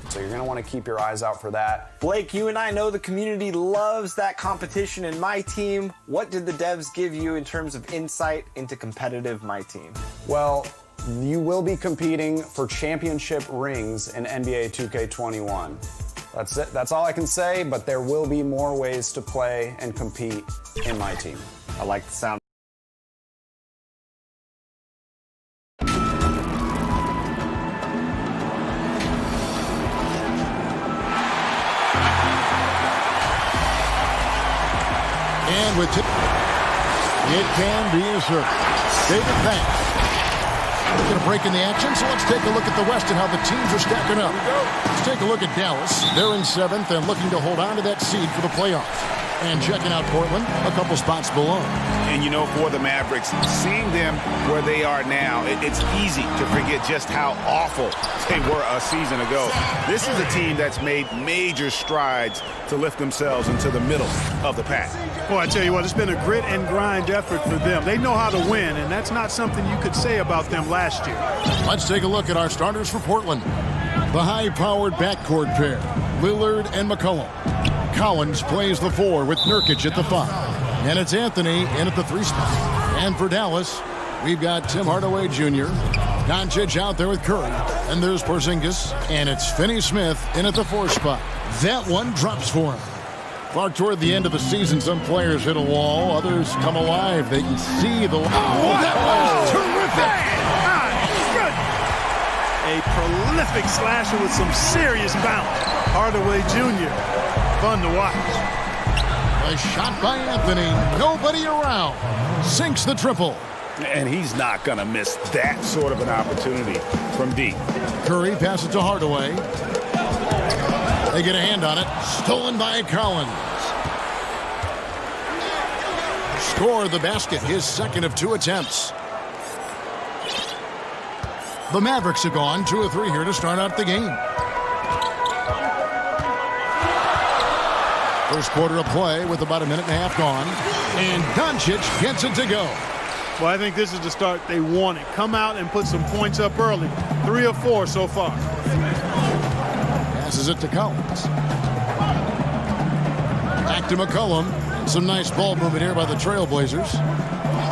So you're going to want to keep your eyes out for that. Blake, you and I know the community loves that competition in My Team. What did the devs give you in terms of insight into competitive My Team? Well, you will be competing for championship rings in NBA 2K21. That's it. That's all I can say, but there will be more ways to play and compete in My Team. I like the sound. And with it can be a circle. David Banks. We're going to break in the action, so let's take a look at the West and how the teams are stacking up. Let's take a look at Dallas. They're in 7th and looking to hold on to that seed for the playoffs. And checking out Portland, a couple spots below. And you know, for the Mavericks, seeing them where they are now, it's easy to forget just how awful they were a season ago. This is a team that's made major strides to lift themselves into the middle of the pack. Well, I tell you what, it's been a grit and grind effort for them. They know how to win, and that's not something you could say about them last year. Let's take a look at our starters for Portland. The high-powered backcourt pair, Lillard and McCollum. Collins plays the 4 with Nurkic at the 5. And it's Anthony in at the 3 spot. And for Dallas, we've got Tim Hardaway Jr., Doncic out there with Curry. And there's Porzingis. And it's Finney-Smith in at the 4 spot. That one drops for him. Far toward the end of the season, some players hit a wall. Others come alive. They can see the... Oh, that was terrific! A prolific slasher with some serious bounce. Hardaway Jr., fun to watch. A shot by Anthony. Nobody around. Sinks the triple. And he's not going to miss that sort of an opportunity from deep. Curry passes to Hardaway. They get a hand on it. Stolen by Collins. Score the basket. His second of 2 attempts. The Mavericks have gone 2 of 3 here to start out the game. First quarter of play with about a minute and a half gone. And Doncic gets it to go. Well, I think this is the start they wanted. Come out and put some points up early. 3 of 4 so far. Passes it to Collins. Back to McCollum. Some nice ball movement here by the Trailblazers.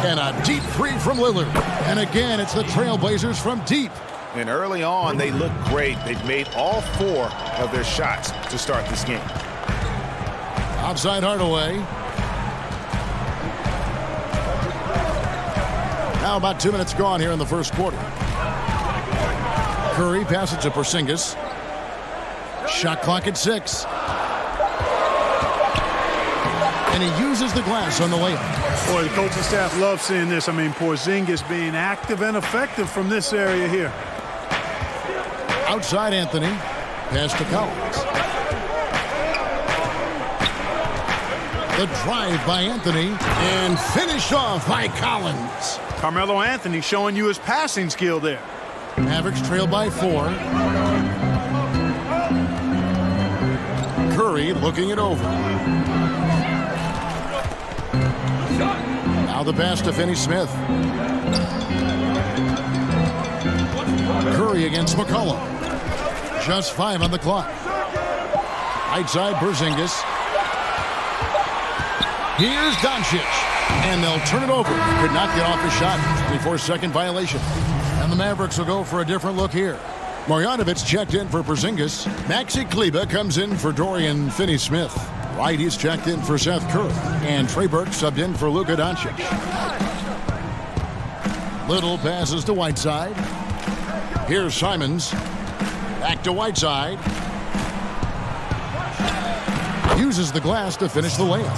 And a deep 3 from Lillard. And again, it's the Trailblazers from deep. And early on, they look great. They've made all 4 of their shots to start this game. Outside Hardaway. Now about 2 minutes gone here in the first quarter. Curry passes to Porzingis. Shot clock at 6. And he uses the glass on the layup. Boy, the coaching staff loves seeing this. I mean, Porzingis being active and effective from this area here. Outside Anthony. Pass to Collins. The drive by Anthony and finished off by Collins. Carmelo Anthony showing you his passing skill there. Mavericks trail by 4. Curry looking it over. Now the pass to Finney-Smith. Curry against McCollum. Just 5 on the clock. Outside Porzingis. Here's Doncic. And they'll turn it over. Could not get off his shot before second violation. And the Mavericks will go for a different look here. Marjanovic checked in for Porzingis. Maxi Kleber comes in for Dorian Finney-Smith. Right, he's checked in for Seth Curry. And Trey Burke subbed in for Luka Doncic. Little passes to Whiteside. Here's Simons. Back to Whiteside. Uses the glass to finish the layup.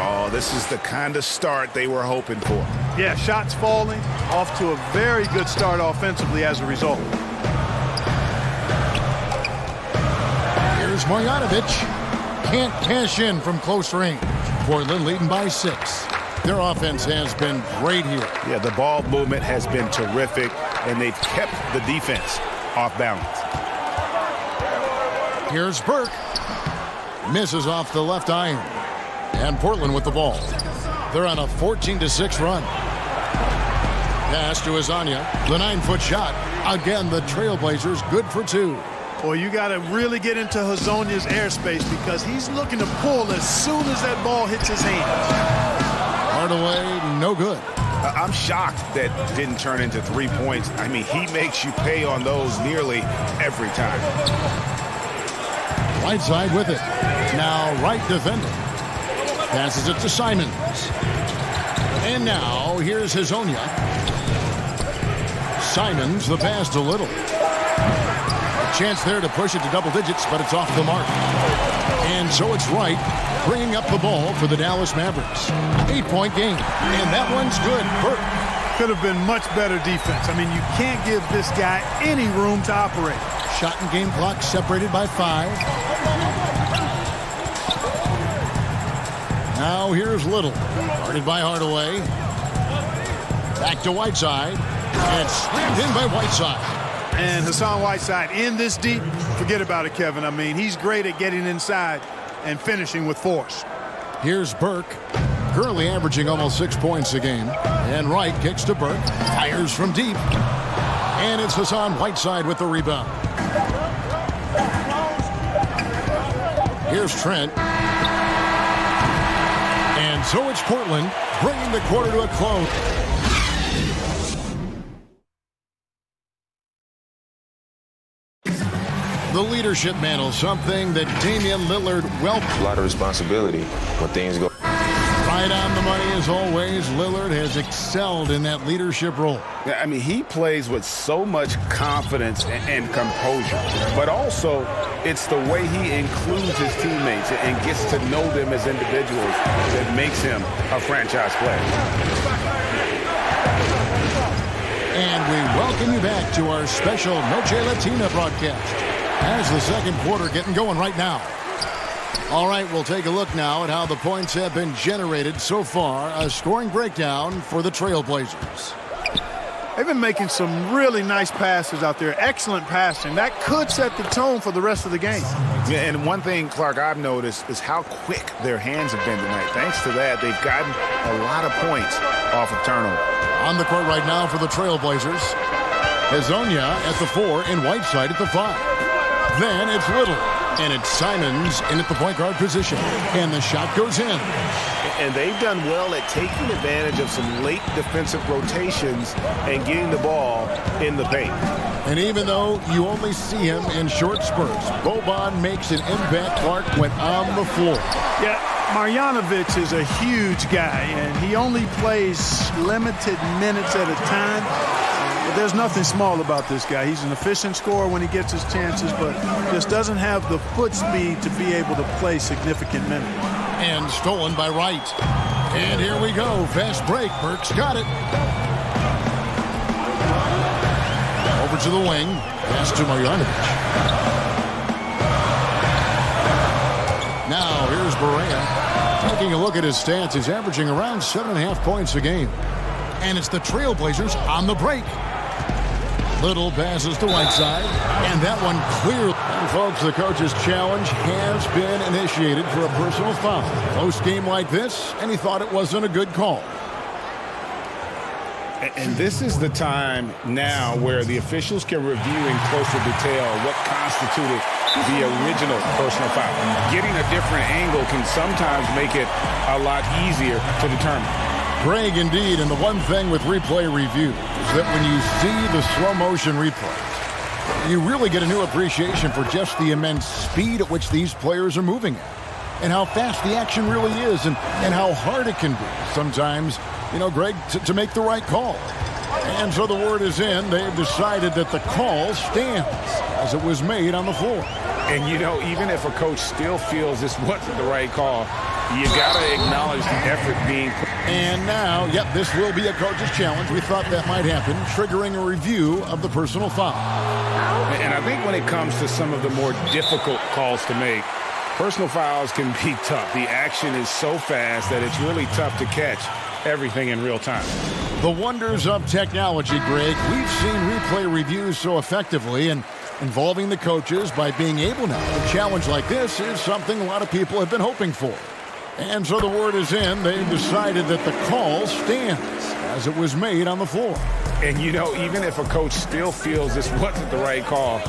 Oh, this is the kind of start they were hoping for. Yeah, shots falling. Off to a very good start offensively as a result. Here's Marjanovic. Can't cash in from close range. Portland leading by 6. Their offense has been great here. Yeah, the ball movement has been terrific, and they've kept the defense off balance. Here's Burke. Misses off the left iron. And Portland with the ball. They're on a 14-6 run. Pass to Azania. The 9-foot shot. Again, the Trailblazers good for 2. Boy, you got to really get into Hazonia's airspace because he's looking to pull as soon as that ball hits his hand. Hardaway, no good. I'm shocked that didn't turn into 3 points. I mean, he makes you pay on those nearly every time. Whiteside with it. Now right defender. Passes it to Simons. And now here's Hazonia. Simons, the pass to Little. Chance there to push it to double digits, but it's off the mark. And so it's Wright bringing up the ball for the Dallas Mavericks. 8-point game, and that one's good. Burke. Could have been much better defense. I mean, you can't give this guy any room to operate. Shot and game clock separated by 5. Now here's Little. Guarded by Hardaway. Back to Whiteside. And slammed in by Whiteside. And Hassan Whiteside in this deep, forget about it, Kevin. I mean, he's great at getting inside and finishing with force. Here's Burke, currently averaging almost 6 points a game. And Wright kicks to Burke, fires from deep. And it's Hassan Whiteside with the rebound. Here's Trent. And so it's Portland, bringing the quarter to a close. The leadership mantle, something that Damian Lillard A lot of responsibility when things go. Right on the money as always. Lillard has excelled in that leadership role. I mean, he plays with so much confidence and composure, but also it's the way he includes his teammates and gets to know them as individuals that makes him a franchise player. And we welcome you back to our special Noche Latina broadcast as the second quarter getting going right now. All right, we'll take a look now at how the points have been generated so far. A scoring breakdown for the Trailblazers. They've been making some really nice passes out there. Excellent passing. That could set the tone for the rest of the game. Yeah, and one thing, Clark, I've noticed is how quick their hands have been tonight. Thanks to that, they've gotten a lot of points off of turnover. On the court right now for the Trailblazers. Hazonia at the 4 and Whiteside at the 5. Then it's Little. And it's Simons in at the point guard position. And the shot goes in. And they've done well at taking advantage of some late defensive rotations and getting the ball in the paint. And even though you only see him in short spurts, Boban makes an impact. Clark went on the floor. Yeah, Marjanovic is a huge guy, and he only plays limited minutes at a time. But there's nothing small about this guy. He's an efficient scorer when he gets his chances, but just doesn't have the foot speed to be able to play significant minutes. And stolen by Wright. And here we go. Fast break. Burke's got it. Over to the wing. Pass to Marjanovic. Now here's Barea. Taking a look at his stats, he's averaging around 7.5 points a game. And it's the Trailblazers on the break. Little passes to Whiteside, and that one clear. And folks, the coach's challenge has been initiated for a personal foul. Close game like this, and he thought it wasn't a good call. And this is the time now where the officials can review in closer detail what constituted the original personal foul. Getting a different angle can sometimes make it a lot easier to determine. Greg, indeed, and the one thing with replay review is that when you see the slow motion replays, you really get a new appreciation for just the immense speed at which these players are moving at, and how fast the action really is, and how hard it can be sometimes, you know, Greg, to make the right call. And so the word is in. They've decided that the call stands as it was made on the floor. And, you know, even if a coach still feels this wasn't the right call, you got to acknowledge the effort being put. And now, yep, this will be a coach's challenge. We thought that might happen, triggering a review of the personal foul. And I think when it comes to some of the more difficult calls to make, personal fouls can be tough. The action is so fast that it's really tough to catch everything in real time. The wonders of technology, Greg. We've seen replay reviews so effectively, and involving the coaches by being able now to challenge like this is something a lot of people have been hoping for. And so the word is in. They've decided that the call stands as it was made on the floor. And, you know, even if a coach still feels this wasn't the right call,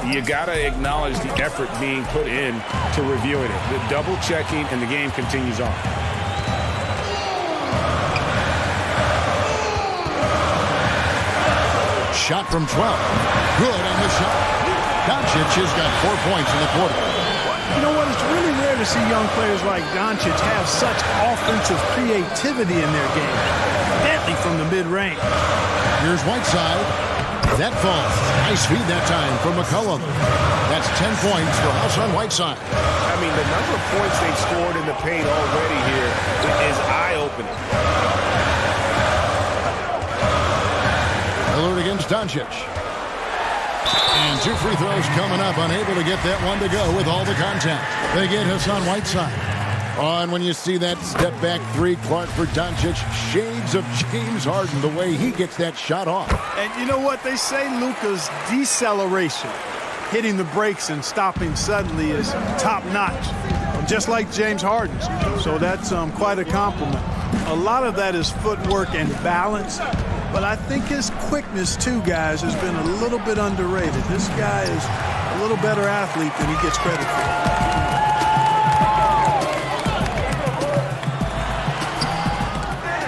you got to acknowledge the effort being put in to reviewing it. The double checking, and the game continues on. Shot from 12. Good on the shot. Doncic has got 4 points in the quarter. You know what? It's really rare to see young players like Doncic have such offensive creativity in their game. Deadly from the mid-range. Here's Whiteside. That falls. Nice feed that time from McCollum. That's 10 points for Hassan Whiteside. I mean, the number of points they've scored in the paint already here is eye-opening. Lillard against Doncic. And 2 free throws coming up. Unable to get that one to go with all the contact. They get Hassan Whiteside. Oh, and when you see that step back 3, Clark for Doncic, shades of James Harden, the way he gets that shot off. And you know what? They say Luka's deceleration, hitting the brakes and stopping suddenly, is top-notch, just like James Harden's. So that's quite a compliment. A lot of that is footwork and balance. But I think his quickness, too, guys, has been a little bit underrated. This guy is a little better athlete than he gets credit for.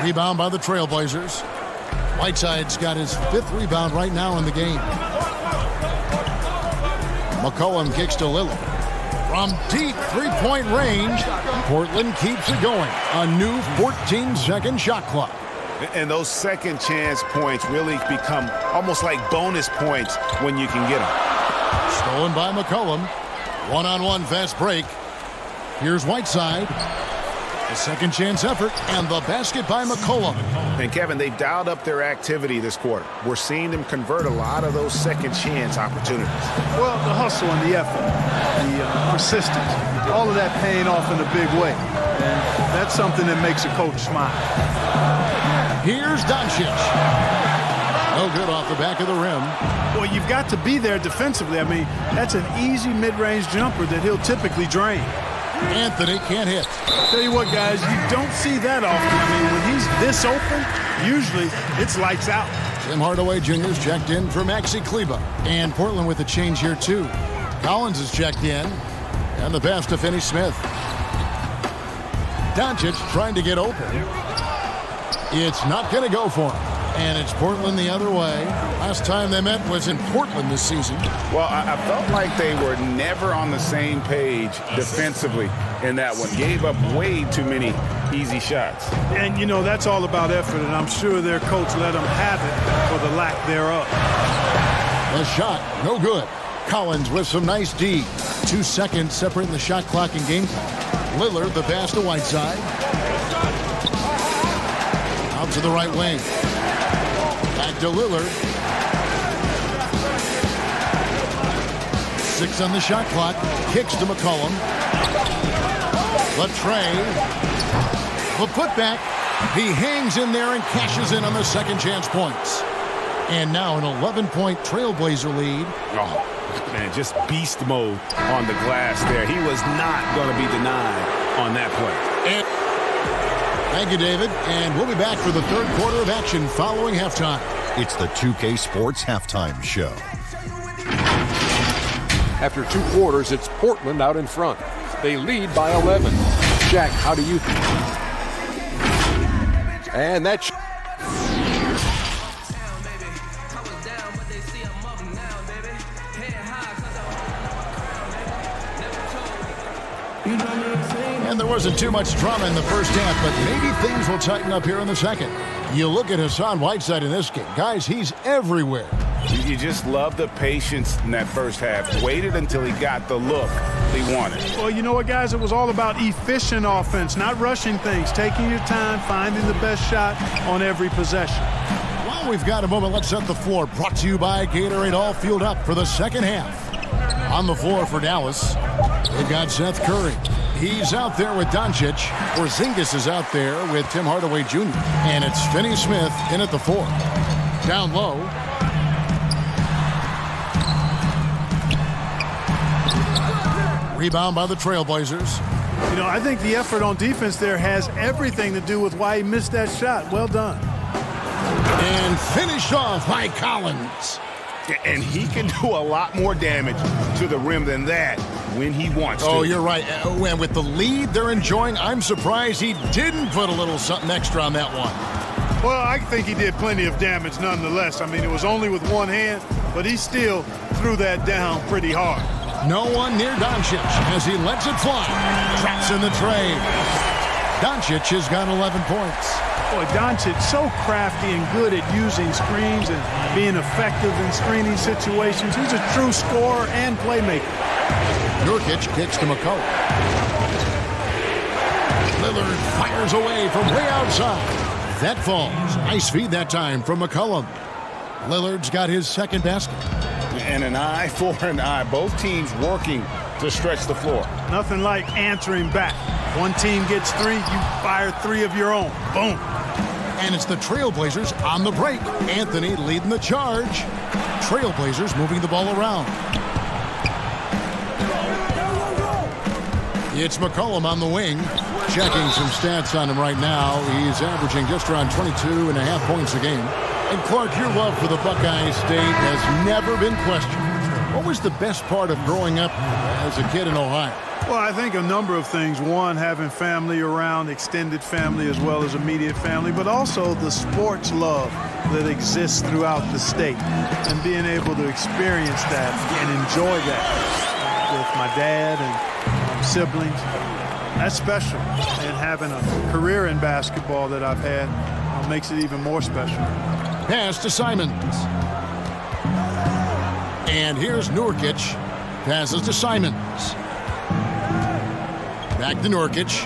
Rebound by the Trailblazers. Whiteside's got his 5th rebound right now in the game. McCollum kicks to Lillard. From deep 3-point range, Portland keeps it going. A new 14-second shot clock. And those second chance points really become almost like bonus points when you can get them. Stolen by McCollum. One-on-one fast break. Here's Whiteside. The second chance effort, and the basket by McCollum. And Kevin, they've dialed up their activity this quarter. We're seeing them convert a lot of those second chance opportunities. Well, the hustle and the effort, the persistence, all of that paying off in a big way. And that's something that makes a coach smile. Here's Doncic. No good off the back of the rim. Well, you've got to be there defensively. I mean, that's an easy mid-range jumper that he'll typically drain. Anthony can't hit. Tell you what, guys, you don't see that often. I mean, when he's this open, usually it's lights out. Tim Hardaway Jr.'s checked in for Maxi Kleber. And Portland with a change here, too. Collins is checked in. And the pass to Finney-Smith. Doncic trying to get open. It's not going to go for him. And it's Portland the other way. Last time they met was in Portland this season. Well, I felt like they were never on the same page defensively in that one. Gave up way too many easy shots. And, you know, that's all about effort, and I'm sure their coach let them have it for the lack thereof. The shot, no good. Collins with some nice D. 2 seconds separating the shot clock and game time. Lillard, the pass to Whiteside. Out to the right wing. Back to Lillard. 6 on the shot clock. Kicks to McCollum. Latrey. The putback. He hangs in there and cashes in on the second chance points. And now an 11-point Trailblazer lead. Oh, man, just beast mode on the glass there. He was not going to be denied on that play. Thank you, David. And we'll be back for the third quarter of action following halftime. It's the 2K Sports Halftime Show. After 2 quarters, it's Portland out in front. They lead by 11. Jack, how do you think? And that's... And there wasn't too much drama in the first half, but maybe things will tighten up here in the second. You look at Hassan Whiteside in this game. Guys, he's everywhere. You just love the patience in that first half. Waited until he got the look he wanted. Well, you know what, guys? It was all about efficient offense, not rushing things, taking your time, finding the best shot on every possession. Well, we've got a moment. Let's set the floor. Brought to you by Gatorade, all fueled up for the second half. On the floor for Dallas, they've got Seth Curry. He's out there with Doncic. Porzingis is out there with Tim Hardaway Jr. And it's Finney-Smith in at the 4. Down low. Rebound by the Trailblazers. You know, I think the effort on defense there has everything to do with why he missed that shot. Well done. And finished off by Collins. And he can do a lot more damage to the rim than that when he wants to. Oh, you're right. And with the lead they're enjoying, I'm surprised he didn't put a little something extra on that one. Well, I think he did plenty of damage nonetheless. I mean, it was only with one hand, but he still threw that down pretty hard. No one near Doncic as he lets it fly. Traps in the tray. Doncic has got 11 points. Boy, Doncic so crafty and good at using screens and being effective in screening situations. He's a true scorer and playmaker. Nurkic kicks to McCollum. Lillard fires away from way outside. That falls. Nice feed that time from McCollum. Lillard's got his second basket. And an eye for an eye. Both teams working to stretch the floor. Nothing like answering back. One team gets 3, you fire 3 of your own. Boom. And it's the Trailblazers on the break. Anthony leading the charge. Trailblazers moving the ball around. It's McCollum on the wing. Checking some stats on him right now. He's averaging just around 22.5 points a game. And Clark, your love for the Buckeye State has never been questioned. What was the best part of growing up as a kid in Ohio? Well, I think a number of things. One, having family around, extended family as well as immediate family, but also the sports love that exists throughout the state and being able to experience that and enjoy that with my dad and siblings. That's special. And having a career in basketball that I've had makes it even more special. Pass to Simons. And here's Nurkic. Passes to Simons. Back to Nurkic.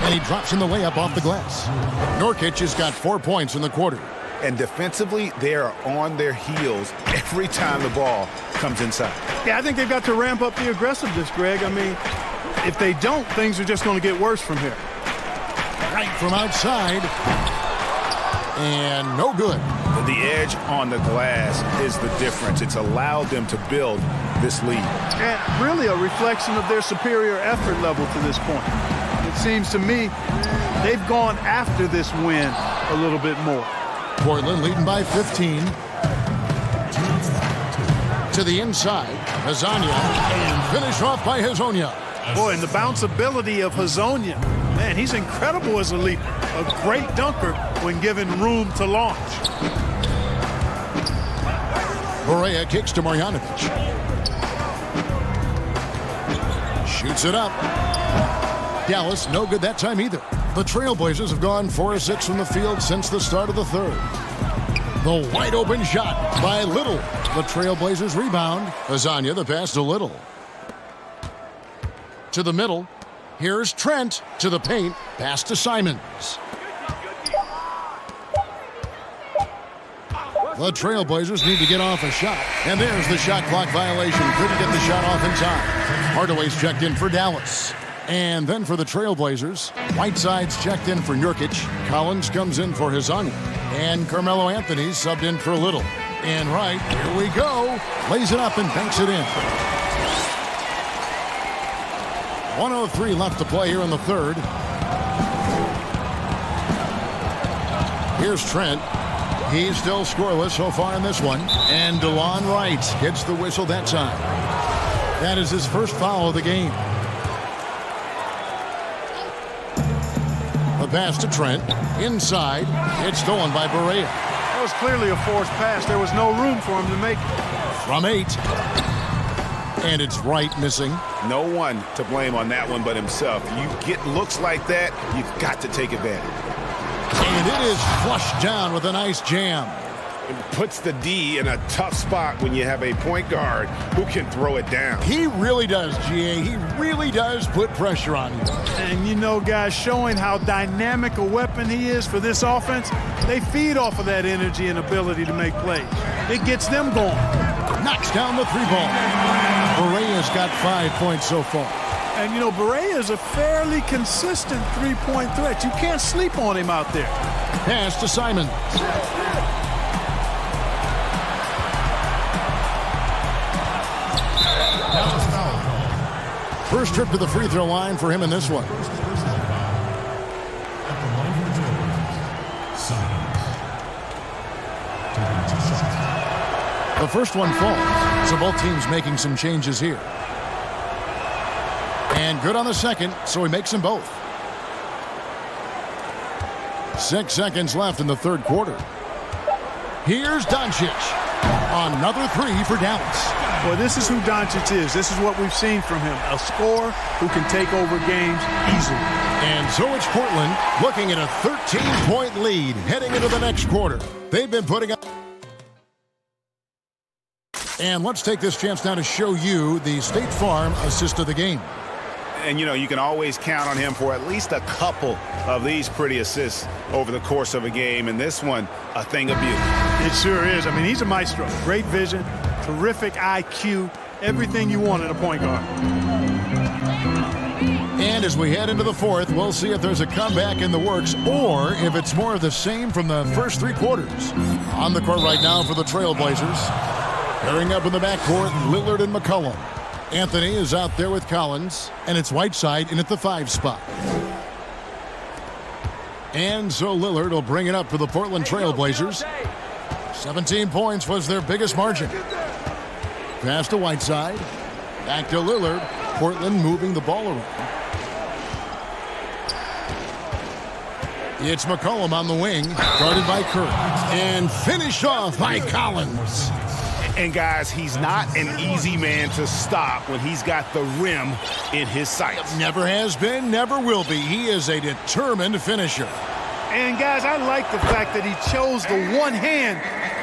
And he drops in the layup off the glass. Nurkic has got 4 points in the quarter. And defensively, they are on their heels every time the ball comes inside. Yeah, I think they've got to ramp up the aggressiveness, Greg. I mean, if they don't, things are just going to get worse from here. Right from outside. And no good. The edge on the glass is the difference. It's allowed them to build this lead. And really a reflection of their superior effort level to this point. It seems to me they've gone after this win a little bit more. Portland leading by 15. To the inside, Hazonia, and finish off by Hazonia. Boy, and the bounceability of Hazonia. Man, he's incredible as a leaper. A great dunker when given room to launch. Correa kicks to Marjanovic. Shoots it up. Dallas, no good that time either. The Trailblazers have gone 4 of 6 from the field since the start of the third. The wide open shot by Little. The Trailblazers rebound. Azania, the pass to Little. To the middle. Here's Trent to the paint. Pass to Simons. The Trailblazers need to get off a shot. And there's the shot clock violation. Couldn't get the shot off in time. Hardaway's checked in for Dallas. And then for the Trailblazers, Whiteside's checked in for Nurkic. Collins comes in for Hassan. And Carmelo Anthony's subbed in for Little. And right, here we go. Lays it up and banks it in. 1:03 left to play here in the third. Here's Trent. He's still scoreless so far in this one. And DeLon Wright gets the whistle that time. That is his first foul of the game. The pass to Trent. Inside. It's stolen by Barea. That was clearly a forced pass. There was no room for him to make it. From 8. And it's Wright missing. No one to blame on that one but himself. You get looks like that, you've got to take advantage. And it is flushed down with a nice jam. It puts the D in a tough spot when you have a point guard who can throw it down. He really does, GA. He really does put pressure on you. And you know, guys, showing how dynamic a weapon he is for this offense, they feed off of that energy and ability to make plays. It gets them going. Knocks down the 3-ball. Barea's got 5 points so far. And, you know, Barea is a fairly consistent three-point threat. You can't sleep on him out there. Pass to Simons. First trip to the free throw line for him in this one. The first one falls, so both teams making some changes here. And good on the second, so he makes them both. 6 seconds left in the third quarter. Here's Doncic. Another 3 for Dallas. Well, this is who Doncic is. This is what we've seen from him. A scorer who can take over games easily. And so it's Portland looking at a 13-point lead heading into the next quarter. They've been putting up. And let's take this chance now to show you the State Farm assist of the game. And, you know, you can always count on him for at least a couple of these pretty assists over the course of a game. And this one, a thing of beauty. It sure is. I mean, he's a maestro. Great vision, terrific IQ, everything you want in a point guard. And as we head into the fourth, we'll see if there's a comeback in the works or if it's more of the same from the first 3 quarters. On the court right now for the Trailblazers. Pairing up in the backcourt, Lillard and McCollum. Anthony is out there with Collins, and it's Whiteside in at the 5 spot. And so Lillard will bring it up for the Portland Trailblazers. 17 points was their biggest margin. Pass to Whiteside. Back to Lillard. Portland moving the ball around. It's McCollum on the wing, guarded by Kirk. And finished off by Collins. And, guys, he's not an easy man to stop when he's got the rim in his sights. Never has been, never will be. He is a determined finisher. And, guys, I like the fact that he chose the one-hand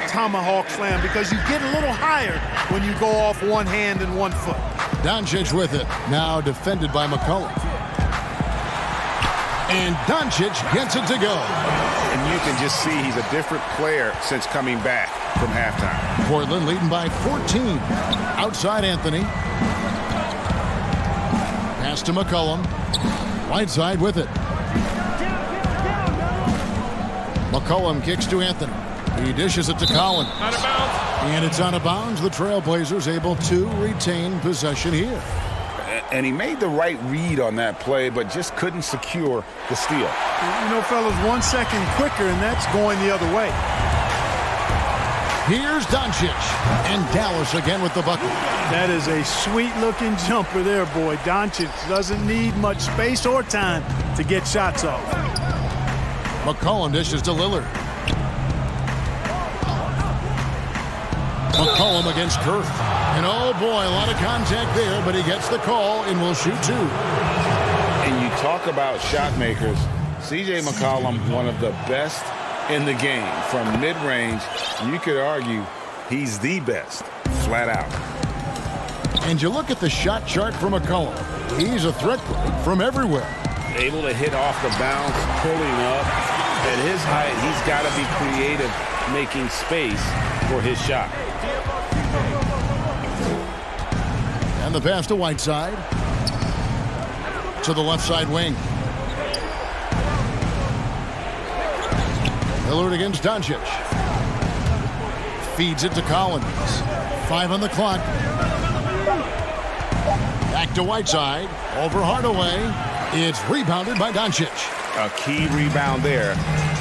tomahawk slam because you get a little higher when you go off one hand and 1 foot. Doncic with it. Now defended by McCollum. And Doncic gets it to go. And you can just see he's a different player since coming back from halftime. Portland leading by 14. Outside Anthony. Pass to McCollum. Whiteside with it. McCollum kicks to Anthony. He dishes it to Collins. Out of bounds. And it's out of bounds. The Trailblazers able to retain possession here. And he made the right read on that play, but just couldn't secure the steal. You know, fellas, 1 second quicker, and that's going the other way. Here's Doncic. And Dallas again with the bucket. That is a sweet-looking jumper there, boy. Doncic doesn't need much space or time to get shots off. McCollum dishes to Lillard. McCollum against Kirk. And oh boy, a lot of contact there, but he gets the call and will shoot 2. And you talk about shot makers, C.J. McCollum, one of the best in the game. From mid-range, you could argue he's the best, flat out. And you look at the shot chart for McCollum. He's a threat from everywhere. Able to hit off the bounce, pulling up. At his height, he's got to be creative, making space for his shot. And the pass to Whiteside. To the left side wing. Lillard against Doncic. Feeds it to Collins. 5 on the clock. Back to Whiteside. Over Hardaway. It's rebounded by Doncic. A key rebound there,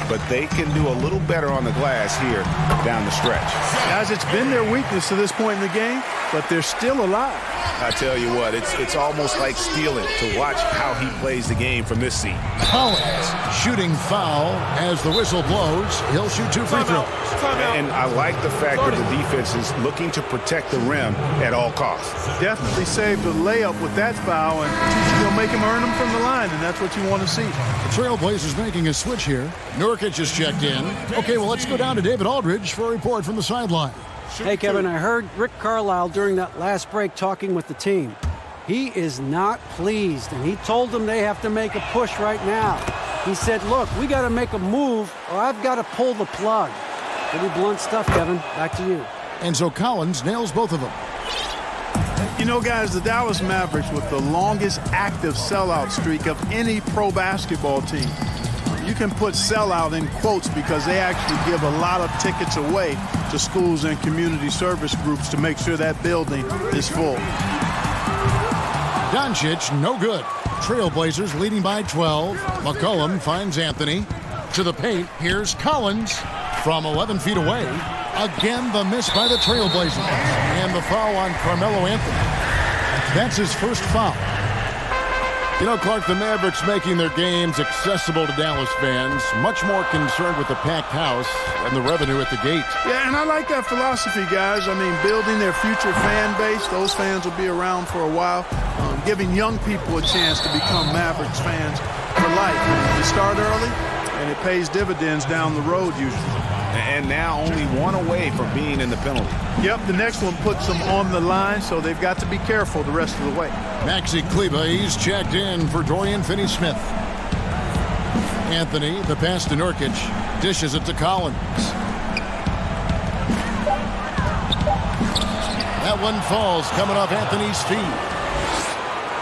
but they can do a little better on the glass here down the stretch. Guys, it's been their weakness to this point in the game, but they're still alive. I tell you what, it's almost like stealing to watch how he plays the game from this seat. Collins shooting foul as the whistle blows. He'll shoot 2 free throws. And I like the fact that the defense is looking to protect the rim at all costs. Definitely saved a layup with that foul, and you'll make him earn them from the line, and that's what you want to see. The Trailblazers making a switch here. Nurkic has checked in. Okay, well, let's go down to David Aldridge for a report from the sideline. Hey, Kevin, I heard Rick Carlisle during that last break talking with the team. He is not pleased, and he told them they have to make a push right now. He said, look, we got to make a move, or I've got to pull the plug. Pretty blunt stuff, Kevin. Back to you. And so Collins nails both of them. You know, guys, the Dallas Mavericks with the longest active sellout streak of any pro basketball team. You can put sellout in quotes because they actually give a lot of tickets away to schools and community service groups to make sure that building is full. Doncic, no good. Trailblazers leading by 12. McCollum finds Anthony. To the paint, here's Collins from 11 feet away. Again, the miss by the Trailblazers. And the foul on Carmelo Anthony. That's his first foul. You know, Clark, the Mavericks making their games accessible to Dallas fans, much more concerned with the packed house and the revenue at the gate. Yeah, and I like that philosophy, guys. I mean, building their future fan base. Those fans will be around for a while. Giving young people a chance to become Mavericks fans for life. You start early, and it pays dividends down the road usually. And now only one away from being in the penalty. Yep, the next one puts them on the line, so they've got to be careful the rest of the way. Maxi Kleba, he's checked in for Dorian Finney-Smith. Anthony, the pass to Nurkic, dishes it to Collins. That one falls coming off Anthony's feet.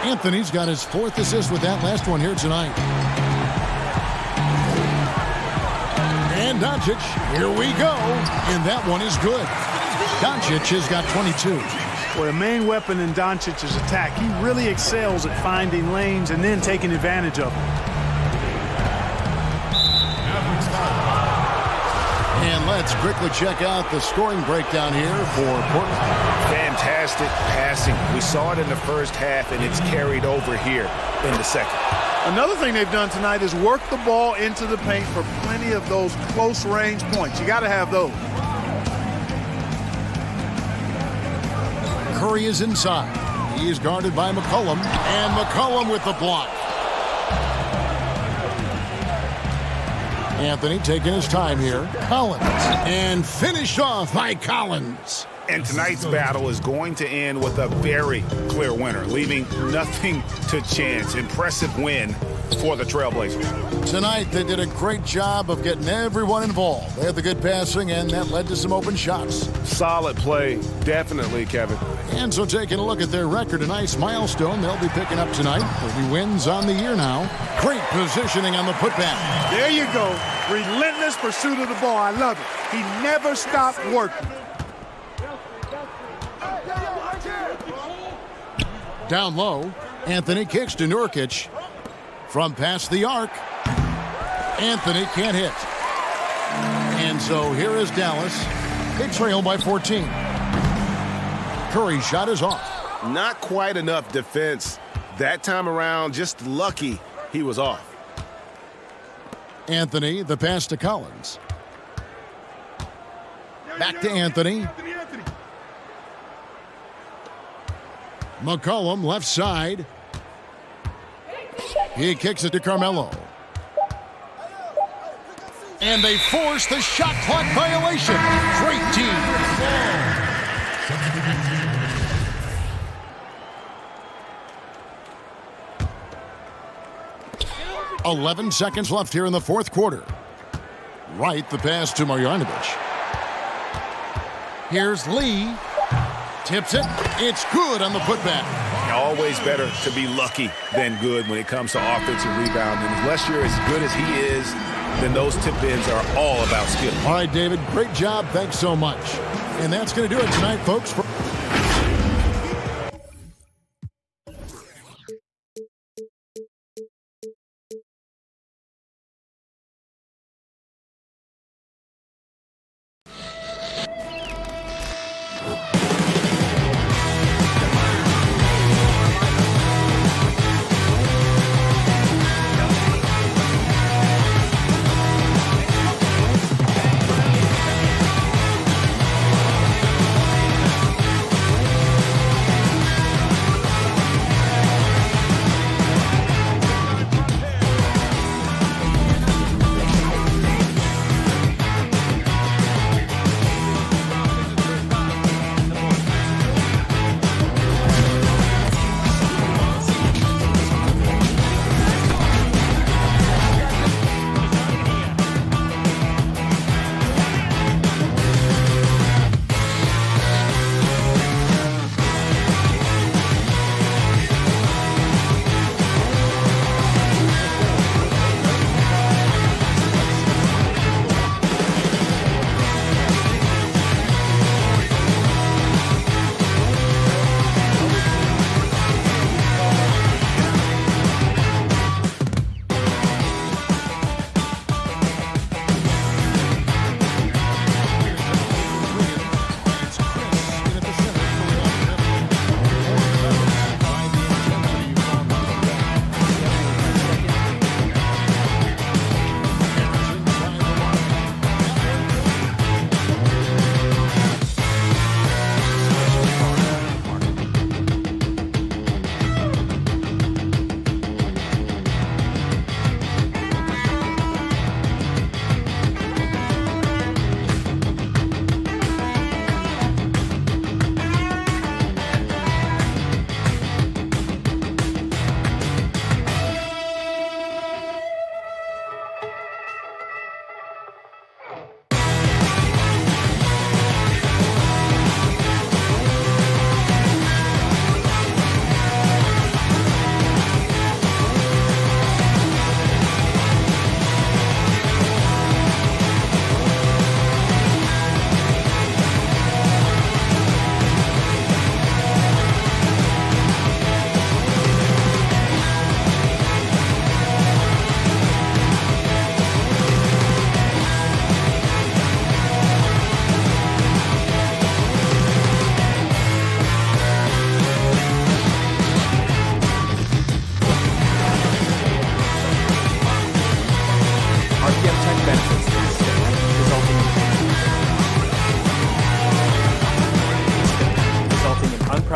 Anthony's got his 4th assist with that last one here tonight. And Doncic, here we go. And that one is good. Doncic has got 22. Well, the main weapon in Doncic's attack, he really excels at finding lanes and then taking advantage of them. And let's quickly check out the scoring breakdown here for Portland. Fantastic passing. We saw it in the first half, and it's carried over here in the second. Another thing they've done tonight is work the ball into the paint for plenty of those close-range points. You got to have those. Curry is inside. He is guarded by McCollum, and McCollum with the block. Anthony taking his time here. Collins, and finished off by Collins. And tonight's battle is going to end with a very clear winner, leaving nothing to chance. Impressive win for the Trailblazers. Tonight, they did a great job of getting everyone involved. They had the good passing, and that led to some open shots. Solid play, definitely, Kevin. And so taking a look at their record, a nice milestone they'll be picking up tonight. 30 wins on the year now. Great positioning on the putback. There you go. Relentless pursuit of the ball. I love it. He never stopped working. Down low, Anthony kicks to Nurkic. From past the arc, Anthony can't hit. And so here is Dallas. They trail by 14. Curry's shot is off. Not quite enough defense that time around. Just lucky he was off. Anthony, the pass to Collins. Back to Anthony. McCollum left side. He kicks it to Carmelo. And they force the shot clock violation. Great team. 11 seconds left here in the fourth quarter. Right, the pass to Marjanovic. Here's Lee. Tips it. It's good on the putback. Always better to be lucky than good when it comes to offensive rebounding. Unless you're as good as he is, then those tip-ins are all about skill. All right, David, great job. Thanks so much. And that's going to do it tonight, folks.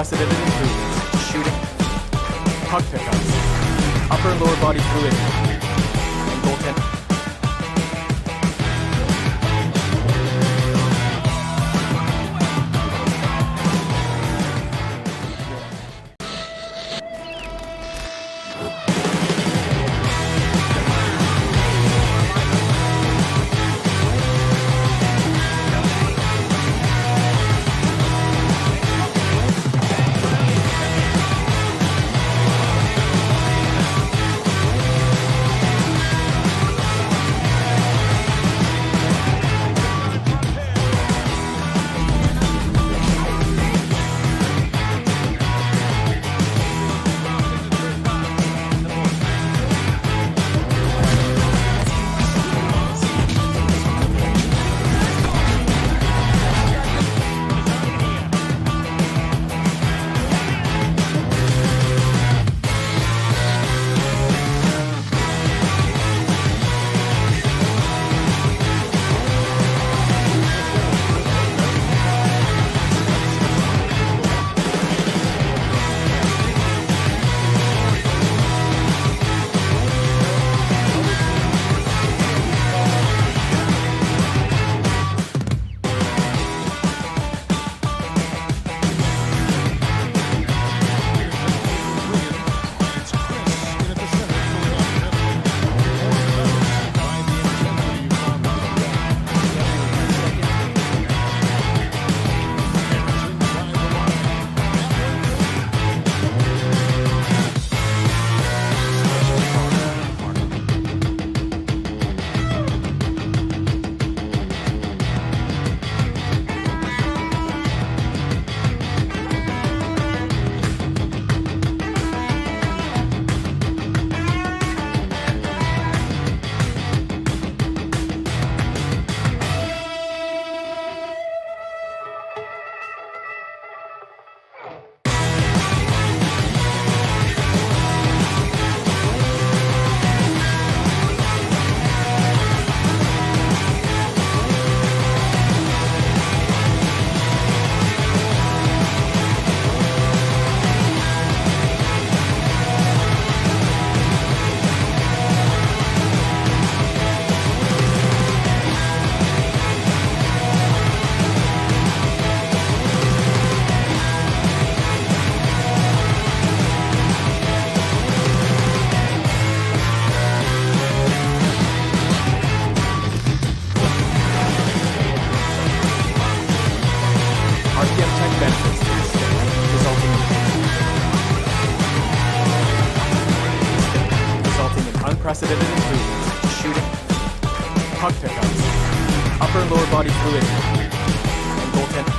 unprecedented improvements, shooting, puck pickups, upper and lower body fluidity, and goaltending. benefits to this game, resulting in unprecedented improvements in shooting, puck pickups, upper and lower body fluidity, and goaltending.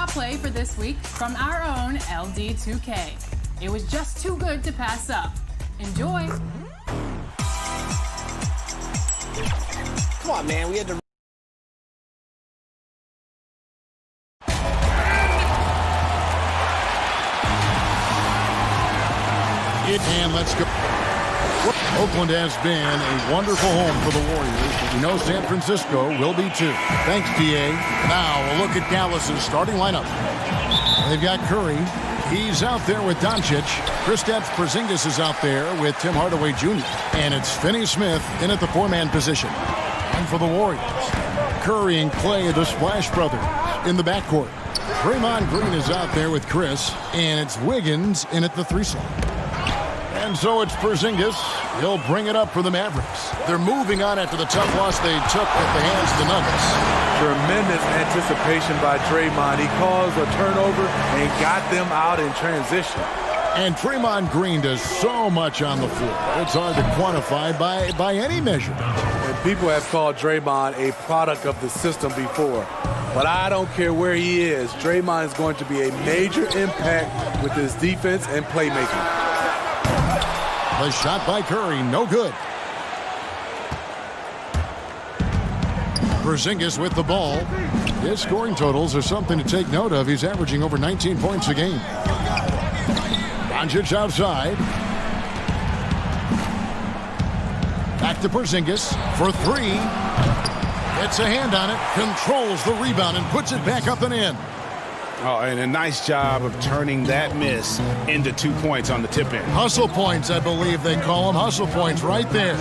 Play for this week from our own LD2K. It was just too good to pass up. Enjoy. Come on, man. We had to. And let's go. Oakland has been a wonderful home for the Warriors, but we know San Francisco will be too. Thanks, DA. Now a look at Dallas's starting lineup. They've got Curry. He's out there with Doncic. Kristaps Porzingis is out there with Tim Hardaway Jr. And it's Finney-Smith in at the four-man position. And for the Warriors, Curry and Clay, the Splash Brothers, in the backcourt. Draymond Green is out there with Chris, and it's Wiggins in at the three-slot. And so it's Porzingis. He'll bring it up for the Mavericks. They're moving on after the tough loss they took at the hands of the Nuggets. Tremendous anticipation by Draymond. He caused a turnover and got them out in transition. And Draymond Green does so much on the floor. It's hard to quantify by any measure. And people have called Draymond a product of the system before. But I don't care where he is. Draymond is going to be a major impact with his defense and playmaking. The shot by Curry, no good. Porzingis with the ball. His scoring totals are something to take note of. He's averaging over 19 points a game. Doncic outside. Back to Porzingis for three. Gets a hand on it, controls the rebound, and puts it back up and in. Oh, and a nice job of turning that miss into 2 points on the tip in. Hustle points, I believe they call them. Hustle points right there.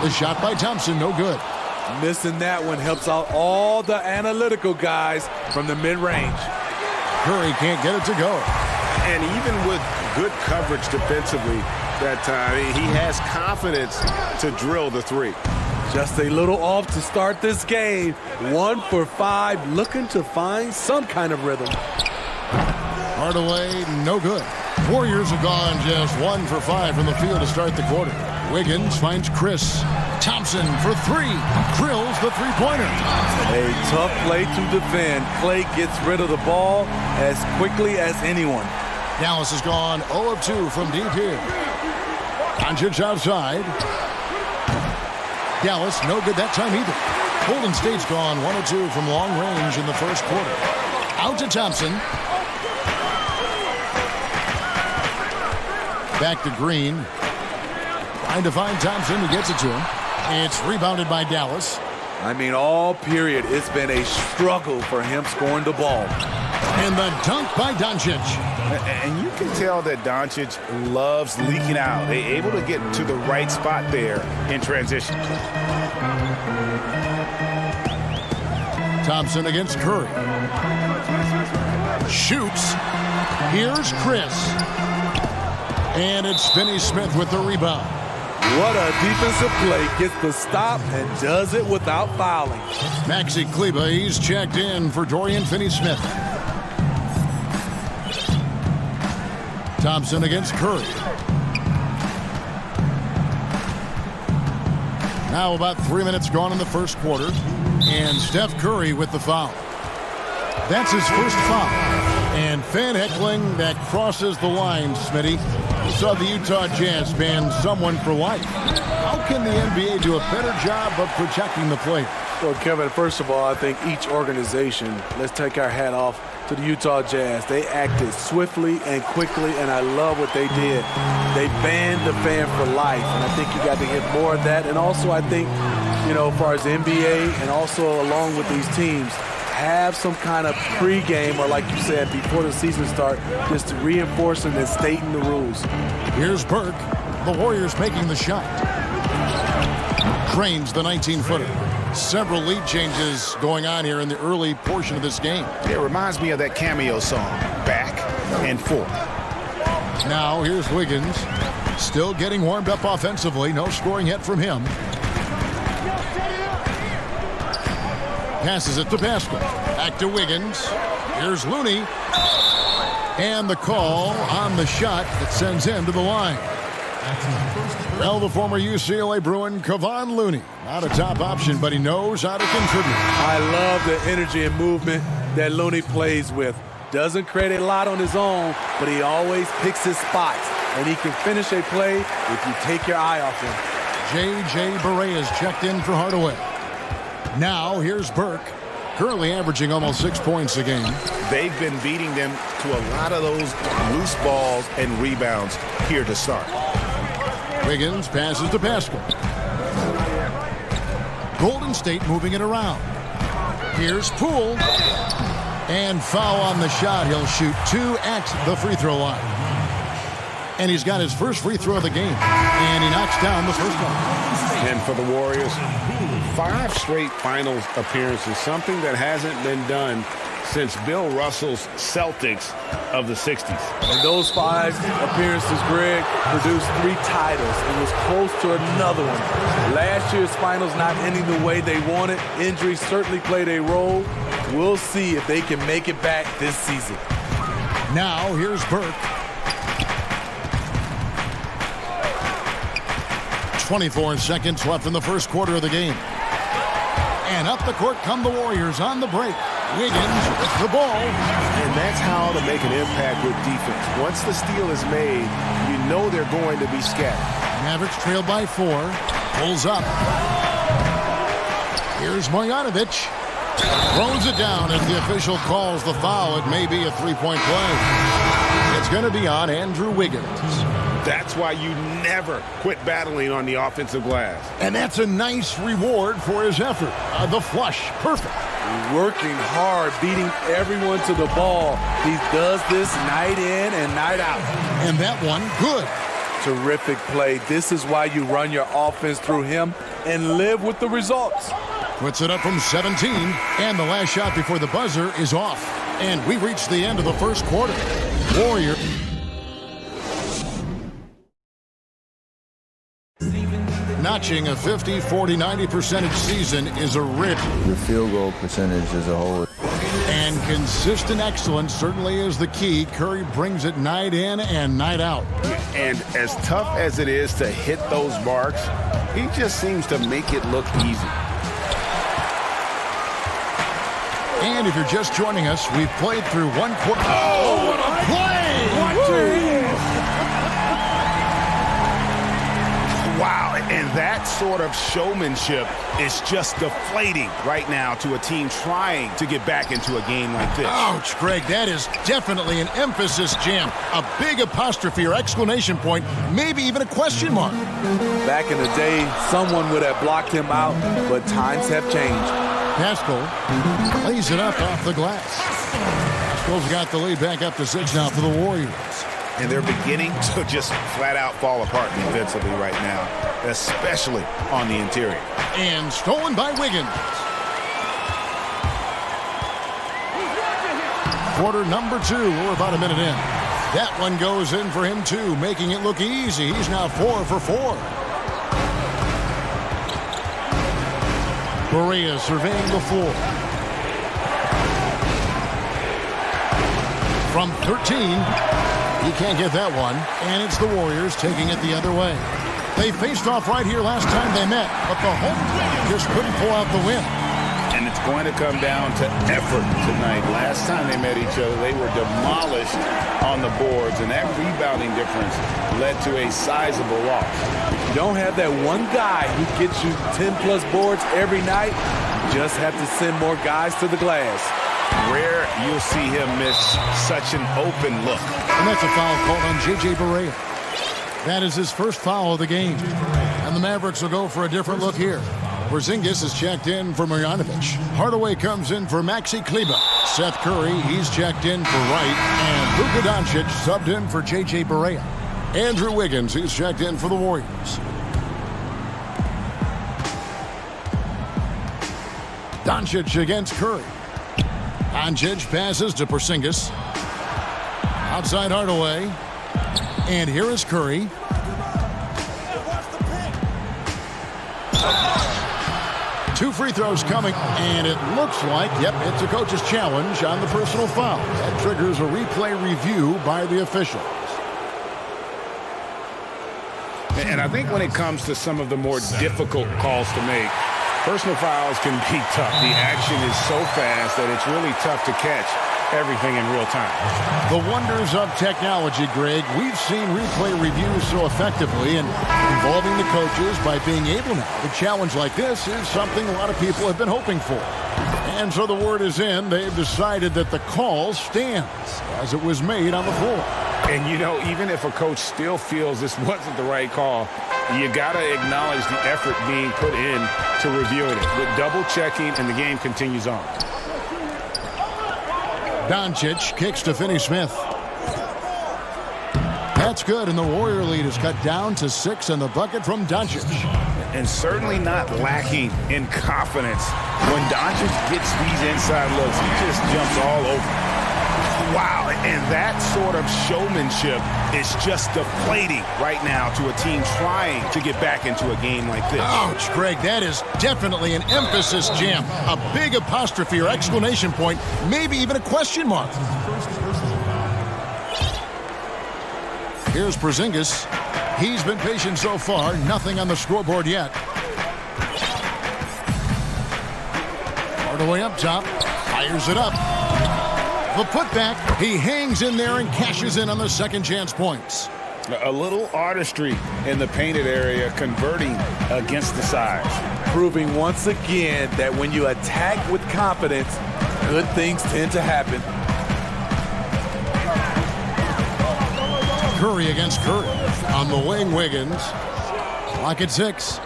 The shot by Thompson, no good. Missing that one helps out all the analytical guys from the mid-range. Curry can't get it to go. And even with good coverage defensively that time, he has confidence to drill the three. Just a little off to start this game. 1 for 5, looking to find some kind of rhythm. Hardaway, no good. Warriors have gone just 1 for 5 from the field to start the quarter. Wiggins finds Chris. Thompson for three. Drills the three-pointer. A tough play to defend. Clay gets rid of the ball as quickly as anyone. Dallas has gone 0 of 2 from deep here. Doncic outside. Dallas, no good that time either. Golden State's gone 1 of 2 from long range in the first quarter. Out to Thompson. Back to Green. Trying to find Thompson, who gets it to him. It's rebounded by Dallas. I mean, all period, it's been a struggle for him scoring the ball. And the dunk by Doncic. And you can tell that Doncic loves leaking out. They're able to get to the right spot there in transition. Thompson against Curry. Shoots. Here's Chris. And it's Finney Smith with the rebound. What a defensive play. Gets the stop and does it without fouling. Maxi Kleber, he's checked in for Dorian Finney-Smith. Thompson against Curry. Now about 3 minutes gone in the first quarter. And Steph Curry with the foul. That's his first foul. And fan heckling that crosses the line, Smitty. You saw the Utah Jazz ban someone for life. How can the NBA do a better job of protecting the player? Well, Kevin, first of all, I think each organization, let's take our hat off to the Utah Jazz. They acted swiftly and quickly, and I love what they did. They banned the fan for life, and I think you got to get more of that. And also, I think, you know, as far as the NBA and also along with these teams, have some kind of pregame or, like you said, before the season starts, just reinforcing and stating the rules. Here's Burke. The Warriors making the shot. Drains the 19-footer. Several lead changes going on here in the early portion of this game. It reminds me of that cameo song, Back and Forth. Now here's Wiggins. Still getting warmed up offensively. No scoring yet from him. Passes it to Pascal. Back to Wiggins. Here's Looney. And the call on the shot that sends him to the line. Well, the former UCLA Bruin, Kevon Looney. Not a top option, but he knows how to contribute. I love the energy and movement that Looney plays with. Doesn't create a lot on his own, but he always picks his spots. And he can finish a play if you take your eye off him. J.J. Barea is checked in for Hardaway. Now, here's Burke, currently averaging almost 6 points a game. They've been beating them to a lot of those loose balls and rebounds here to start. Wiggins passes to Pascal. Golden State moving it around. Here's Poole. And foul on the shot. He'll shoot 2 at the free throw line. And he's got his first free throw of the game. And he knocks down the first one. And for the Warriors, 5 straight finals appearances, something that hasn't been done since Bill Russell's Celtics of the 60s. And those 5 appearances, Greg, produced 3 titles and was close to another one. Last year's finals not ending the way they wanted. Injuries certainly played a role. We'll see if they can make it back this season. Now, here's Burke. 24 seconds left in the first quarter of the game. And up the court come the Warriors on the break. Wiggins with the ball. And that's how to make an impact with defense. Once the steal is made, you know they're going to be scattered. Mavericks trailed by 4. Pulls up. Here's Marjanovic. Throws it down as the official calls the foul. It may be a 3-point play. It's going to be on Andrew Wiggins. That's why you never quit battling on the offensive glass. And that's a nice reward for his effort. The flush. Perfect. Working hard, beating everyone to the ball. He does this night in and night out. And that one, good. Terrific play. This is why you run your offense through him and live with the results. Puts it up from 17. And the last shot before the buzzer is off. And we reach the end of the first quarter. Warrior. Notching a 50, 40, 90% season is a rip. The field goal percentage as a whole. And consistent excellence certainly is the key. Curry brings it night in and night out. And as tough as it is to hit those marks, he just seems to make it look easy. And if you're just joining us, we've played through 1 quarter. Oh, what a play! Wow, and that sort of showmanship is just deflating right now to a team trying to get back into a game like this. Ouch, Greg, that is definitely an emphasis jam. A big apostrophe or exclamation point, maybe even a question mark. Back in the day, someone would have blocked him out, but times have changed. Pascal lays it up off the glass. Pascal's got the lead back up to 6 now for the Warriors. And they're beginning to just flat out fall apart defensively right now, especially on the interior. And stolen by Wiggins. Quarter number 2. We're about a minute in. That one goes in for him, too, making it look easy. He's now 4 for 4. Barea surveying the floor. From 13, he can't get that one, and it's the Warriors taking it the other way. They faced off right here last time they met, but the home team just couldn't pull out the win. And it's going to come down to effort tonight. Last time they met each other, they were demolished on the boards, and that rebounding difference led to a sizable loss. You don't have that one guy who gets you 10-plus boards every night. You just have to send more guys to the glass. Rare you'll see him miss such an open look. And that's a foul called on J.J. Barea. That is his first foul of the game. And the Mavericks will go for a different look here. Porzingis is checked in for Marjanovic. Hardaway comes in for Maxi Kleber. Seth Curry, he's checked in for Wright. And Luka Doncic subbed in for J.J. Barea. Andrew Wiggins, he's checked in for the Warriors. Doncic against Curry. Doncic passes to Porzingis. Outside Hardaway. And here is Curry. Two free throws coming, and it looks like, yep, it's a coach's challenge on the personal foul. That triggers a replay review by the officials. And I think when it comes to some of the more difficult calls to make, personal fouls can be tough. The action is so fast that it's really tough to catch everything in real time. The wonders of technology, Greg. We've seen replay reviews so effectively, and involving the coaches by being able now to challenge like this is something a lot of people have been hoping for. And so the word is in. They've decided that the call stands as it was made on the floor. And, you know, even if a coach still feels this wasn't the right call, you got to acknowledge the effort being put in to reviewing it. With double checking, and the game continues on. Doncic kicks to Finney-Smith. That's good, and the Warrior lead is cut down to 6, and the bucket from Doncic. And certainly not lacking in confidence. When Doncic gets these inside looks, he just jumps all over. Wow, and that sort of showmanship is just deflating right now to a team trying to get back into a game like this. Ouch, Greg, that is definitely an emphasis jam. A big apostrophe or exclamation point, maybe even a question mark. Here's Porzingis. He's been patient so far, nothing on the scoreboard yet. Hardaway up top, fires it up. The putback, he hangs in there and cashes in on the second chance points. A little artistry in the painted area, converting against the size. Proving once again that when you attack with confidence, good things tend to happen. Curry against Curry. On the wing, Wiggins. Clock at 6.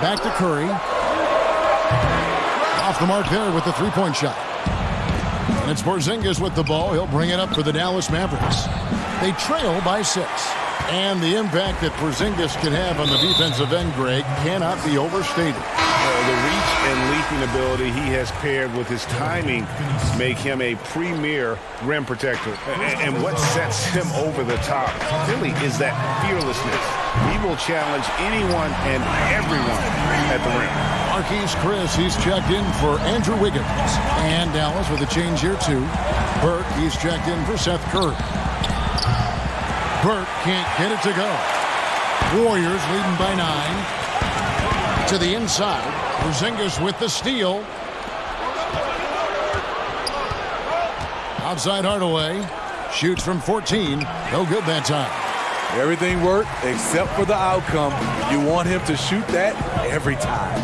Back to Curry. Off the mark there with the three-point shot. And it's Porzingis with the ball. He'll bring it up for the Dallas Mavericks. They trail by 6. And the impact that Porzingis can have on the defensive end, Greg, cannot be overstated. The reach and leaping ability he has paired with his timing make him a premier rim protector. And what sets him over the top, really, is that fearlessness. He will challenge anyone and everyone at the rim. Marquise Chris, he's checked in for Andrew Wiggins. And Dallas with a change here, too. Burke, he's checked in for Seth Curry. Burke can't get it to go. Warriors leading by 9. To the inside. Porzingis with the steal. Outside Hardaway. Shoots from 14. No good that time. Everything worked except for the outcome. You want him to shoot that every time.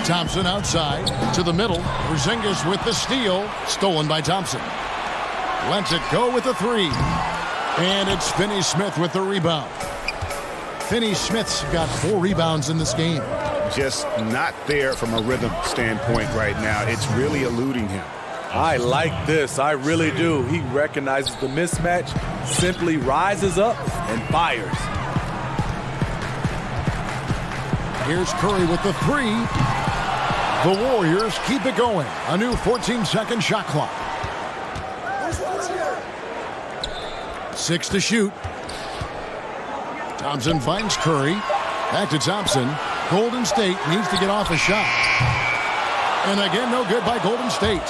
Thompson outside to the middle. Porzingis with the steal. Stolen by Thompson. Lets it go with the 3. And it's Finney-Smith with the rebound. Finney-Smith's got 4 rebounds in this game. Just not there from a rhythm standpoint right now. It's really eluding him. I like this. I really do. He recognizes the mismatch, simply rises up and fires. Here's Curry with the 3. The Warriors keep it going. A new 14-second shot clock. 6 to shoot. Thompson finds Curry. Back to Thompson. Golden State needs to get off a shot. And again, no good by Golden State.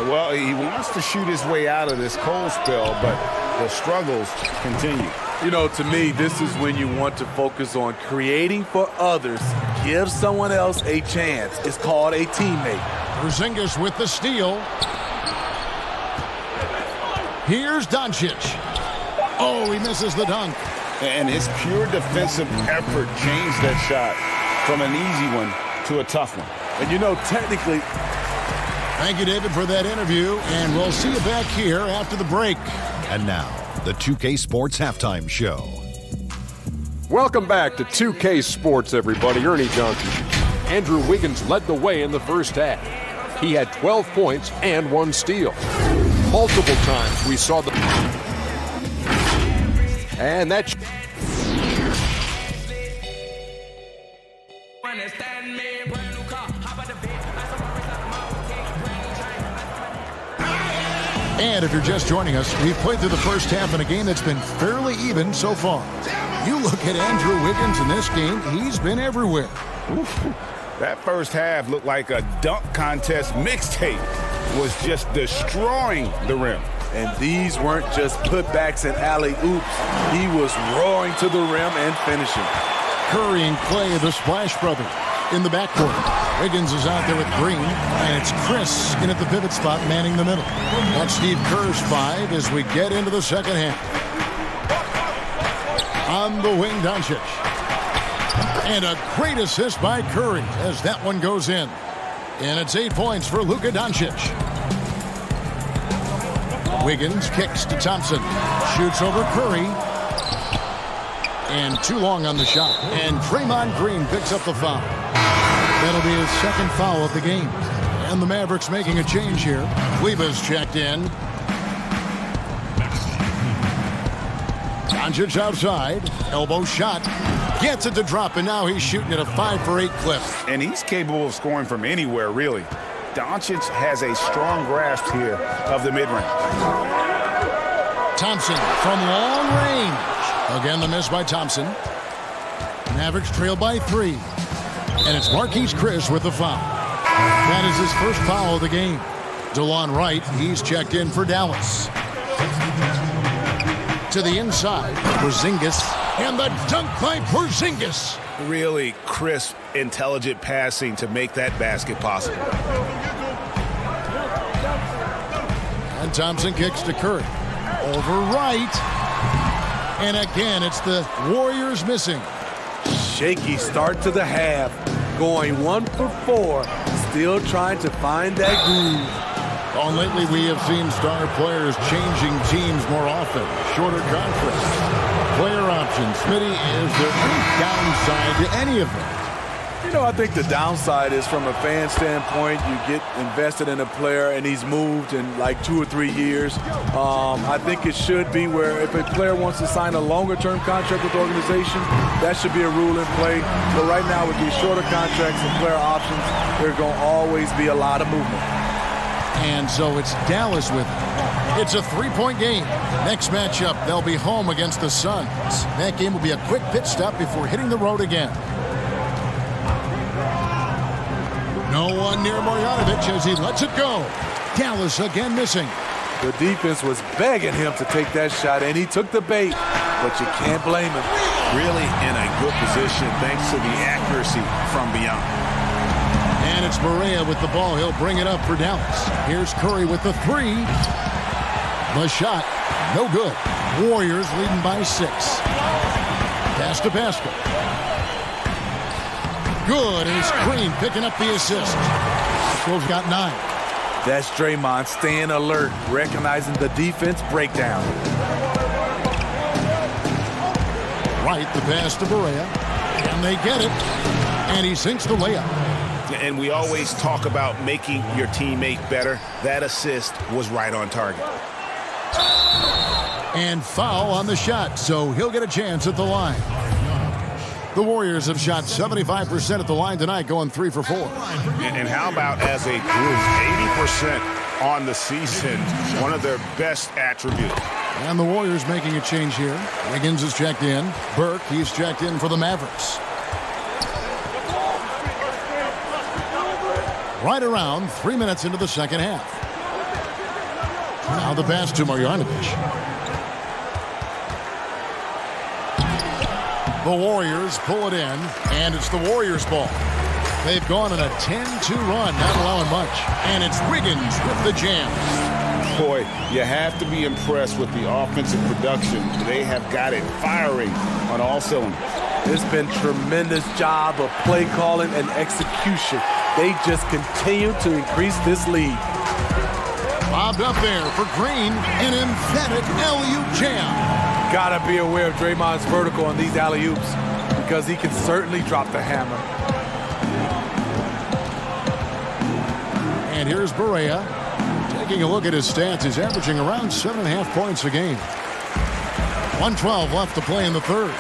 Well, he wants to shoot his way out of this cold spell, but the struggles continue. You know, to me, this is when you want to focus on creating for others. Give someone else a chance. It's called a teammate. Porzingis with the steal. Here's Doncic. Oh, he misses the dunk. And his pure defensive effort changed that shot from an easy one to a tough one. And you know, technically... Thank you, David, for that interview, and we'll see you back here after the break. And now, the 2K Sports Halftime Show. Welcome back to 2K Sports, everybody. Ernie Johnson. Andrew Wiggins led the way in the first half. He had 12 points and 1 steal. Multiple times we saw the... And that... And if you're just joining us, we've played through the first half in a game that's been fairly even so far. You look at Andrew Wiggins in this game, he's been everywhere. Oof. That first half looked like a dunk contest mixtape. Was just destroying the rim. And these weren't just putbacks and alley-oops. He was roaring to the rim and finishing. Curry and Clay, the Splash Brothers, in the backcourt. Wiggins is out there with Green, and it's Chris in at the pivot spot manning the middle. That's Steve Kerr's 5 as we get into the second half. On the wing, Doncic. And a great assist by Curry as that one goes in. And it's 8 points for Luka Doncic. Wiggins kicks to Thompson. Shoots over Curry. And too long on the shot. And Draymond Green picks up the foul. That'll be his second foul of the game. And the Mavericks making a change here. Kleba's checked in. Doncic outside. Elbow shot. Gets it to drop, and now he's shooting at a 5-for-8 clip. And he's capable of scoring from anywhere, really. Doncic has a strong grasp here of the mid-range. Thompson from long range. Again, the miss by Thompson. Mavericks trail by 3. And it's Marquise Chris with the foul. That is his first foul of the game. DeLon Wright, he's checked in for Dallas. To the inside, Porzingis. And the dunk by Porzingis. Really crisp, intelligent passing to make that basket possible. And Thompson kicks to Curry. Over Wright. And again, it's the Warriors missing. Shaky start to the half. Going 1 for 4. Still trying to find that groove. On lately, we have seen star players changing teams more often. Shorter contracts, player options. Smitty, is there any downside to any of them? You know, I think the downside is from a fan standpoint, you get invested in a player and he's moved in like 2 or 3 years. I think it should be where if a player wants to sign a longer-term contract with the organization, that should be a rule in play. But right now with these shorter contracts and player options, there's going to always be a lot of movement. And so it's Dallas with it. It's a 3-point game. Next matchup, they'll be home against the Suns. That game will be a quick pit stop before hitting the road again. No one near Marjanovic as he lets it go. Dallas again missing. The defense was begging him to take that shot, and he took the bait, but you can't blame him. Really in a good position thanks to the accuracy from beyond. And it's Barea with the ball. He'll bring it up for Dallas. Here's Curry with the 3. The shot, no good. Warriors leading by 6. Pass to Pascal. Good, and it's Green picking up the assist. Wolves got 9. That's Draymond staying alert, recognizing the defense breakdown. Right, the pass to Barea. And they get it. And he sinks the layup. And we always talk about making your teammate better. That assist was right on target. And foul on the shot, so he'll get a chance at the line. The Warriors have shot 75% at the line tonight, going 3 for 4. And how about as a group, 80% on the season, one of their best attributes. And the Warriors making a change here. Wiggins is checked in. Burke, he's checked in for the Mavericks. Right around 3 minutes into the second half. Now the pass to Marjanovic. The Warriors pull it in, and it's the Warriors' ball. They've gone on a 10-2 run, not allowing much. And it's Wiggins with the jam. Boy, you have to be impressed with the offensive production. They have got it firing on all cylinders. It's been tremendous job of play calling and execution. They just continue to increase this lead. Bobbed up there for Green, an emphatic alley-oop jam. Gotta be aware of Draymond's vertical on these alley-oops because he can certainly drop the hammer. And here's Barea. Taking a look at his stats, he's averaging around 7.5 points a game. 1:12 left to play in the third.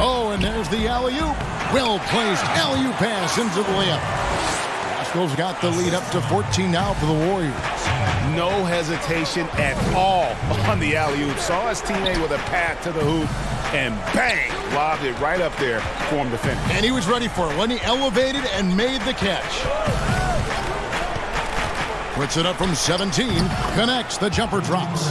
Oh, and there's the alley-oop. Well-placed alley-oop pass into the layup. Pascal's got the lead up to 14 now for the Warriors. No hesitation at all on the alley-oop. Saw his teammate with a path to the hoop, and bang, lobbed it right up there for him to finish. And he was ready for it when he elevated and made the catch. Puts it up from 17, connects, the jumper drops.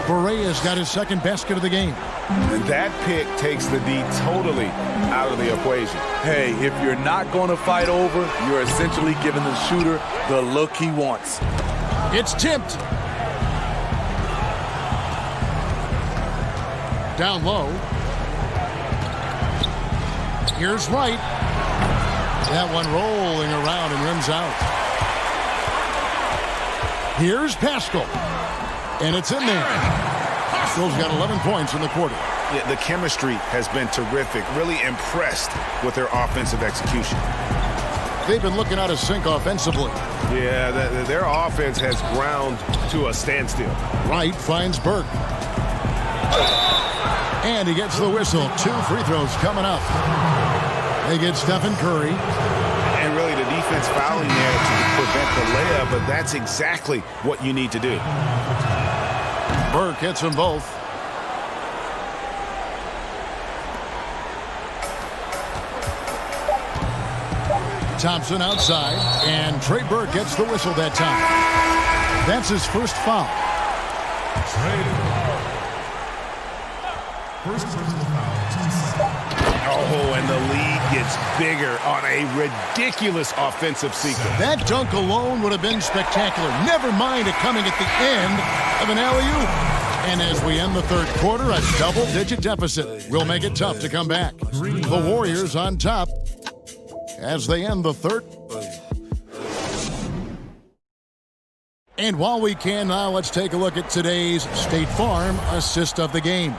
Barea's got his second basket of the game. And that pick takes the D totally out of the equation. Hey, if you're not going to fight over, you're essentially giving the shooter the look he wants. It's tipped. Down low. Here's Wright. That one rolling around and rims out. Here's Pascal. And it's in there. Pascal's got 11 points in the quarter. Yeah, the chemistry has been terrific. Really impressed with their offensive execution. They've been looking out of sync offensively. Yeah, their offense has ground to a standstill. Wright finds Burke. And he gets the whistle. 2 free throws coming up. They get Stephen Curry. And really the defense fouling there to prevent the layup, but that's exactly what you need to do. Burke hits them both. Thompson outside, and Trey Burke gets the whistle that time. That's his first foul. First personal foul. Oh, and the lead gets bigger on a ridiculous offensive sequence. That dunk alone would have been spectacular. Never mind it coming at the end of an alley-oop. And as we end the third quarter, a double-digit deficit will make it tough to come back. The Warriors on top as they end the third. And while we can now, let's take a look at today's State Farm assist of the game.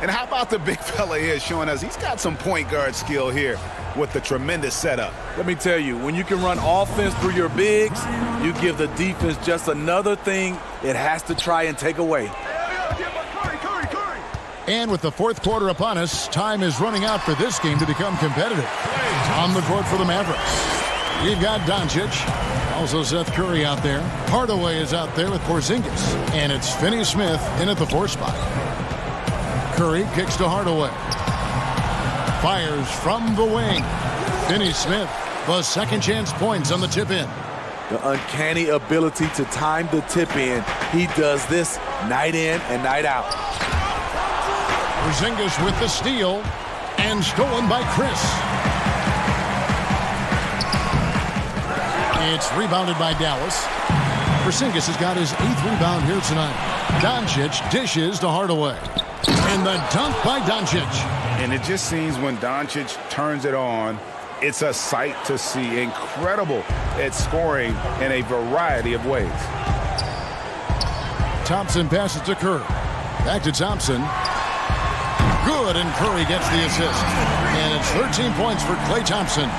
And how about the big fella here showing us he's got some point guard skill here with the tremendous setup. Let me tell you, when you can run offense through your bigs, you give the defense just another thing it has to try and take away. And with the fourth quarter upon us, time is running out for this game to become competitive. On the court for the Mavericks, we've got Doncic, also Seth Curry out there. Hardaway is out there with Porzingis. And it's Finney Smith in at the 4 spot. Curry kicks to Hardaway. Fires from the wing. Finney Smith, the second chance points on the tip in. The uncanny ability to time the tip in. He does this night in and night out. Porzingis with the steal and stolen by Chris. It's rebounded by Dallas. Porzingis has got his 8th rebound here tonight. Doncic dishes to Hardaway. And the dunk by Doncic. And it just seems when Doncic turns it on, it's a sight to see. Incredible at scoring in a variety of ways. Thompson passes to Curry. Back to Thompson. Good, and Curry gets the assist. And it's 13 points for Klay Thompson.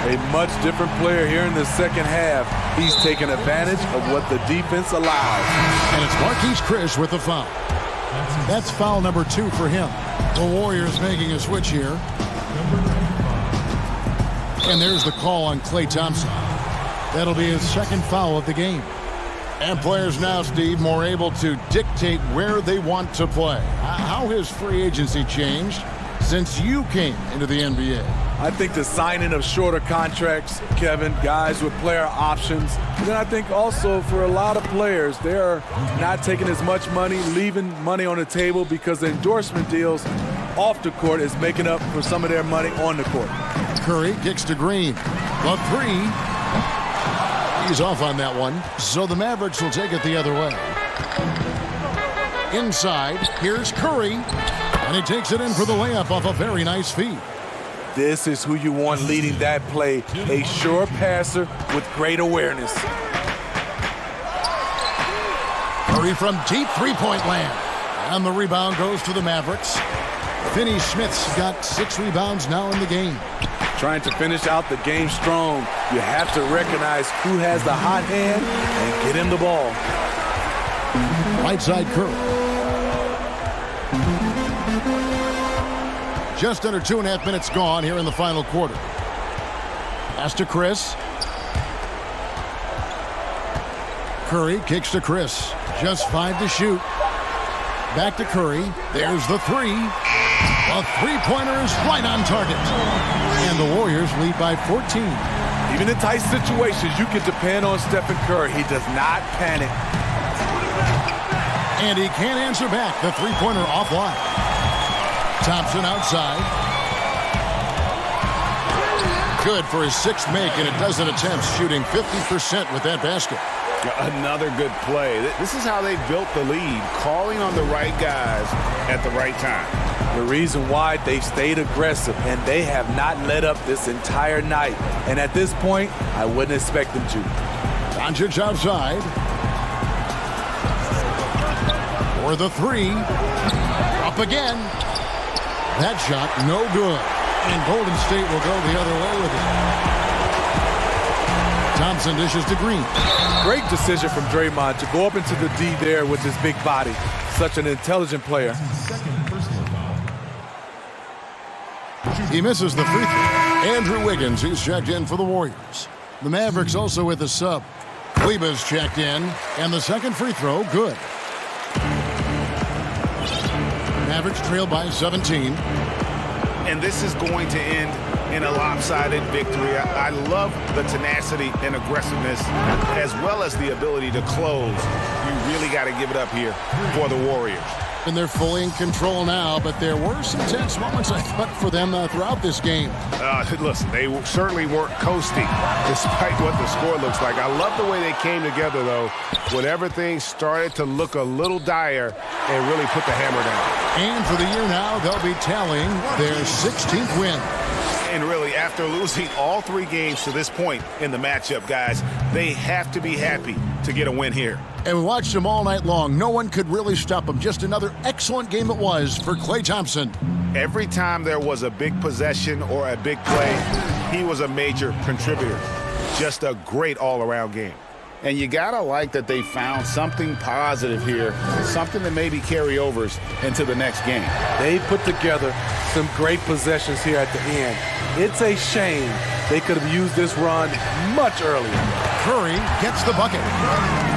A much different player here in the second half. He's taking advantage of what the defense allows. And it's Marquise Chris with the foul. That's foul number 2 for him. The Warriors making a switch here. And there's the call on Klay Thompson. That'll be his second foul of the game. And players now, Steve, more able to dictate where they want to play. How has free agency changed since you came into the NBA? I think the signing of shorter contracts, Kevin, guys with player options. And then I think also for a lot of players, they're not taking as much money, leaving money on the table because the endorsement deals off the court is making up for some of their money on the court. Curry kicks to Green. The three. He's off on that one. So the Mavericks will take it the other way. Inside, here's Curry. And he takes it in for the layup off a very nice feed. This is who you want leading that play. A sure passer with great awareness. Curry from deep three-point land. And the rebound goes to the Mavericks. Finney-Smith's got 6 rebounds now in the game. Trying to finish out the game strong. You have to recognize who has the hot hand and get him the ball. Right-side Curry. Just under 2.5 minutes gone here in the final quarter. Pass to Chris. Curry kicks to Chris. Just 5 to shoot. Back to Curry. There's the three. A three-pointer is right on target. And the Warriors lead by 14. Even in tight situations, you can depend on Stephen Curry. He does not panic. And he can't answer back. The three-pointer offline. Thompson outside. Good for his 6th make in a dozen attempts, shooting 50% with that basket. Another good play. This is how they built the lead, calling on the right guys at the right time. The reason why they stayed aggressive, and they have not let up this entire night. And at this point, I wouldn't expect them to. Doncic outside. For the three. Up again. That shot, no good. And Golden State will go the other way with it. Thompson dishes to Green. Great decision from Draymond to go up into the D there with his big body. Such an intelligent player. He misses the free throw. Andrew Wiggins, he's checked in for the Warriors. The Mavericks also with a sub. Kleber's checked in, and the second free throw, good. Mavericks trail by 17. And this is going to end in a lopsided victory. I love the tenacity and aggressiveness as well as the ability to close. You really got to give it up here for the Warriors. And they're fully in control now, but there were some tense moments, I thought, for them throughout this game. Listen, they certainly weren't coasting despite what the score looks like. I love the way they came together, though, when everything started to look a little dire and really put the hammer down. And for the year now, they'll be tallying their 16th win. And really, after losing all 3 games to this point in the matchup, guys, they have to be happy to get a win here. And we watched them all night long. No one could really stop them. Just another excellent game it was for Klay Thompson. Every time there was a big possession or a big play, he was a major contributor. Just a great all-around game. And you got to like that they found something positive here, something that maybe carry overs into the next game. They put together some great possessions here at the end. It's a shame they could have used this run much earlier. Curry gets the bucket.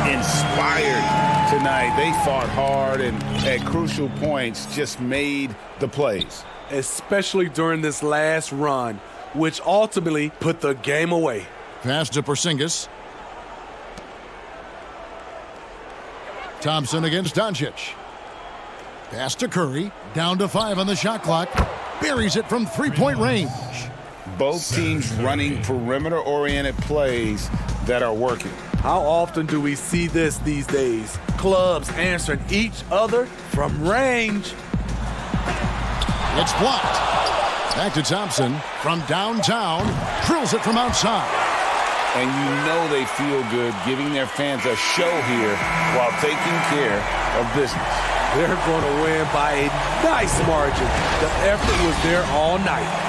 Inspired tonight. They fought hard and at crucial points just made the plays. Especially during this last run, which ultimately put the game away. Pass to Porzingis. Thompson against Doncic. Pass to Curry. Down to 5 on the shot clock. Buries it from three-point range. Both teams running perimeter-oriented plays that are working. How often do we see this these days? Clubs answering each other from range. It's blocked. Back to Thompson from downtown. Drills it from outside. And you know they feel good giving their fans a show here while taking care of business. They're going to win by a nice margin. The effort was there all night.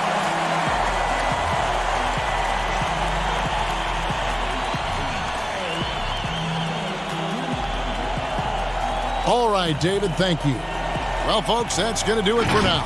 All right, David, thank you. Well, folks, that's going to do it for now.